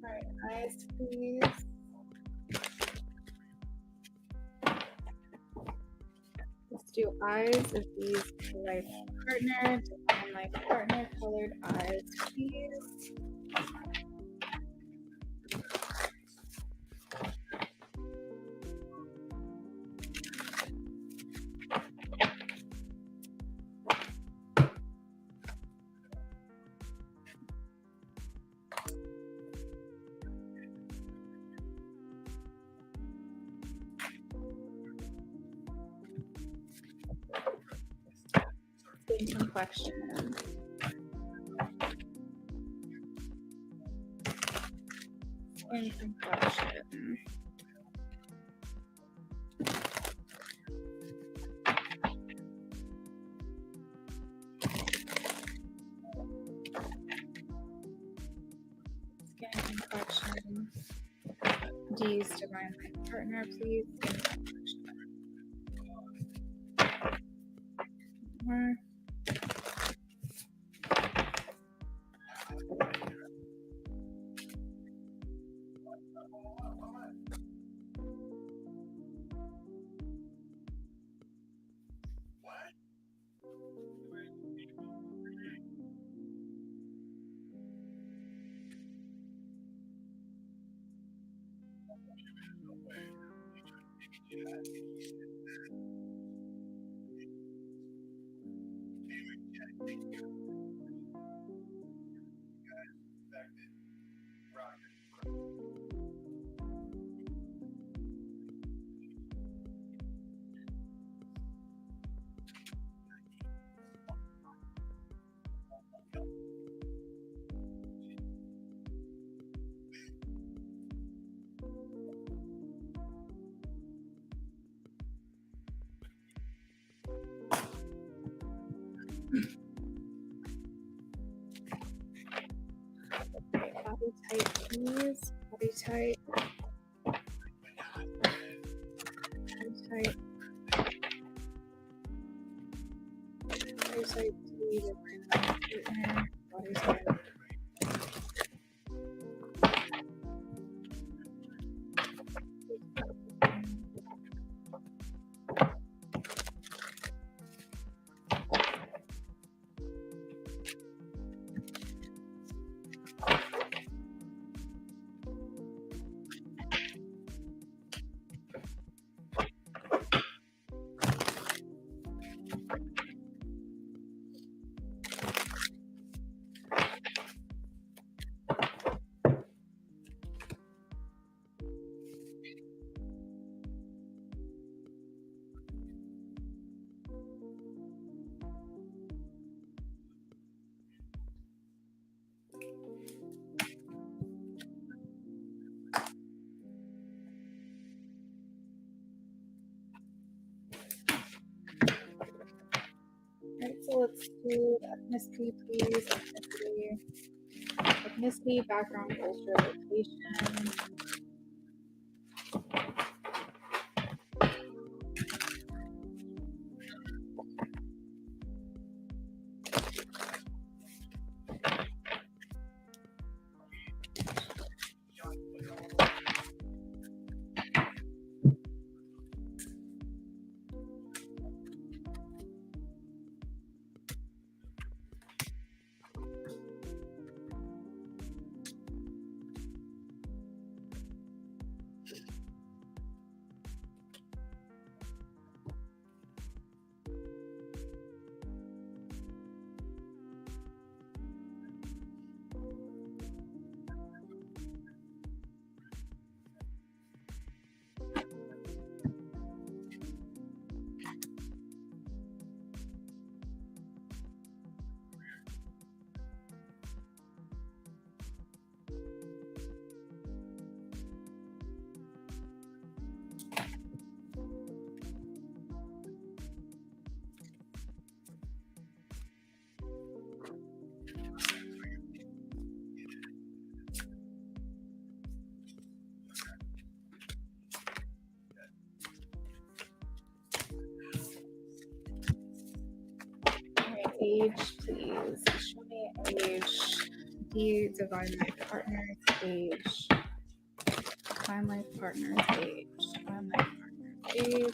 All right, eyes, please. Let's do eyes of D's life partner, divine life partner, colored eyes, please. Skin complexion. Skin complexion. Skin complexion. D's divine life partner, please. Skin complexion. More. Body type, please. Body type. Body type. Body type D, divine life partner. Body type. Alright, so let's do ethnicity, please. Ethnicity, background, culture, location. age, please. Show me age. D, divine life partner's age. Divine life partner's age. Divine life partner's age.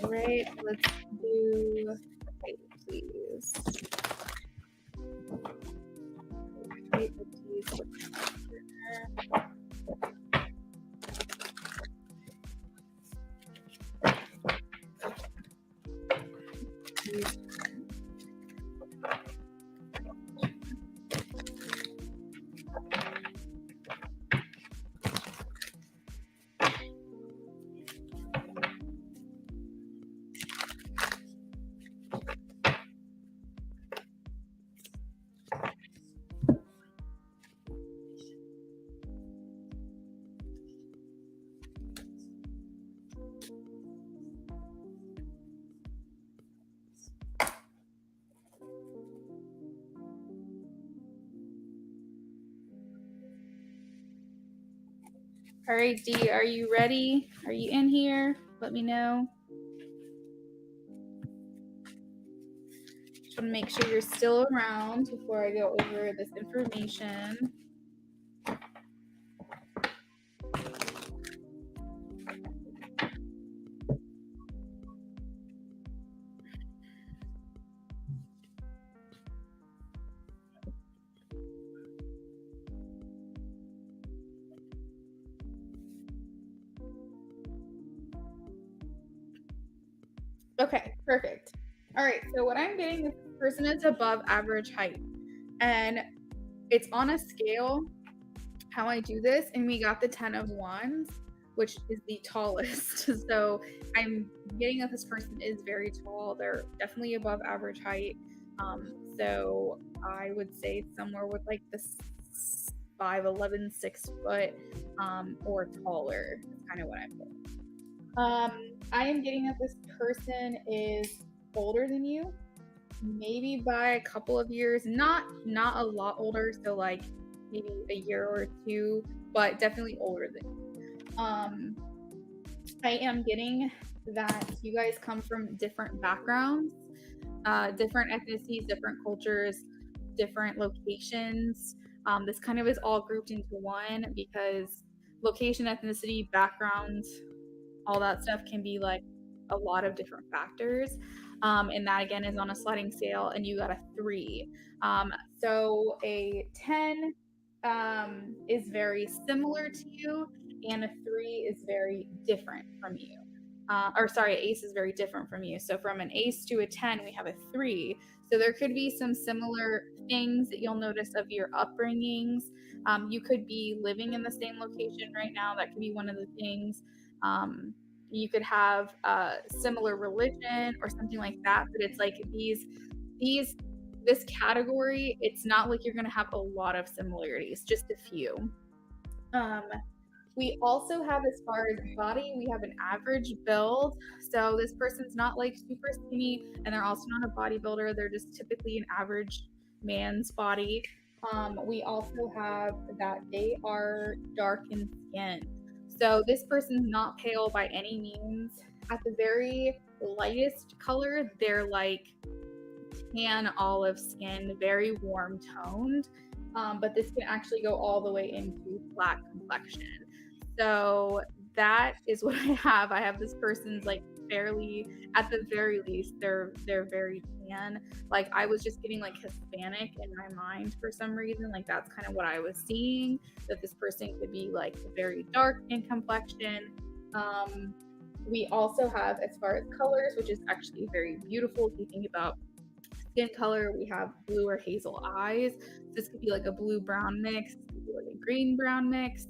All right, let's do, okay, please. Right, let's use All right, D, are you ready? Are you in here? Let me know. Just want to make sure you're still around before I go over this information. Okay, perfect. All right, so what I'm getting is this person is above average height, and it's on a scale how I do this, and we got the 10 of wands, which is the tallest. So I'm getting that this person is very tall. They're definitely above average height. So I would say somewhere with like this 5'11", 6 foot, or taller. That's kind of what I'm getting. I am getting that this person is older than you, maybe by a couple of years, not a lot older, so like maybe a year or two, but definitely older than you. I am getting that you guys come from different backgrounds, different ethnicities, different cultures, different locations. This kind of is all grouped into one because location, ethnicity, background, all that stuff can be like a lot of different factors. And that again is on a sliding scale, and you got a 3. So a 10 is very similar to you, and a 3 is very different from you. Or sorry, ace is very different from you. So from an ace to a 10, we have a 3. So there could be some similar things that you'll notice of your upbringings. You could be living in the same location right now. That could be one of the things. You could have a similar religion or something like that, but it's like this category, it's not like you're going to have a lot of similarities, just a few. We also have, as far as body, we have an average build. So this person's not like super skinny, and they're also not a bodybuilder. They're just typically an average man's body. We also have that they are dark in skin. So this person's not pale by any means. At the very lightest color, they're like tan olive skin, very warm toned. But this can actually go all the way into black complexion. So that is what I have. I have this person's like fairly, at the very least, they're very tan. Like I was just getting like Hispanic in my mind for some reason. Like that's kind of what I was seeing, that this person could be like very dark in complexion. Um, we also have, as far as colors, which is actually very beautiful if you think about skin color, we have blue or hazel eyes. This could be like a blue brown mix, this could be like a green brown mix.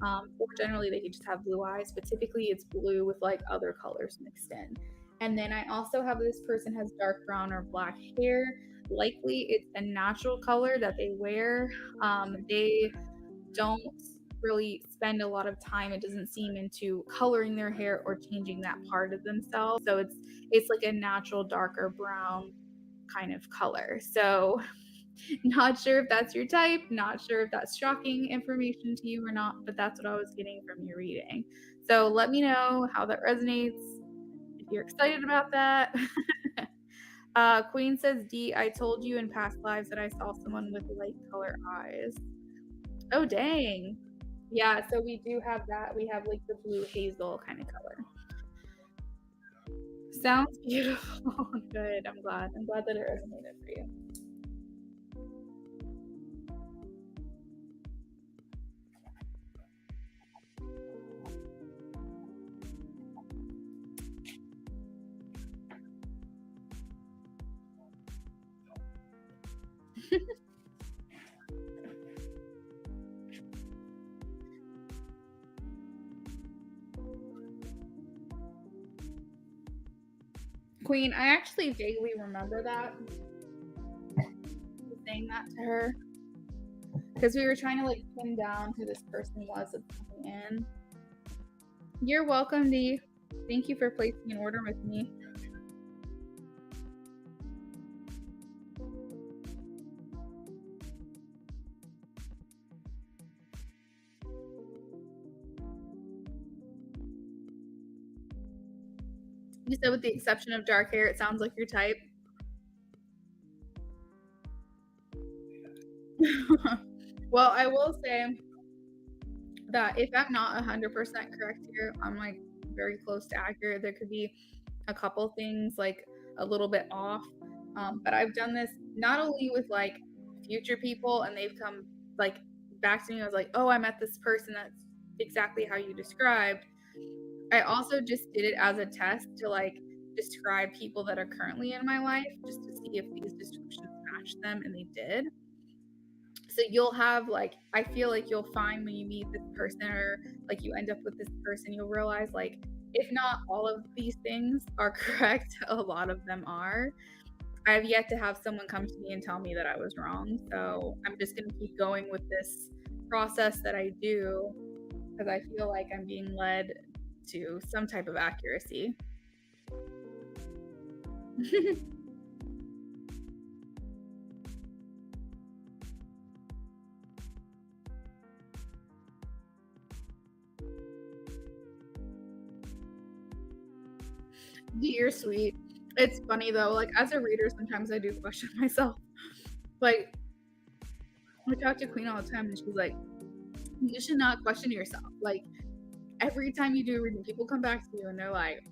Or generally they could just have blue eyes, but typically it's blue with like other colors mixed in. And then I also have, this person has dark brown or black hair. Likely it's a natural color that they wear. They don't really spend a lot of time, it doesn't seem, into coloring their hair or changing that part of themselves. So it's like a natural darker brown kind of color. So not sure if that's your type, not sure if that's shocking information to you or not, but that's what I was getting from your reading. So let me know how that resonates, if you're excited about that. Queen says, D, I told you in past lives that I saw someone with light color eyes. Oh, dang. Yeah, so we do have that. We have like the blue hazel kind of color. Sounds beautiful. Good. I'm glad. I'm glad that it resonated for you. Queen, I actually vaguely remember that, saying that to her, because we were trying to like pin down who this person was that's coming in. You're welcome, D. Thank you for placing an order with me. You said with the exception of dark hair, it sounds like your type. Well, I will say that if I'm not 100% correct here, I'm like very close to accurate. There could be a couple things like a little bit off. But I've done this not only with like future people, and they've come like back to me. I was like, oh, I met this person that's exactly how you described. I also just did it as a test to like describe people that are currently in my life, just to see if these descriptions match them, and they did. So you'll have like, I feel like you'll find when you meet this person, or like you end up with this person, you'll realize like, if not all of these things are correct, a lot of them are. I've yet to have someone come to me and tell me that I was wrong. So I'm just going to keep going with this process that I do, because I feel like I'm being led to some type of accuracy. You're sweet. It's funny though, like as a reader, sometimes I do question myself. Like, I talk to Queen all the time, and she's like, you should not question yourself. Like, every time you do a reading, people come back to you and they're like,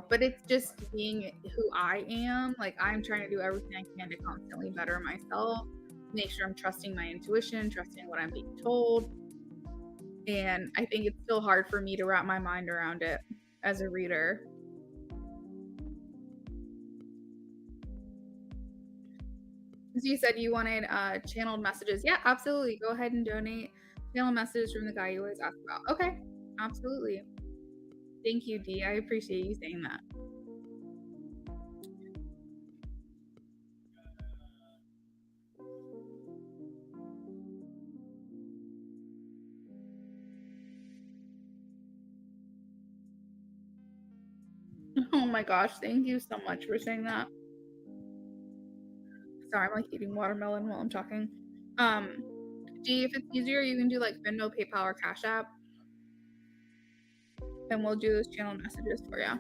but it's just being who I am. Like, I'm trying to do everything I can to constantly better myself, make sure I'm trusting my intuition, trusting what I'm being told. And I think it's still hard for me to wrap my mind around it as a reader. So you said you wanted channeled messages. Yeah, absolutely. Go ahead and donate channel messages from the guy you always ask about. Okay, absolutely. Thank you, Dee. I appreciate you saying that. Oh my gosh, thank you so much for saying that. Sorry, I'm like eating watermelon while I'm talking. Dee, if it's easier, you can do like Venmo, PayPal, or Cash App, and we'll do those channel messages for you.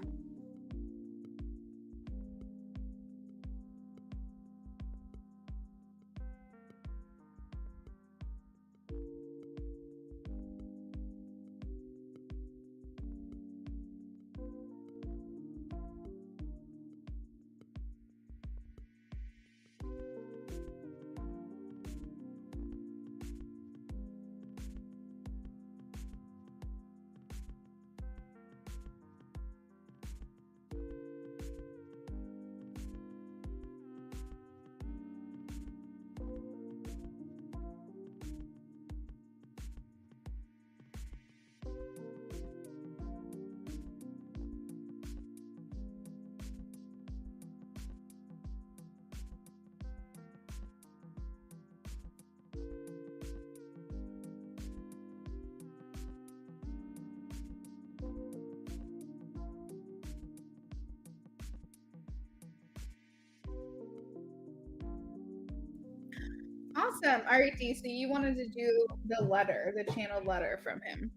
Awesome. All right, D. So you wanted to do the letter, the channel letter from him.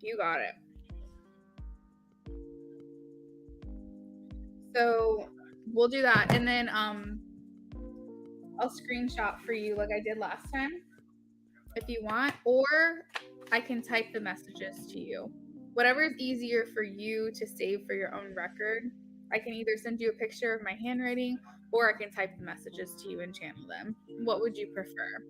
You got it. So we'll do that, and then I'll screenshot for you like I did last time if you want, or I can type the messages to you. Whatever is easier for you to save for your own record. I can either send you a picture of my handwriting or I can type the messages to you and channel them. What would you prefer?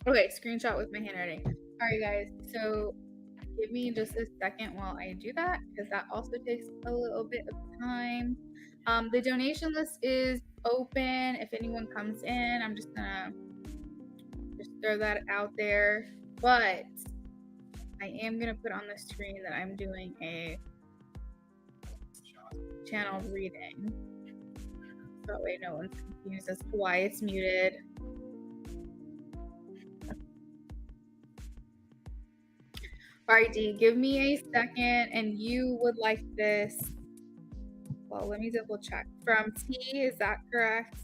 Okay, screenshot with my handwriting. All right, guys. So give me just a second while I do that because that also takes a little bit of time. The donation list is open. If anyone comes in, I'm just gonna just throw that out there. But I am gonna put on the screen that I'm doing a channel reading. So that way no one's confused as to why it's muted. All right, D, give me a second, and you would like this. Well, let me double check. From T, is that correct?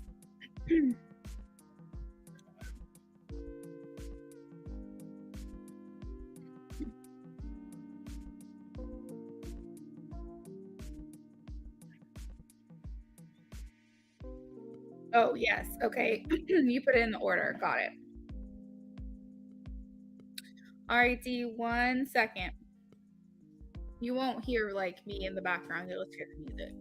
Oh, yes. Okay. You put it in the order. Got it. All right, D, 1 second. You won't hear like me in the background. You'll just hear the music.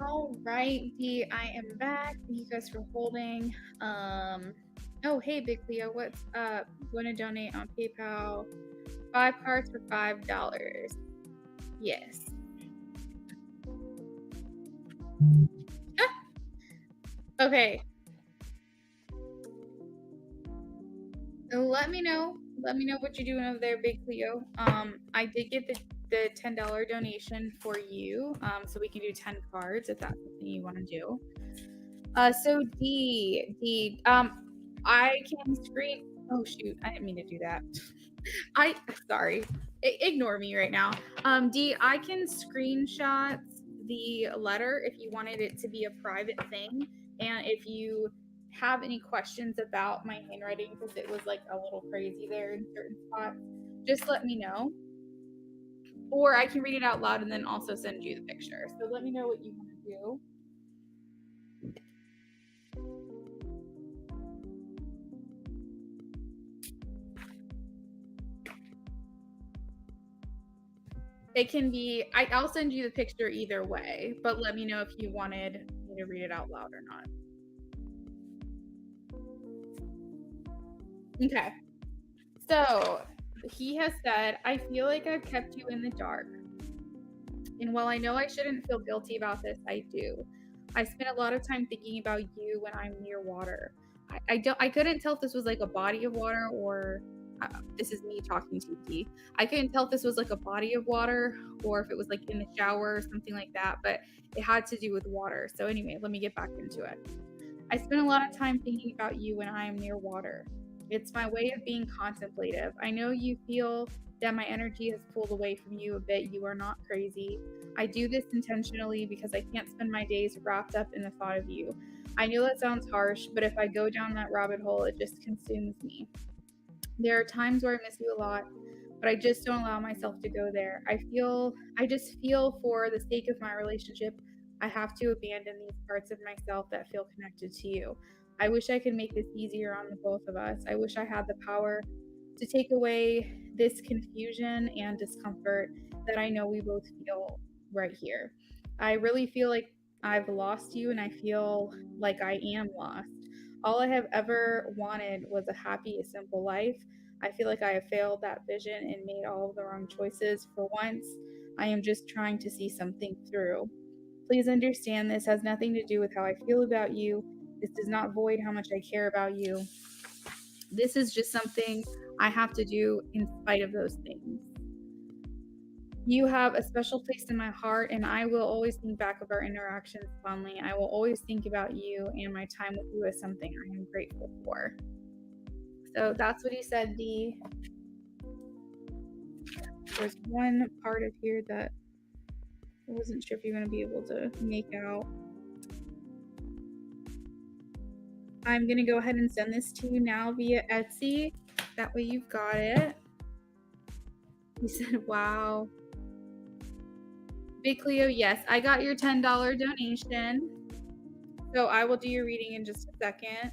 All right, D, I am back. Thank you guys for holding. Oh, hey, Big Leo, what's up? Want to donate on PayPal? 5 cards for $5. Yes. Okay. Let me know. Let me know what you're doing over there, Big Leo. I did get the $10 donation for you. So we can do 10 cards if that's something you want to do. So D, I can screen. Oh shoot, I didn't mean to do that. Sorry. Ignore me right now. D, I can screenshot the letter if you wanted it to be a private thing, and if you have any questions about my handwriting because it was like a little crazy there in certain spots, just let me know. Or I can read it out loud and then also send you the picture. So let me know what you want to do. It can be, I'll send you the picture either way, but let me know if you wanted me to read it out loud or not. Okay. So he has said, I feel like I've kept you in the dark. And while I know I shouldn't feel guilty about this, I do. I spend a lot of time thinking about you when I'm near water. I couldn't tell if this was like a body of water or this is me talking to you. I couldn't tell if this was like a body of water or if it was like in the shower or something like that, but it had to do with water. So anyway, let me get back into it. I spend a lot of time thinking about you when I am near water. It's my way of being contemplative. I know you feel that my energy has pulled away from you a bit. You are not crazy. I do this intentionally because I can't spend my days wrapped up in the thought of you. I know that sounds harsh, but if I go down that rabbit hole, it just consumes me. There are times where I miss you a lot, but I just don't allow myself to go there. I just feel for the sake of my relationship, I have to abandon these parts of myself that feel connected to you. I wish I could make this easier on the both of us. I wish I had the power to take away this confusion and discomfort that I know we both feel right here. I really feel like I've lost you and I feel like I am lost. All I have ever wanted was a happy, simple life. I feel like I have failed that vision and made all of the wrong choices. For once, I am just trying to see something through. Please understand this has nothing to do with how I feel about you. This does not void how much I care about you. This is just something I have to do in spite of those things. You have a special place in my heart, and I will always think back of our interactions fondly. I will always think about you and my time with you as something I am grateful for. So that's what he said, D. There's one part of here that I wasn't sure if you're going to be able to make out. I'm going to go ahead and send this to you now via Etsy. That way you've got it. He said, wow. Big Cleo, yes, I got your $10 donation. So I will do your reading in just a second.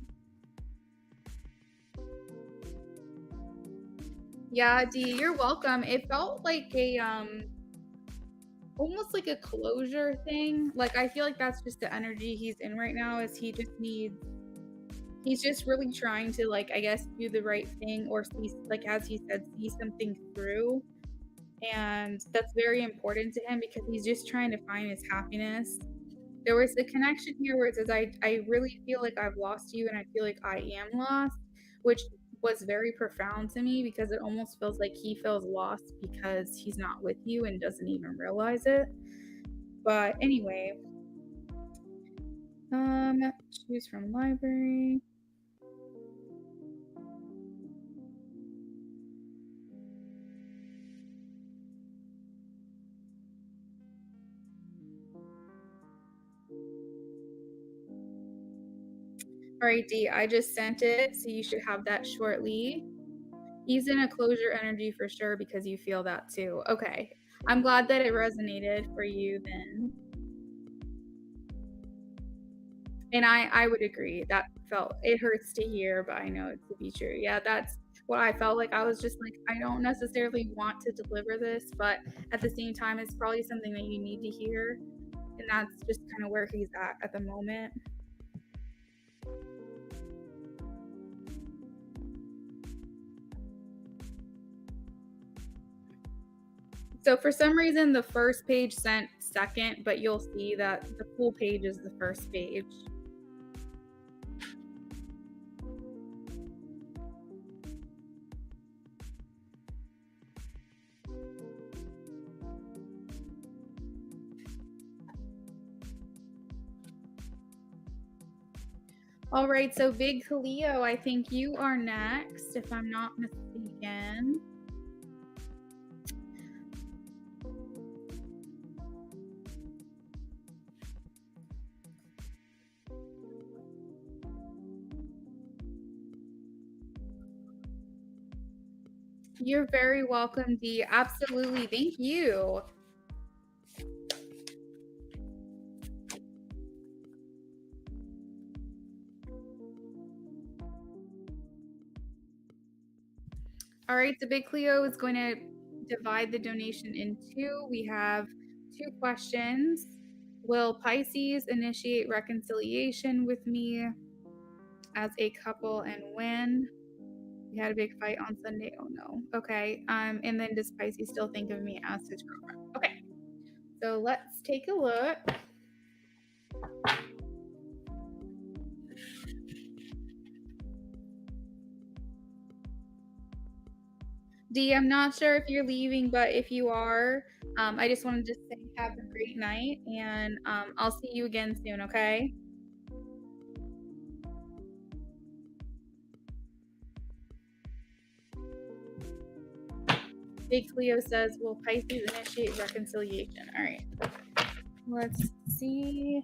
Yeah, D, you're welcome. It felt like a almost like a closure thing. Like I feel like that's just the energy he's in right now is he's just really trying to like I guess do the right thing or see like as he said see something through. And that's very important to him because he's just trying to find his happiness. There was the connection here where it says I really feel like I've lost you and I feel like I am lost, which was very profound to me because it almost feels like he feels lost because he's not with you and doesn't even realize it. But anyway, choose from library. All right, D, I just sent it, so you should have that shortly. He's in a closure energy for sure because you feel that too. Okay. I'm glad that it resonated for you then. And I would agree. That felt it hurts to hear, but I know it to be true. Yeah, that's what I felt like. I was just like, I don't necessarily want to deliver this, but at the same time, it's probably something that you need to hear. and that's just kind of where he's at the moment. So for some reason, the first page sent second, but you'll see that the full page is the first page. All right, so Big Cleo, I think you are next, if I'm not mistaken. You're very welcome, Dee. Absolutely. Thank you. All right, so Big Cleo is going to divide the donation in two. We have two questions. Will Pisces initiate reconciliation with me as a couple and when? We had a big fight on Sunday. Oh no. Okay. And then does Pisces still think of me as his girlfriend? Okay. So let's take a look. Dee, I'm not sure if you're leaving, but if you are, I just wanted to say have a great night, and I'll see you again soon, okay? Big Cleo says, will Pisces initiate reconciliation? All right. Let's see.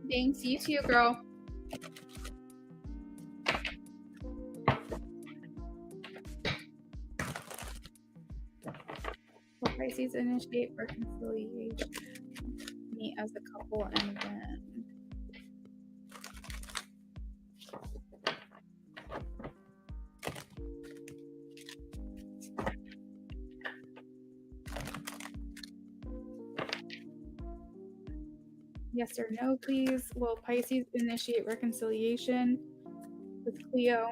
Thanks. You too, girl. Will Pisces initiate reconciliation? Me as a couple and then. Yes or no, please. Will Pisces initiate reconciliation with Cleo?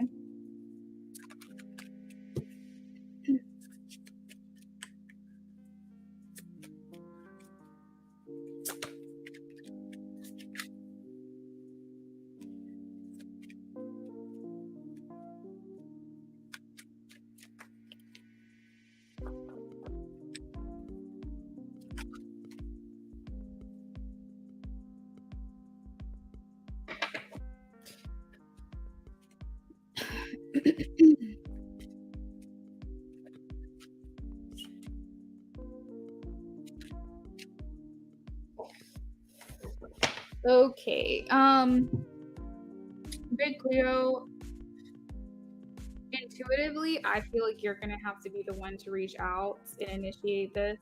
Okay. Big Cleo, intuitively, I feel like you're gonna have to be the one to reach out and initiate this.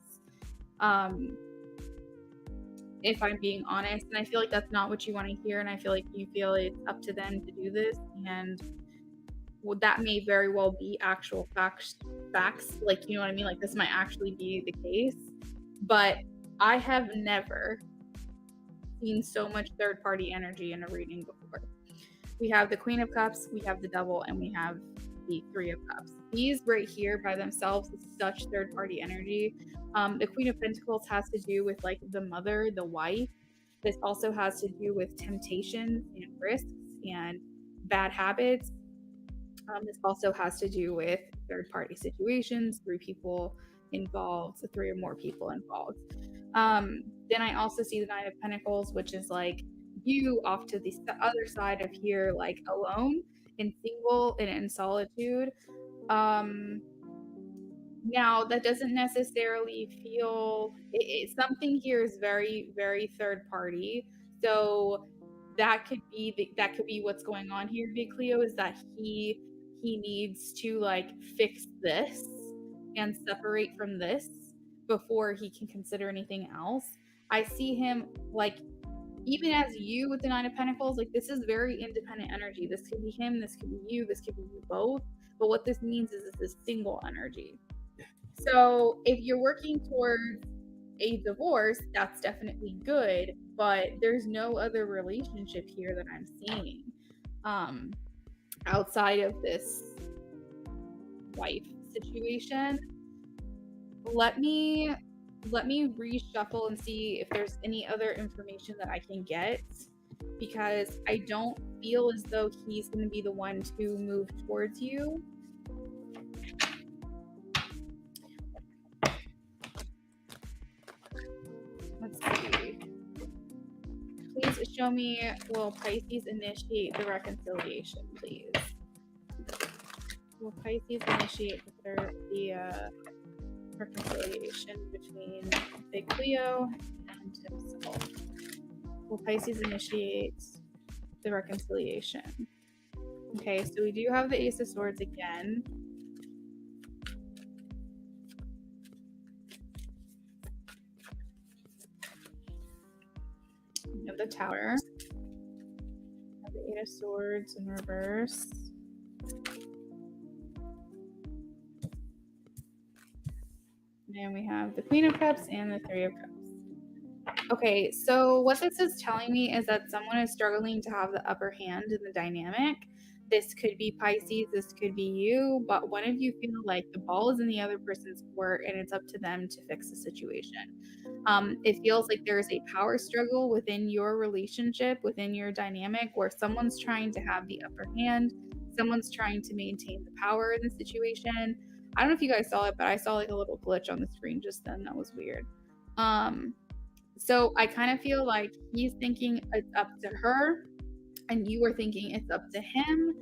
If I'm being honest, and I feel like that's not what you want to hear, and I feel like you feel it's up to them to do this, and well, that may very well be actual facts, like, you know what I mean, like this might actually be the case, but I have never seen so much third party energy in a reading before. We have the Queen of Cups, we have the Devil, and we have the Three of Cups. These right here by themselves is such third party energy. The Queen of Pentacles has to do with like the mother, the wife. This also has to do with temptations and risks and bad habits. This also has to do with third party situations, three people involved, so three or more people involved. Then I also see the Nine of Pentacles, which is like you off to the other side of here, like alone and single and in solitude. Now that doesn't necessarily feel something here is very, very third party. So that could be what's going on here, Big Cleo, is that he needs to like fix this and separate from this before he can consider anything else. I see him like, even as you with the Nine of Pentacles, like this is very independent energy. This could be him, this could be you, this could be you both. But what this means is it's a single energy. So if you're working towards a divorce, that's definitely good, but there's no other relationship here that I'm seeing outside of this wife situation. Let me reshuffle and see if there's any other information that I can get, because I don't feel as though he's going to be the one to move towards you. Let's see. Please show me, will Pisces initiate the reconciliation, please? Will Pisces initiate the reconciliation between Big Leo and himself? Will Pisces initiate the reconciliation? Okay, so we do have the Ace of Swords again. We have the Tower. We have the Eight of Swords in reverse. And we have the Queen of Cups and the Three of Cups. Okay, so what this is telling me is that someone is struggling to have the upper hand in the dynamic. This could be Pisces, this could be you, but one of you feel like the ball is in the other person's court and it's up to them to fix the situation. It feels like there is a power struggle within your relationship, within your dynamic, where someone's trying to have the upper hand, someone's trying to maintain the power in the situation. I don't know if you guys saw it, but I saw like a little glitch on the screen just then. That was weird. So I kind of feel like he's thinking it's up to her and you are thinking it's up to him.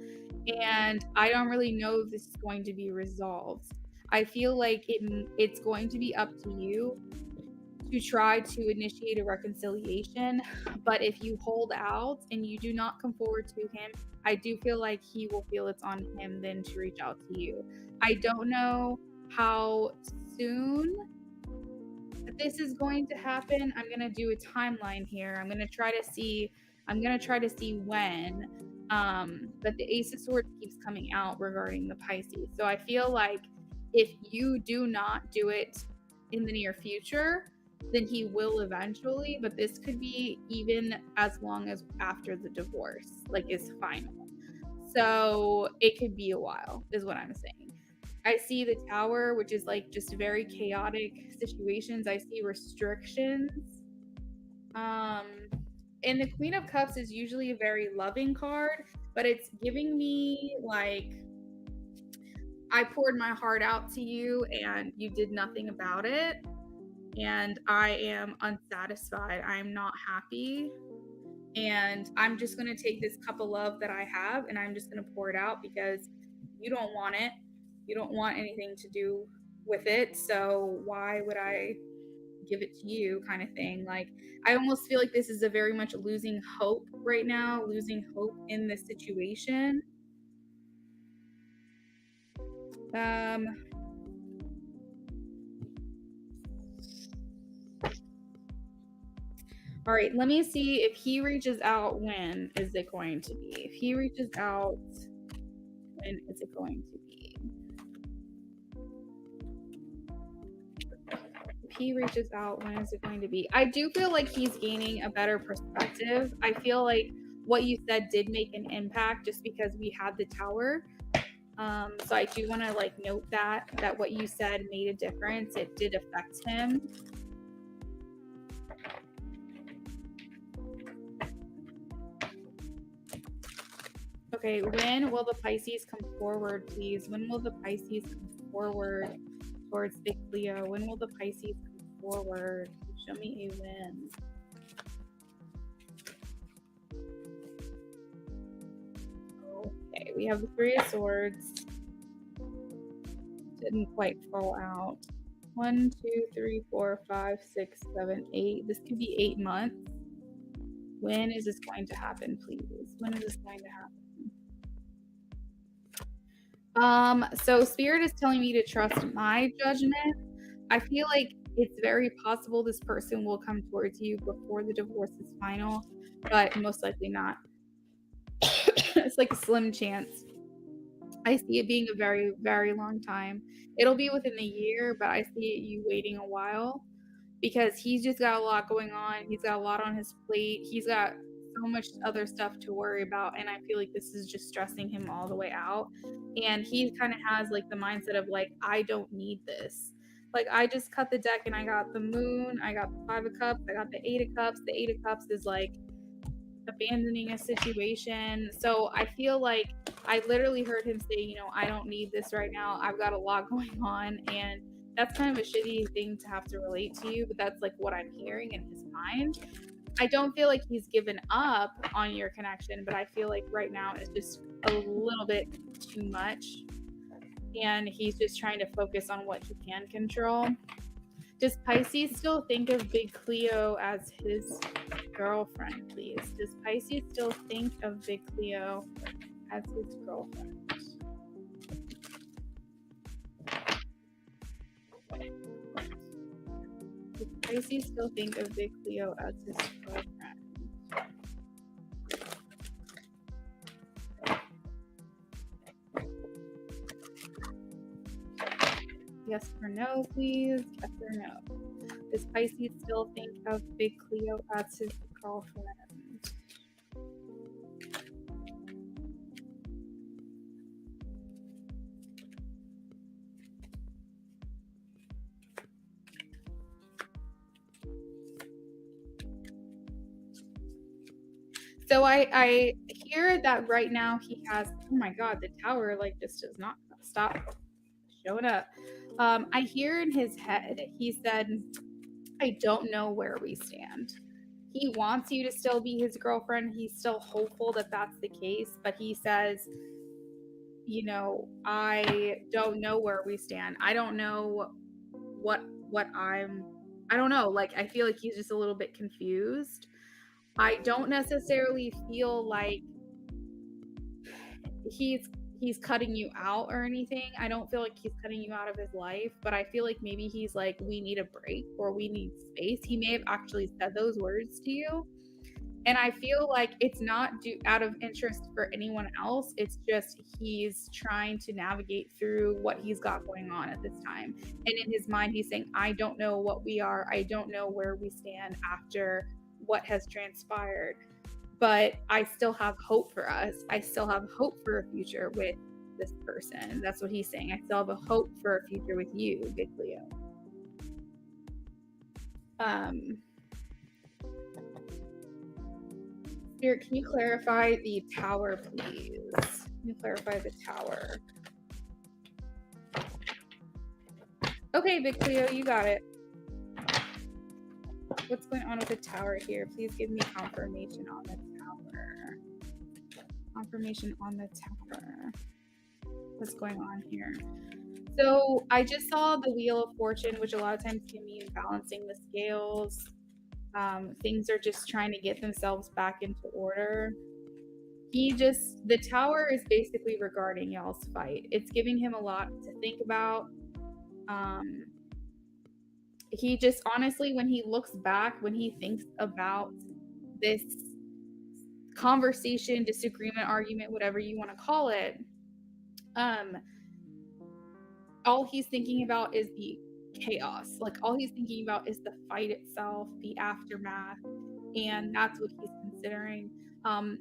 And I don't really know if this is going to be resolved. I feel like it's going to be up to you to try to initiate a reconciliation. But if you hold out and you do not come forward to him, I do feel like he will feel it's on him then to reach out to you. I don't know how soon this is going to happen. I'm going to do a timeline here. I'm going to try to see when. But the Ace of Swords keeps coming out regarding the Pisces. So I feel like if you do not do it in the near future, then he will eventually, but this could be even as long as after the divorce, like is final. So it could be a while, is what I'm saying. I see the Tower, which is like just very chaotic situations. I see restrictions. And the Queen of Cups is usually a very loving card, but it's giving me like, I poured my heart out to you and you did nothing about it. And I am unsatisfied. I'm not happy. And I'm just going to take this cup of love that I have and I'm just going to pour it out because you don't want it. You don't want anything to do with it. So why would I give it to you, kind of thing? Like, I almost feel like this is a very much losing hope right now, losing hope in this situation. All right, let me see if he reaches out. When is it going to be? If he reaches out, when is it going to be? If he reaches out, when is it going to be? I do feel like he's gaining a better perspective. I feel like what you said did make an impact just because we had the Tower. So I do want to like note that what you said made a difference. It did affect him. Okay, when will the Pisces come forward, please? When will the Pisces come forward towards Big Leo? When will the Pisces come forward? Show me a win. Okay, we have the Three of Swords. Didn't quite fall out. 1, 2, 3, 4, 5, 6, 7, 8. This could be 8 months. When is this going to happen, please? When is this going to happen? So Spirit is telling me to trust my judgment. I feel like it's very possible this person will come towards you before the divorce is final, but most likely not. It's like a slim chance. I see it being a very, very long time. It'll be within a year, but I see you waiting a while because he's just got a lot going on. He's got a lot on his plate. He's got so much other stuff to worry about. And I feel like this is just stressing him all the way out. And he kind of has like the mindset of like, I don't need this. Like, I just cut the deck and I got the moon, I got the 5 of Cups, I got the 8 of Cups. The 8 of Cups is like abandoning a situation. So I feel like I literally heard him say, you know, I don't need this right now. I've got a lot going on. And that's kind of a shitty thing to have to relate to you, but that's like what I'm hearing in his mind. I don't feel like he's given up on your connection, but I feel like right now it's just a little bit too much. And he's just trying to focus on what he can control. Does Pisces still think of Big Cleo as his girlfriend, please? Does Pisces still think of Big Cleo as his girlfriend? Does Pisces still think of Big Cleo as his girlfriend? Yes or no, please? Yes or no? Does Pisces still think of Big Cleo as his girlfriend? So I hear that right now he has, oh my God, the tower like just does not stop showing up. I hear in his head, he said, I don't know where we stand. He wants you to still be his girlfriend. He's still hopeful that that's the case, but he says, you know, I don't know where we stand. I don't know what I don't know. Like, I feel like he's just a little bit confused. I don't necessarily feel like he's cutting you out or anything. I don't feel like he's cutting you out of his life, but I feel like maybe he's like, we need a break or we need space. He may have actually said those words to you. And I feel like it's not out of interest for anyone else. It's just he's trying to navigate through what he's got going on at this time. And in his mind, he's saying, I don't know what we are. I don't know where we stand after what has transpired. But I still have hope for us. I still have hope for a future with this person. That's what he's saying. I still have a hope for a future with you, Big Leo. Spirit, can you clarify the tower, please? Can you clarify the tower? Okay, Big Cleo, you got it. What's going on with the tower here? Please give me confirmation on the tower. Confirmation on the tower. What's going on here? So I just saw the Wheel of Fortune, which a lot of times can mean balancing the scales. Things are just trying to get themselves back into order. The tower is basically regarding y'all's fight. It's giving him a lot to think about. He just honestly, when he looks back, when he thinks about this conversation, disagreement, argument, whatever you want to call it, all he's thinking about is the chaos. Like, all he's thinking about is the fight itself, the aftermath, and that's what he's considering.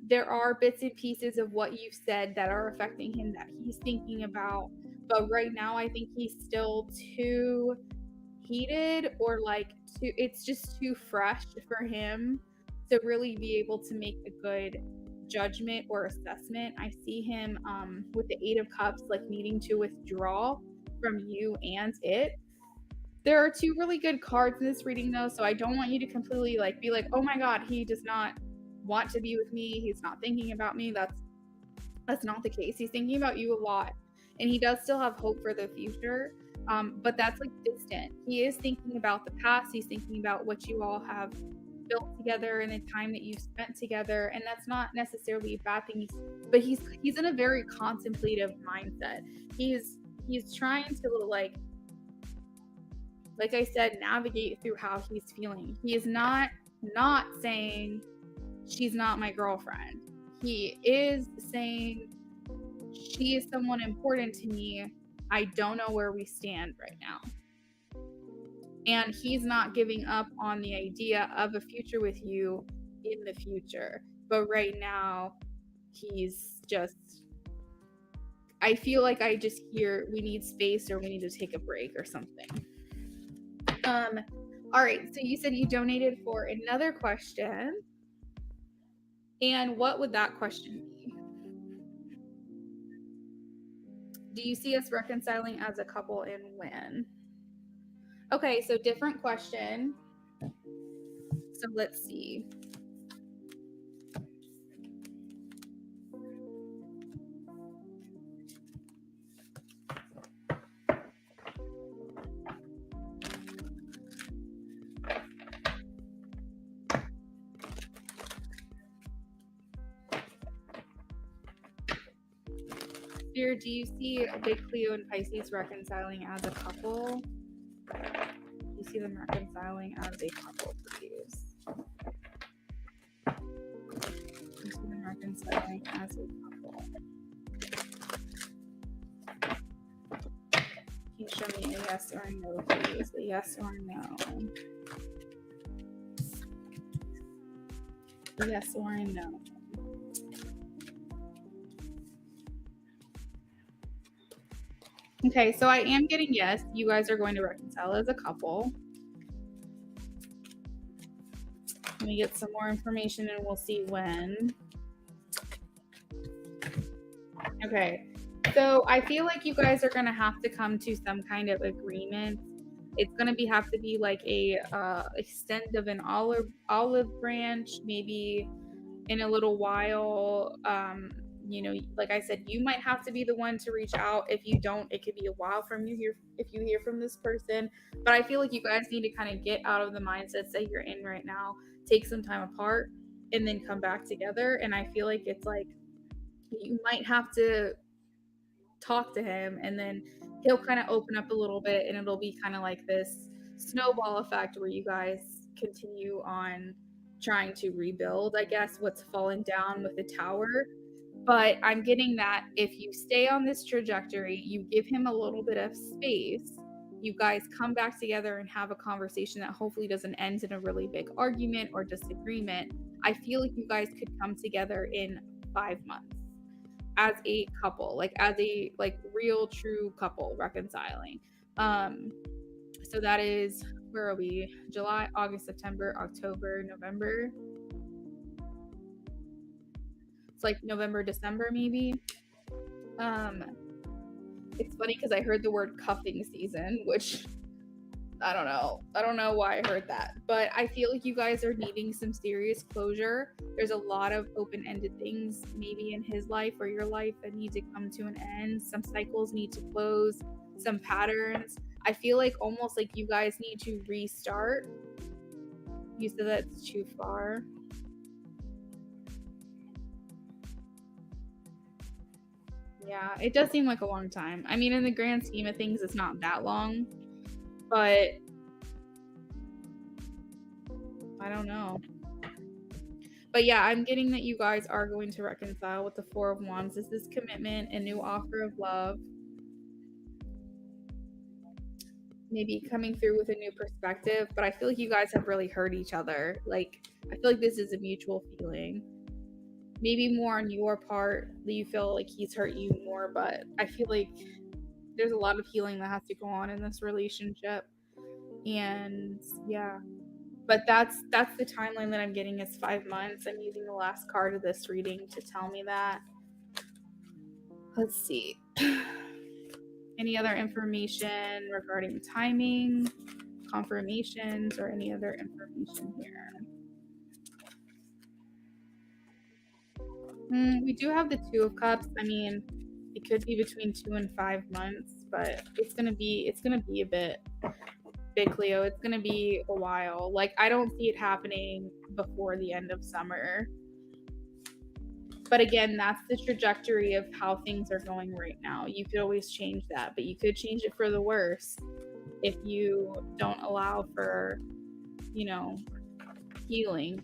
There are bits and pieces of what you've said that are affecting him that he's thinking about, but right now I think he's still too heated, or like it's just too fresh for him to really be able to make a good judgment or assessment. I see him with the 8 of Cups like needing to withdraw from you and it. There are 2 really good cards in this reading though, so I don't want you to completely like be like, oh my God, he does not want to be with me, he's not thinking about me. That's not the case. He's thinking about you a lot, and he does still have hope for the future, but that's like distant. He is thinking about the past. He's thinking about what you all have built together and the time that you've spent together. And that's not necessarily a bad thing, but he's in a very contemplative mindset. He's trying to, like I said, navigate through how he's feeling. He is not saying she's not my girlfriend. He is saying she is someone important to me. I don't know where we stand right now. And he's not giving up on the idea of a future with you in the future. But right now, he's just, I feel like I just hear we need space or we need to take a break or something. All right, so you said you donated for another question. And what would that question be? Do you see us reconciling as a couple and when? Okay, so different question. So let's see. Fear, do you see Big Cleo and Pisces reconciling as a couple? Do you see them reconciling as a couple, please? Do you see them reconciling as a couple? Can you show me a yes or a no, please? A yes or a no? A yes or a no? Okay, so I am getting yes. You guys are going to reconcile as a couple. Let me get some more information and we'll see when. Okay, so I feel like you guys are going to have to come to some kind of agreement. It's going to have to be like a extent of an olive branch, maybe in a little while. You know, like I said, you might have to be the one to reach out. If you don't, it could be a while from if you hear from this person. But I feel like you guys need to kind of get out of the mindsets that you're in right now, take some time apart, and then come back together. And I feel like it's like you might have to talk to him, and then he'll kind of open up a little bit, and it'll be kind of like this snowball effect where you guys continue on trying to rebuild, I guess, what's fallen down with the tower. But I'm getting that if you stay on this trajectory, you give him a little bit of space, you guys come back together and have a conversation that hopefully doesn't end in a really big argument or disagreement. I feel like you guys could come together in 5 months as a couple, like as a real true couple reconciling. So that is, where are we? July, August, September, October, November. It's like November, December, maybe. It's funny because I heard the word cuffing season, which I don't know why I heard that, but I feel like you guys are needing some serious closure. There's a lot of open-ended things maybe in his life or your life that need to come to an end. Some cycles need to close, some patterns. I feel like almost like you guys need to restart. You said that's too far. Yeah, it does seem like a long time. I mean, in the grand scheme of things, it's not that long, but I don't know. But yeah, I'm getting that you guys are going to reconcile with the Four of Wands. This is commitment, a new offer of love. Maybe coming through with a new perspective, but I feel like you guys have really hurt each other. Like, I feel like this is a mutual feeling. Maybe more on your part that you feel like he's hurt you more, but I feel like there's a lot of healing that has to go on in this relationship. And yeah, but that's the timeline that I'm getting is 5 months. I'm using the last card of this reading to tell me that. Let's see. Any other information regarding timing, confirmations, or any other information here? We do have the Two of Cups. I mean, it could be between 2 and 5 months, but it's gonna be a bit, Big Cleo. It's gonna be a while. Like, I don't see it happening before the end of summer. But again, that's the trajectory of how things are going right now. You could always change that, but you could change it for the worse if you don't allow for, healing.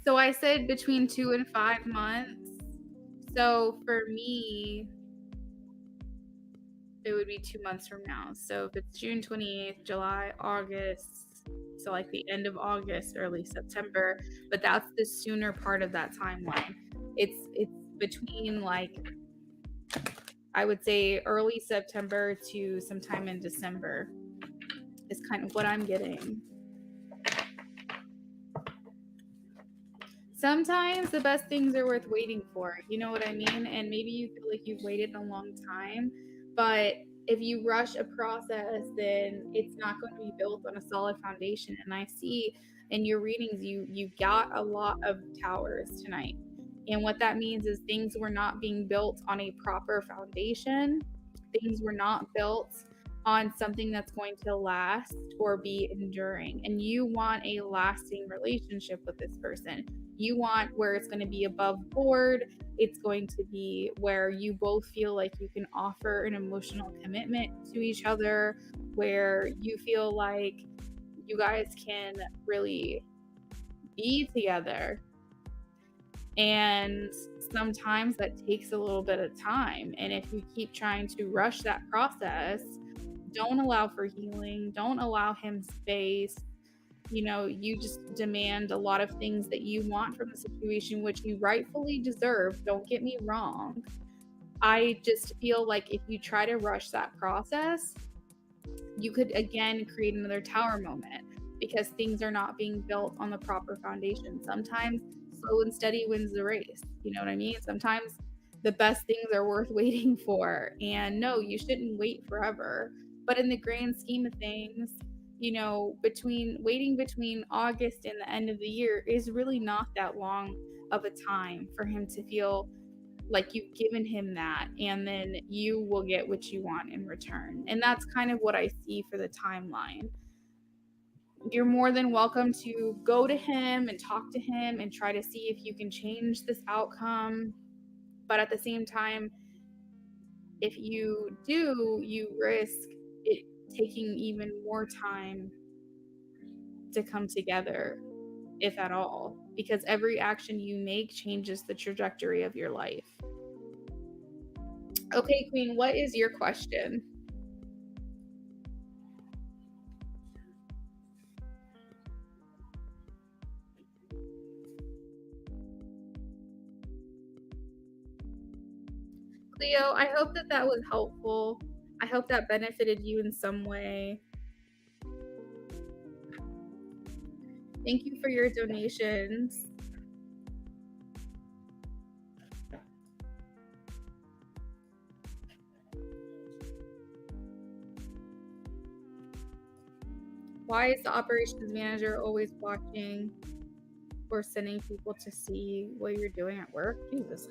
So I said between 2 and 5 months. So for me, it would be 2 months from now. So if it's June 28th, July, August, so like the end of August, early September, but that's the sooner part of that timeline. It's between, like, I would say early September to sometime in December is kind of what I'm getting. Sometimes the best things are worth waiting for. You know what I mean? And maybe you feel like you've waited a long time, but if you rush a process, then it's not going to be built on a solid foundation. And I see in your readings, you got a lot of towers tonight. And what that means is things were not being built on a proper foundation. Things were not built on something that's going to last or be enduring. And you want a lasting relationship with this person. You want where it's going to be above board. It's going to be where you both feel like you can offer an emotional commitment to each other, where you feel like you guys can really be together. And sometimes that takes a little bit of time. And if you keep trying to rush that process, don't allow for healing, don't allow him space. You just demand a lot of things that you want from the situation, which you rightfully deserve. Don't get me wrong. I just feel like if you try to rush that process, you could again create another tower moment because things are not being built on the proper foundation. Sometimes slow and steady wins the race. You know what I mean? Sometimes the best things are worth waiting for. And no, you shouldn't wait forever. But in the grand scheme of things, between August and the end of the year is really not that long of a time for him to feel like you've given him that, and then you will get what you want in return. And that's kind of what I see for the timeline. You're more than welcome to go to him and talk to him and try to see if you can change this outcome. But at the same time, if you do, you risk it taking even more time to come together, if at all, because every action you make changes the trajectory of your life. Okay, Queen, what is your question? Cleo, I hope that was helpful. I hope that benefited you in some way. Thank you for your donations. Why is the operations manager always watching or sending people to see what you're doing at work? Jesus.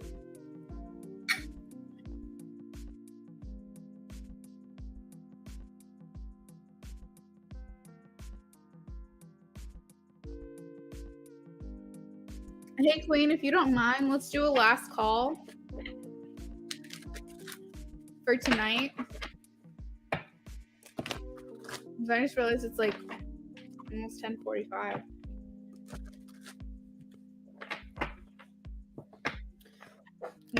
Hey, Queen, if you don't mind, let's do a last call for tonight. I just realized it's like almost 10:45.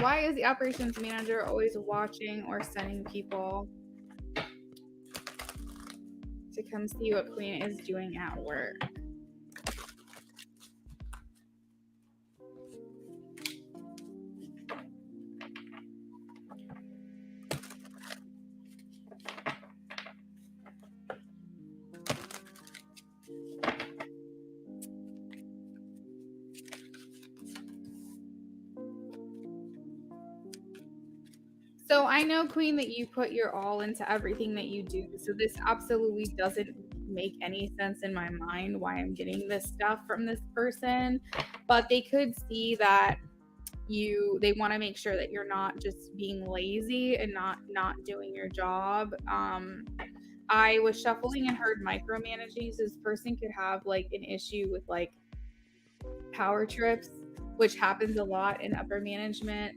Why is the operations manager always watching or sending people to come see what Queen is doing at work? So I know, Queen, that you put your all into everything that you do. So this absolutely doesn't make any sense in my mind why I'm getting this stuff from this person. But they could see that they want to make sure that you're not just being lazy and not doing your job. I was shuffling and heard micromanaging. So this person could have like an issue with like power trips, which happens a lot in upper management.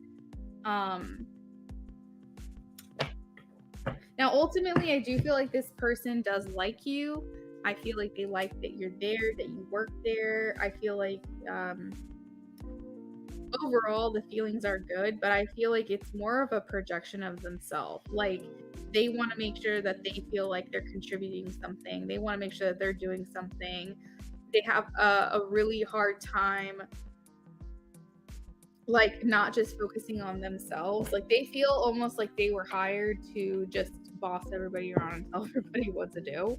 Now, ultimately, I do feel like this person does like you. I feel like they like that you're there, that you work there. I feel like overall the feelings are good, but I feel like it's more of a projection of themselves. Like they want to make sure that they feel like they're contributing something. They want to make sure that they're doing something. They have a really hard time like not just focusing on themselves. Like they feel almost like they were hired to just boss everybody around and tell everybody what to do.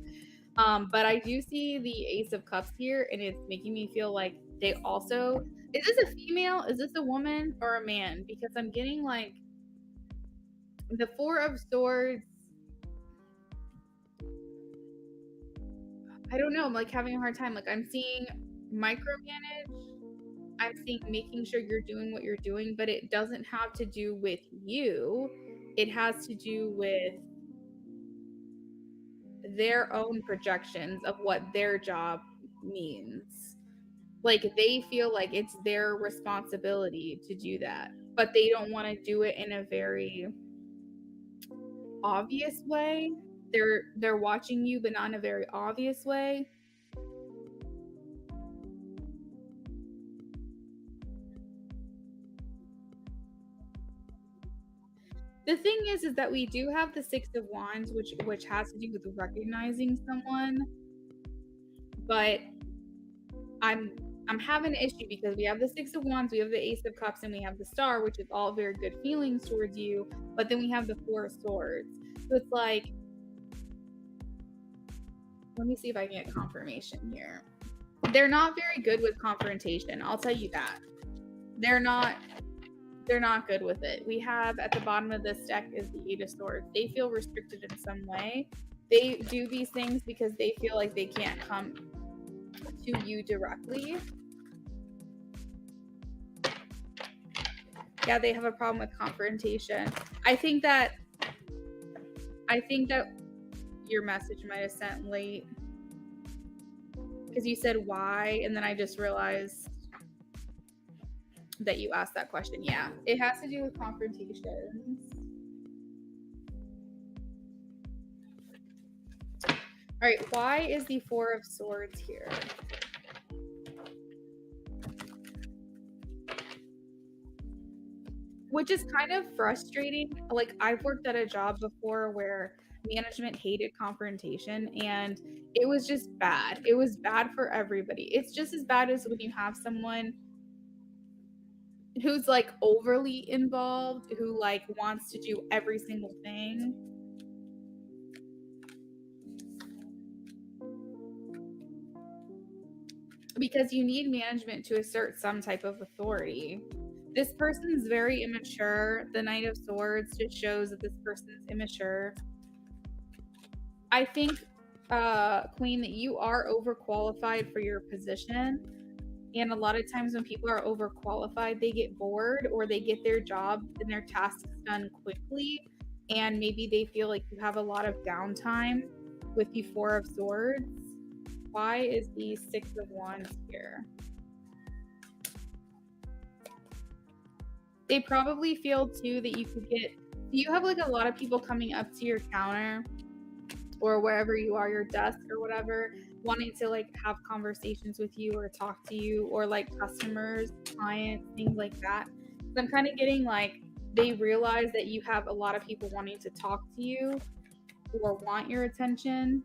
But I do see the Ace of Cups here, and it's making me feel like they also, is this a female? Is this a woman or a man? Because I'm getting like the Four of Swords. I don't know. I'm like having a hard time. Like I'm seeing micromanage. I'm seeing making sure you're doing what you're doing, but it doesn't have to do with you. It has to do with their own projections of what their job means. Like they feel like it's their responsibility to do that, but they don't want to do it in a very obvious way. They're watching you, but not in a very obvious way. The thing is that we do have the Six of Wands, which has to do with recognizing someone, but I'm having an issue because we have the Six of Wands, we have the Ace of Cups, and we have the Star, which is all very good feelings towards you. But then we have the Four of Swords, so it's like, let me see if I can get confirmation here. They're not very good with confrontation. I'll tell you that. They're not good with it. We have at the bottom of this deck is the Eight of Swords. They feel restricted in some way. They do these things because they feel like they can't come to you directly. Yeah, they have a problem with confrontation. I think that your message might have sent late because you said why, and then I just realized that you asked that question. Yeah, it has to do with confrontations. All right, why is the Four of Swords here? Which is kind of frustrating. Like I've worked at a job before where management hated confrontation and it was just bad. It was bad for everybody. It's just as bad as when you have someone who's like overly involved, who like wants to do every single thing. Because you need management to assert some type of authority. This person's very immature. The Knight of Swords just shows that this person's immature. I think, Queen, that you are overqualified for your position. And a lot of times when people are overqualified, they get bored or they get their job and their tasks done quickly. And maybe they feel like you have a lot of downtime with the Four of Swords. Why is the Six of Wands here? They probably feel too that you could get, you have like a lot of people coming up to your counter or wherever you are, your desk or whatever, wanting to like have conversations with you or talk to you, or like customers, clients, things like that. So I'm kind of getting like they realize that you have a lot of people wanting to talk to you or want your attention.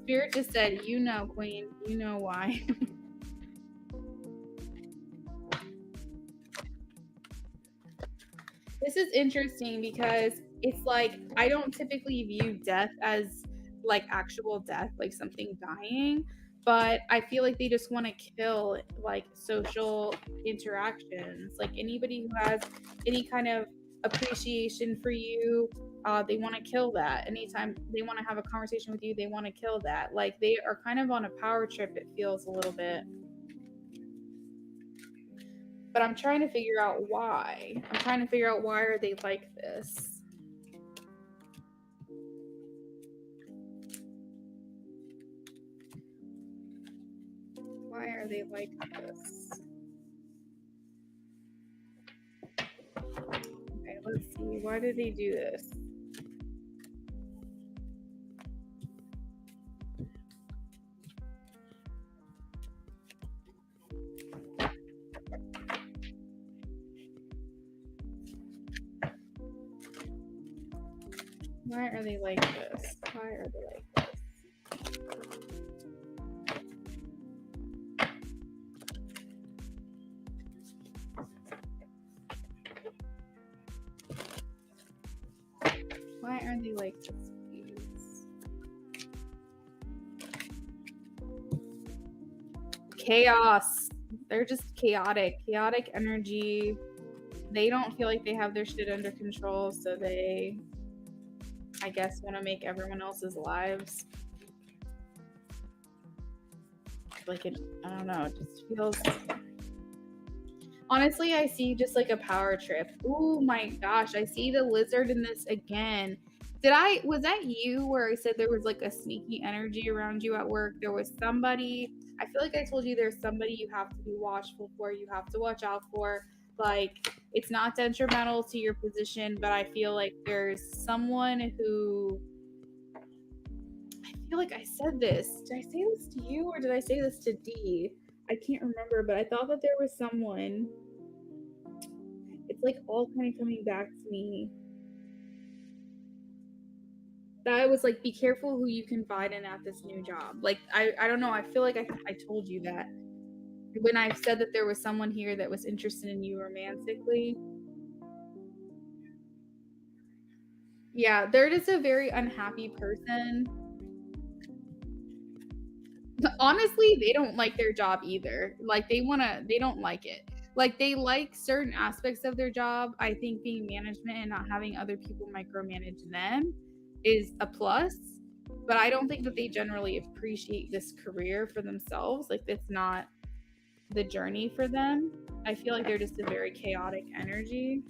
Spirit just said, you know, Queen, you know why. This is interesting because it's like I don't typically view death as like actual death, like something dying. but I feel like they just want to kill like social interactions. Like anybody who has any kind of appreciation for you, they want to kill that. Anytime they want to have a conversation with you, they want to kill that. Like they are kind of on a power trip, it feels a little bit. But I'm trying to figure out why. I'm trying to figure out why are they like this. Why are they like this? Okay, let's see. Why did they do this? Why are they like this? Why are they like this? Why are they like this, please? Chaos. They're just chaotic. Chaotic energy. They don't feel like they have their shit under control, so they, I guess, want to make everyone else's lives like it. I don't know. It just feels. Honestly, I see just like a power trip. Oh my gosh, I see the lizard in this again. Was that you where I said there was like a sneaky energy around you at work? There was somebody, I feel like I told you there's somebody you have to be watchful for, you have to watch out for. Like, it's not detrimental to your position, but I feel like there's someone who, I feel like I said this. Did I say this to you or did I say this to D? I can't remember, but I thought that there was someone. It's like all kind of coming back to me. That I was like, be careful who you confide in at this new job. Like, I don't know. I feel like I told you that when I said that there was someone here that was interested in you romantically. Yeah, they're just a very unhappy person. Honestly, they don't like their job either. Like they don't like it. Like they like certain aspects of their job. I think being management and not having other people micromanage them is a plus. But I don't think that they generally appreciate this career for themselves. Like it's not the journey for them. I feel like they're just a very chaotic energy.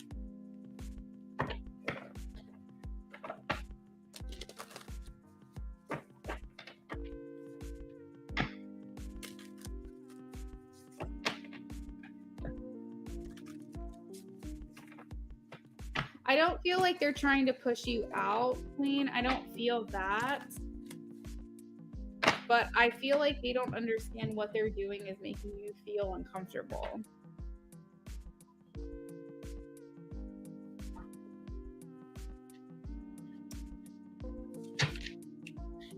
I don't feel like they're trying to push you out, Queen. I don't feel that. But I feel like they don't understand what they're doing is making you feel uncomfortable. I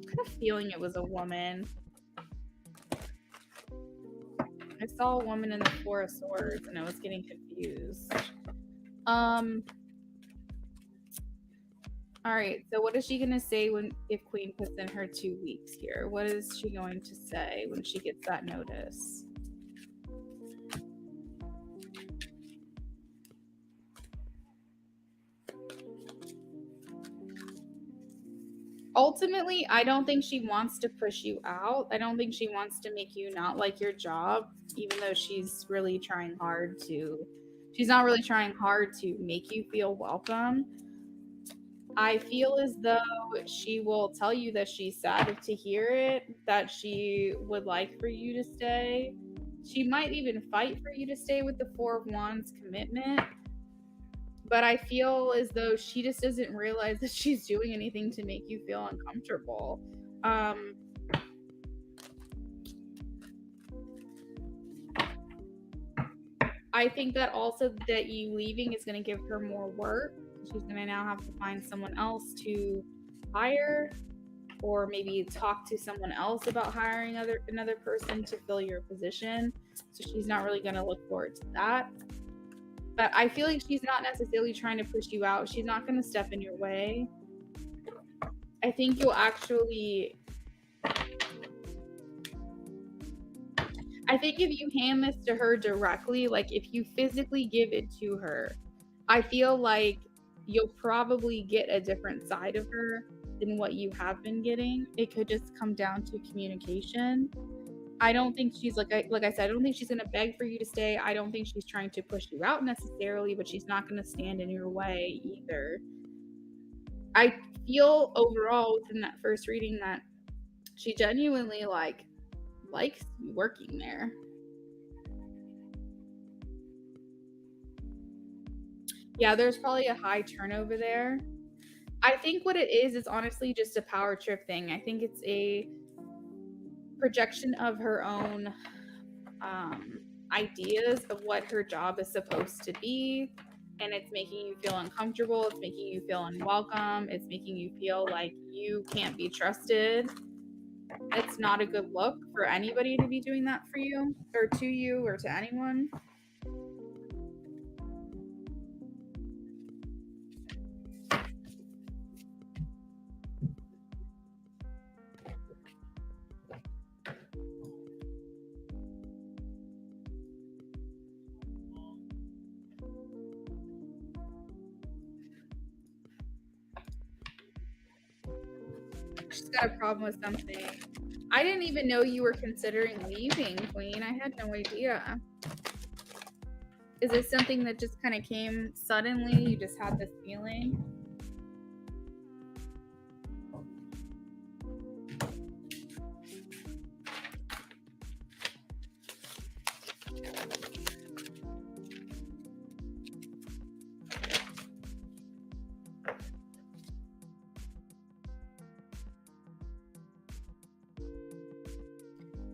had a feeling it was a woman. I saw a woman in the Four of Swords and I was getting confused. All right, so what is she gonna say if Queen puts in her 2 weeks here? What is she going to say when she gets that notice? Ultimately, I don't think she wants to push you out. I don't think she wants to make you not like your job, even though she's really trying hard to. She's not really trying hard to make you feel welcome. I feel as though she will tell you that she's sad to hear it, that she would like for you to stay. She might even fight for you to stay with the Four of Wands commitment. But I feel as though she just doesn't realize that she's doing anything to make you feel uncomfortable. I think that also that you leaving is going to give her more work. She's going to now have to find someone else to hire, or maybe talk to someone else about hiring another person to fill your position. So she's not really going to look forward to that. But I feel like she's not necessarily trying to push you out. She's not going to step in your way. I think you'll actually I think if you hand this to her directly, like if you physically give it to her, I feel like you'll probably get a different side of her than what you have been getting. It could just come down to communication. I don't think she's like I said, I don't think she's gonna beg for you to stay. I don't think she's trying to push you out necessarily, but she's not gonna stand in your way either. I feel overall within that first reading that she genuinely likes you working there. Yeah, there's probably a high turnover there. I think what it is honestly just a power trip thing. I think it's a projection of her own ideas of what her job is supposed to be. And it's making you feel uncomfortable. It's making you feel unwelcome. It's making you feel like you can't be trusted. It's not a good look for anybody to be doing that for you or to you or to anyone. She's got a problem with something. I didn't even know you were considering leaving, Queen. I had no idea. Is this something that just kind of came suddenly? You just had this feeling?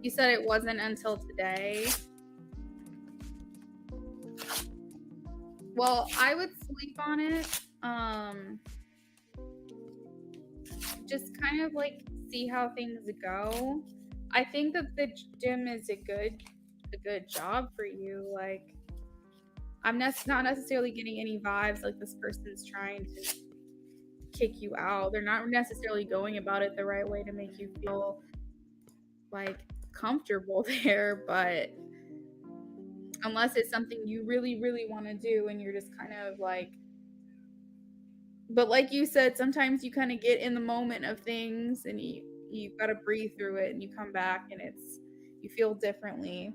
You said it wasn't until today. Well, I would sleep on it. Just kind of like see how things go. I think that the gym is a good job for you. Like I'm not necessarily getting any vibes like this person's trying to kick you out. They're not necessarily going about it the right way to make you feel like comfortable there, but unless it's something you really really want to do and you're just kind of like, but like you said, sometimes you kind of get in the moment of things and you got to breathe through it and you come back and you feel differently.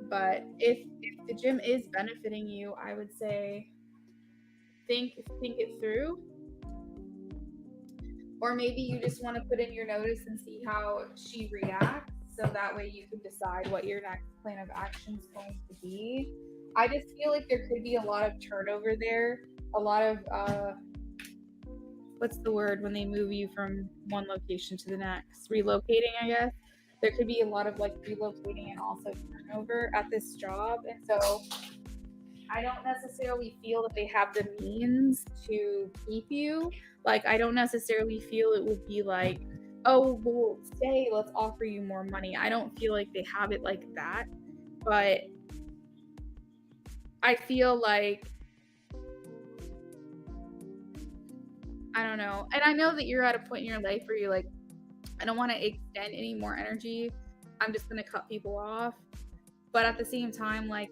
But if the gym is benefiting you, I would say think it through. Or maybe you just want to put in your notice and see how she reacts so that way you can decide what your next plan of action is going to be. I just feel like there could be a lot of turnover there, a lot of what's the word when they move you from one location to the next? Relocating, I guess. There could be a lot of like relocating and also turnover at this job. And so I don't necessarily feel that they have the means to keep you. Like, I don't necessarily feel it would be like, oh, well, stay, let's offer you more money. I don't feel like they have it like that. But I feel like, I don't know. And I know that you're at a point in your life where you're like, I don't want to extend any more energy. I'm just going to cut people off. But at the same time, like,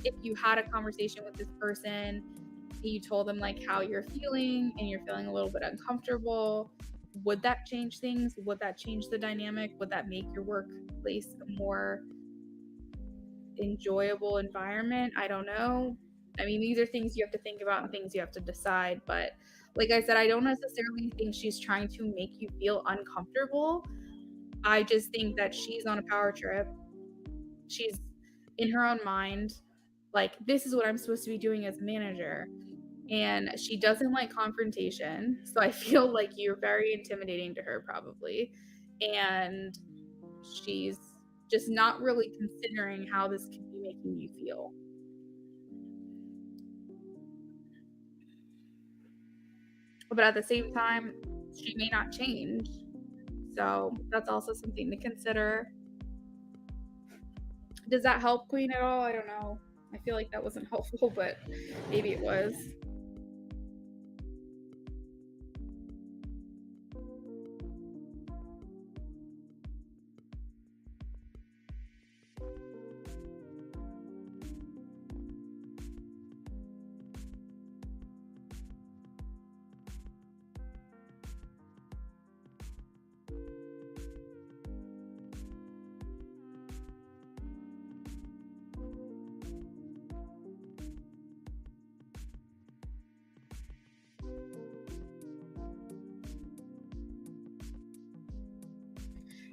if you had a conversation with this person, you told them like how you're feeling and you're feeling a little bit uncomfortable, would that change things? Would that change the dynamic? Would that make your workplace a more enjoyable environment? I don't know. I mean, these are things you have to think about and things you have to decide. But like I said, I don't necessarily think she's trying to make you feel uncomfortable. I just think that she's on a power trip. She's in her own mind. Like, this is what I'm supposed to be doing as a manager. And she doesn't like confrontation. So I feel like you're very intimidating to her, probably. And she's just not really considering how this could be making you feel. But at the same time, she may not change. So that's also something to consider. Does that help, Queen, at all? I don't know. I feel like that wasn't helpful, but maybe it was.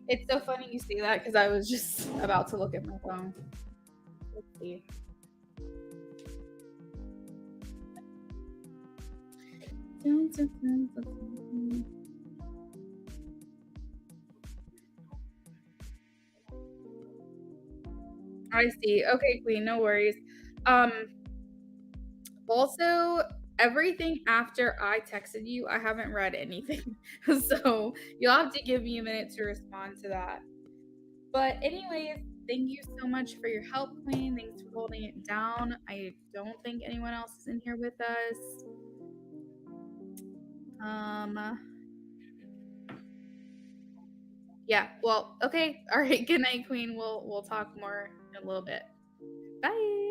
It's so funny you say that because I was just about to look at my phone. Let's see. Dun, dun, dun, dun, dun. I see. Okay, Queen, no worries. Um, Also, everything after I texted you, I haven't read anything. So you'll have to give me a minute to respond to that. But anyways, thank you so much for your help, Queen. Thanks for holding it down. I don't think anyone else is in here with us. Um, yeah, well, okay. All right, good night, Queen. We'll talk more in a little bit. Bye.